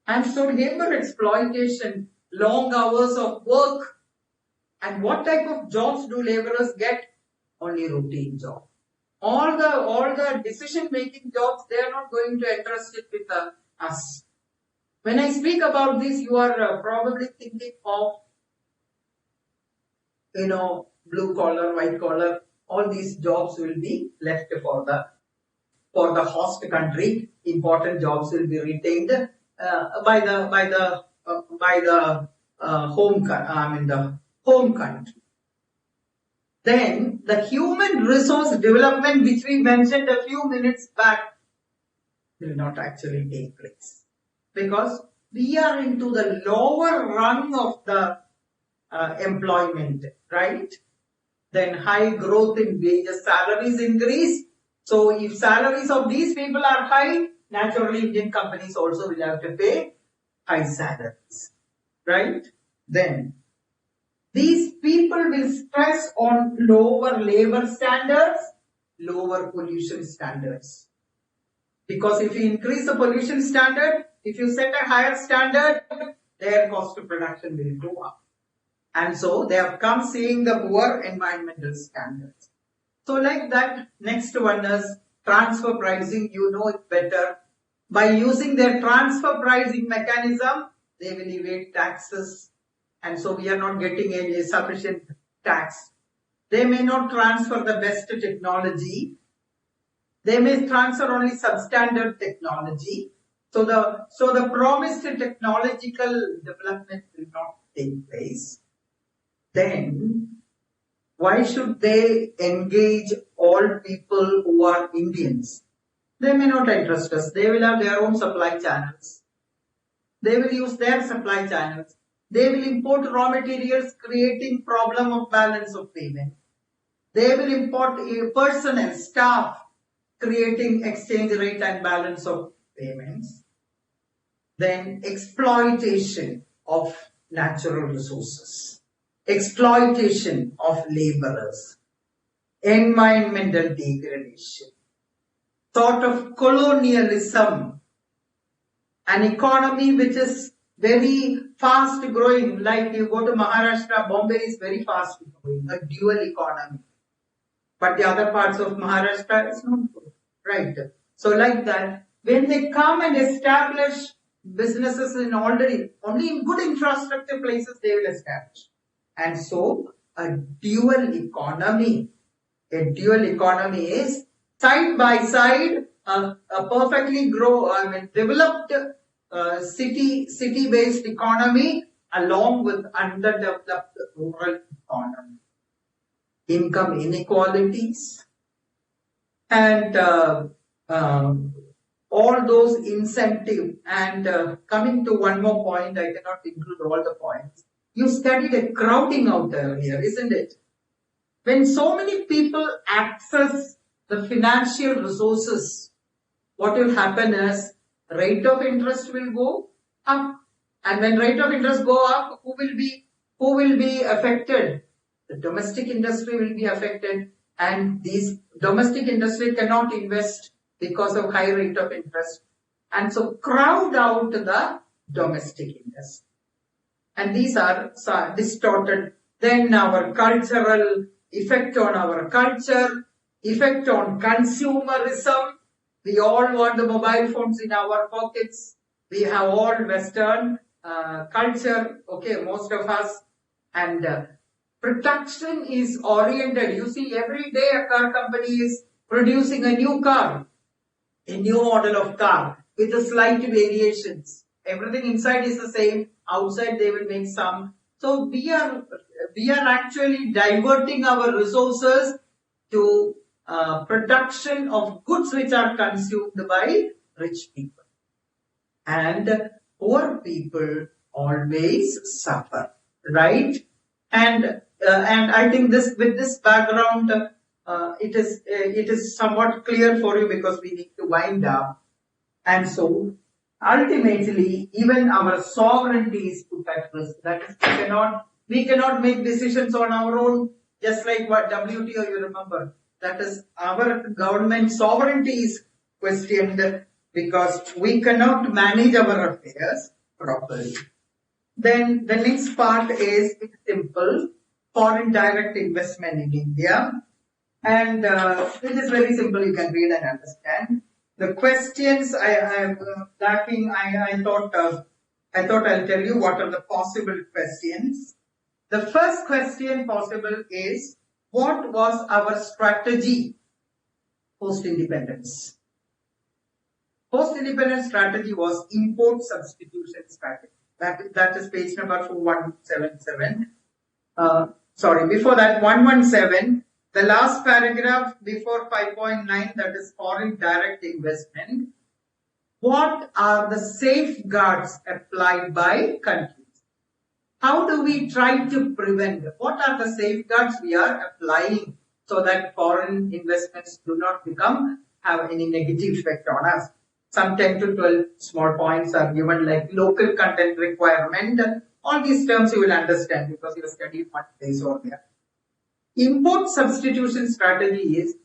And so labor exploitation, long hours of work, and what type of jobs do laborers get? Only routine job. All the decision-making jobs, they are not going to entrust it with us. When I speak about this, you are probably thinking of, blue collar, white collar. All these jobs will be left for the host country. Important jobs will be retained by the home country. Then the human resource development, which we mentioned a few minutes back, will not actually take place because we are into the lower rung of the employment, right? Then high growth in wages, salaries increase. So if salaries of these people are high, naturally Indian companies also will have to pay high salaries, right? Then these people will stress on lower labor standards, lower pollution standards. Because if you increase the pollution standard, if you set a higher standard, their cost of production will go up. And so they have come seeing the poor environmental standards. So like that, next one is transfer pricing. You know it better. By using their transfer pricing mechanism, they will evade taxes. And so we are not getting any sufficient tax. They may not transfer the best technology. They may transfer only substandard technology. So the promised technological development will not take place. Then, why should they engage all people who are Indians? They may not interest us. They will have their own supply channels. They will use their supply channels. They will import raw materials, creating problem of balance of payment. They will import personnel, staff, creating exchange rate and balance of payments. Then exploitation of natural resources, exploitation of laborers, environmental degradation, sort of colonialism, an economy which is very fast growing, like you go to Maharashtra, Bombay is very fast growing, a dual economy. But the other parts of Maharashtra is not good, right? So like that, when they come and establish businesses in only in good infrastructure places they will establish. And so a dual economy is side by side a perfectly developed city-based economy along with underdeveloped rural economy. Income inequalities and all those incentive. And coming to one more point, I cannot include all the points. You studied a crowding out earlier, isn't it? When so many people access the financial resources, what will happen is rate of interest will go up. And when rate of interest go up, who will be affected? The domestic industry will be affected, and these domestic industry cannot invest because of high rate of interest. And so crowd out the domestic industry. And these are distorted. Then our cultural effect on our culture, effect on consumerism. We all want the mobile phones in our pockets. We have all Western culture, okay, most of us. And Production is oriented. You see, every day a car company is producing a new car, a new model of car with a slight variations. Everything inside is the same. Outside they will make some. So we are actually diverting our resources to production of goods which are consumed by rich people, and poor people always suffer, right? And I think with this background, it is somewhat clear for you because we need to wind up. And so ultimately, even our sovereignty is put at risk. That is, we cannot make decisions on our own, just like what WTO, you remember. That is, our government sovereignty is questioned because we cannot manage our affairs properly. Then the next part is simple, foreign direct investment in India. And it is very simple, you can read and understand. The questions I am lacking, I thought I'll tell you what are the possible questions. The first question possible is, what was our strategy post-independence? Post-independence strategy was import substitution strategy. That is page number 177. Sorry, before that 117. The last paragraph before 5.9, that is foreign direct investment. What are the safeguards applied by countries? How do we try to prevent? What are the safeguards we are applying so that foreign investments do not have any negative effect on us? Some 10 to 12 small points are given, like local content requirement. All these terms you will understand because you have studied one place or there. Import substitution strategy is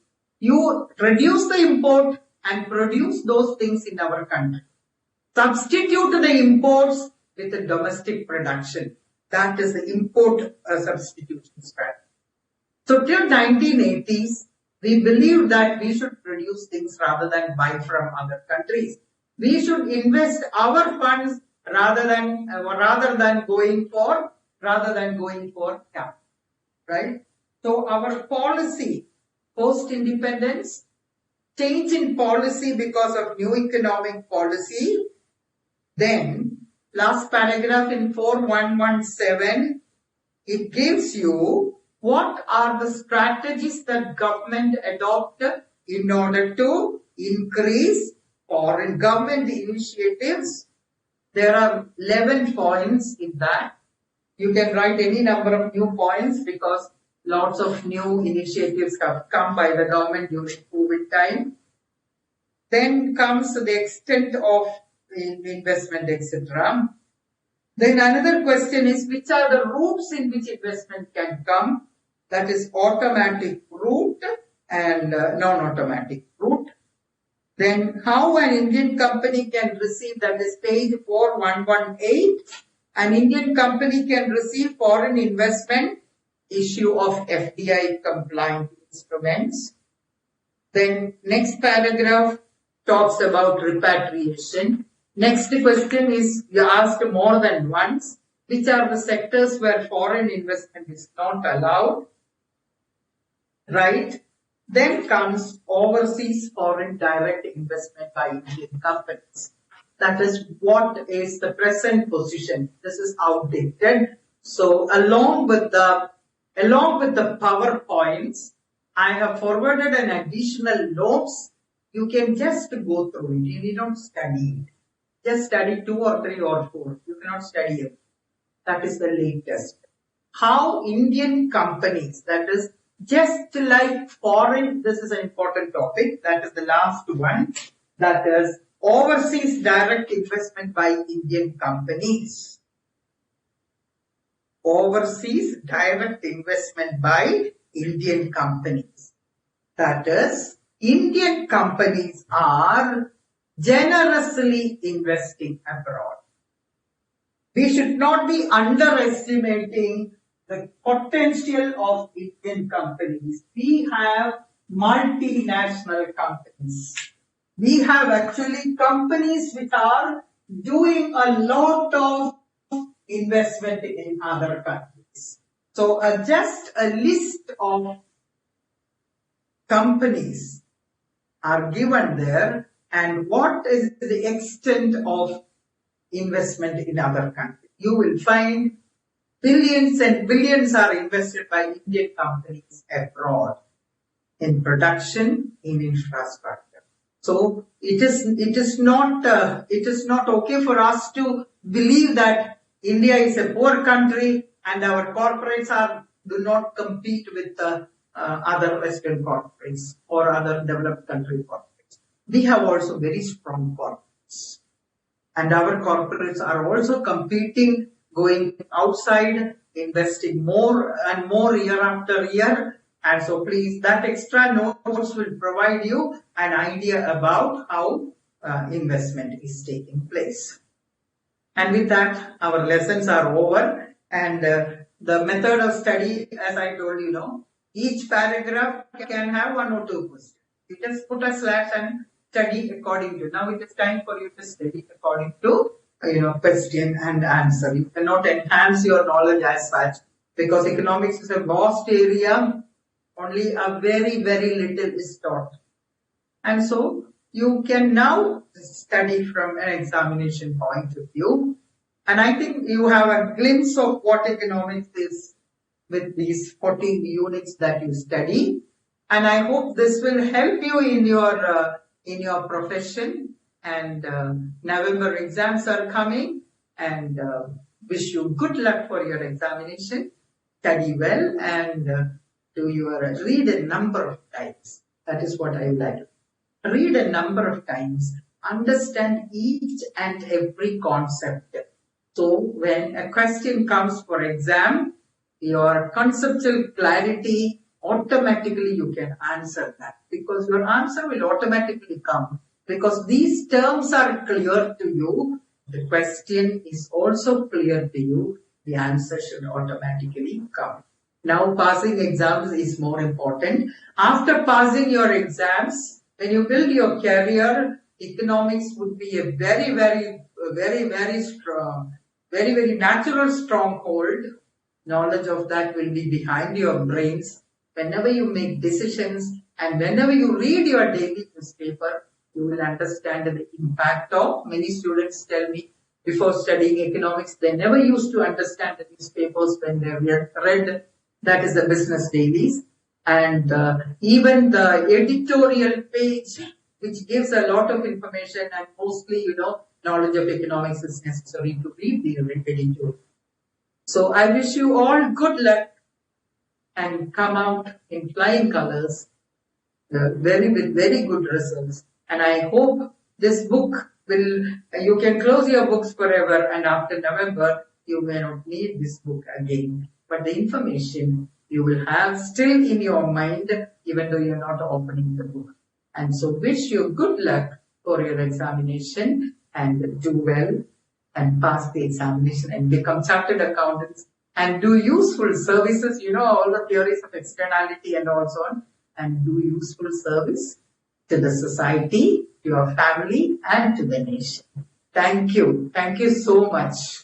you reduce the import and produce those things in our country. Substitute the imports with the domestic production. That is the import substitution strategy. So till 1980s, we believed that we should produce things rather than buy from other countries. We should invest our funds rather than going for capital, right? So our policy post-independence, change in policy because of new economic policy. Then last paragraph in 4117, it gives you what are the strategies that government adopted in order to increase foreign government initiatives. There are 11 points in that. You can write any number of new points because lots of new initiatives have come by the government during COVID time. Then comes the extent of investment, etc. Then another question is, which are the routes in which investment can come? That is automatic route and non-automatic route. Then how an Indian company can receive, that is page 4118, an Indian company can receive foreign investment, issue of FDI compliant instruments. Then next paragraph talks about repatriation. Next question is, you asked more than once, which are the sectors where foreign investment is not allowed, right? Then comes overseas foreign direct investment by Indian companies. That is what is the present position. This is outdated. So along with the PowerPoints, I have forwarded an additional notes. You can just go through it. You need not study it. Just study 2 or 3 or 4. You cannot study it. That is the latest. How Indian companies, that is just like foreign, this is an important topic. That is the last one. That is overseas direct investment by Indian companies. Overseas direct investment by Indian companies. That is, Indian companies are generously investing abroad. We should not be underestimating the potential of Indian companies. We have multinational companies. We have actually companies which are doing a lot of investment in other countries. So just a list of companies are given there, and what is the extent of investment in other countries. You will find billions and billions are invested by Indian companies abroad in production, in infrastructure. So it is not okay for us to believe that India is a poor country and our corporates do not compete with other Western corporates or other developed country corporates. We have also very strong corporates, and our corporates are also competing, going outside, investing more and more year after year. And so please, that extra notes will provide you an idea about how investment is taking place. And with that, our lessons are over. And the method of study, as I told you, each paragraph can have 1 or 2 questions. You just put a slash and study according to. Now it is time for you to study according to question and answer. You cannot enhance your knowledge as such, because economics is a vast area. Only a very, very little is taught. And so you can now study from an examination point of view. And I think you have a glimpse of what economics is with these 14 units that you study. And I hope this will help you in your profession. And November exams are coming, and wish you good luck for your examination. Study well and read a number of times. That is what I would like to do. Read a number of times. Understand each and every concept. So when a question comes for exam, your conceptual clarity, automatically you can answer that, because your answer will automatically come. Because these terms are clear to you, the question is also clear to you, the answer should automatically come. Now passing exams is more important. After passing your exams, when you build your career, economics would be a very, very strong, very natural stronghold. Knowledge of that will be behind your brains. Whenever you make decisions and whenever you read your daily newspaper, you will understand the impact of. Many students tell me before studying economics, they never used to understand the newspapers when they read, that is the business dailies. And even the editorial page, which gives a lot of information, and mostly, knowledge of economics is necessary to read the editorial. So I wish you all good luck and come out in flying colors, with very good results. And I hope this book you can close your books forever, and after November, you may not need this book again. But the information you will have still in your mind, even though you're not opening the book. And so wish you good luck for your examination, and do well and pass the examination and become chartered accountants and do useful services, all the theories of externality and all so on, and do useful service to the society, to your family, and to the nation. Thank you. Thank you so much.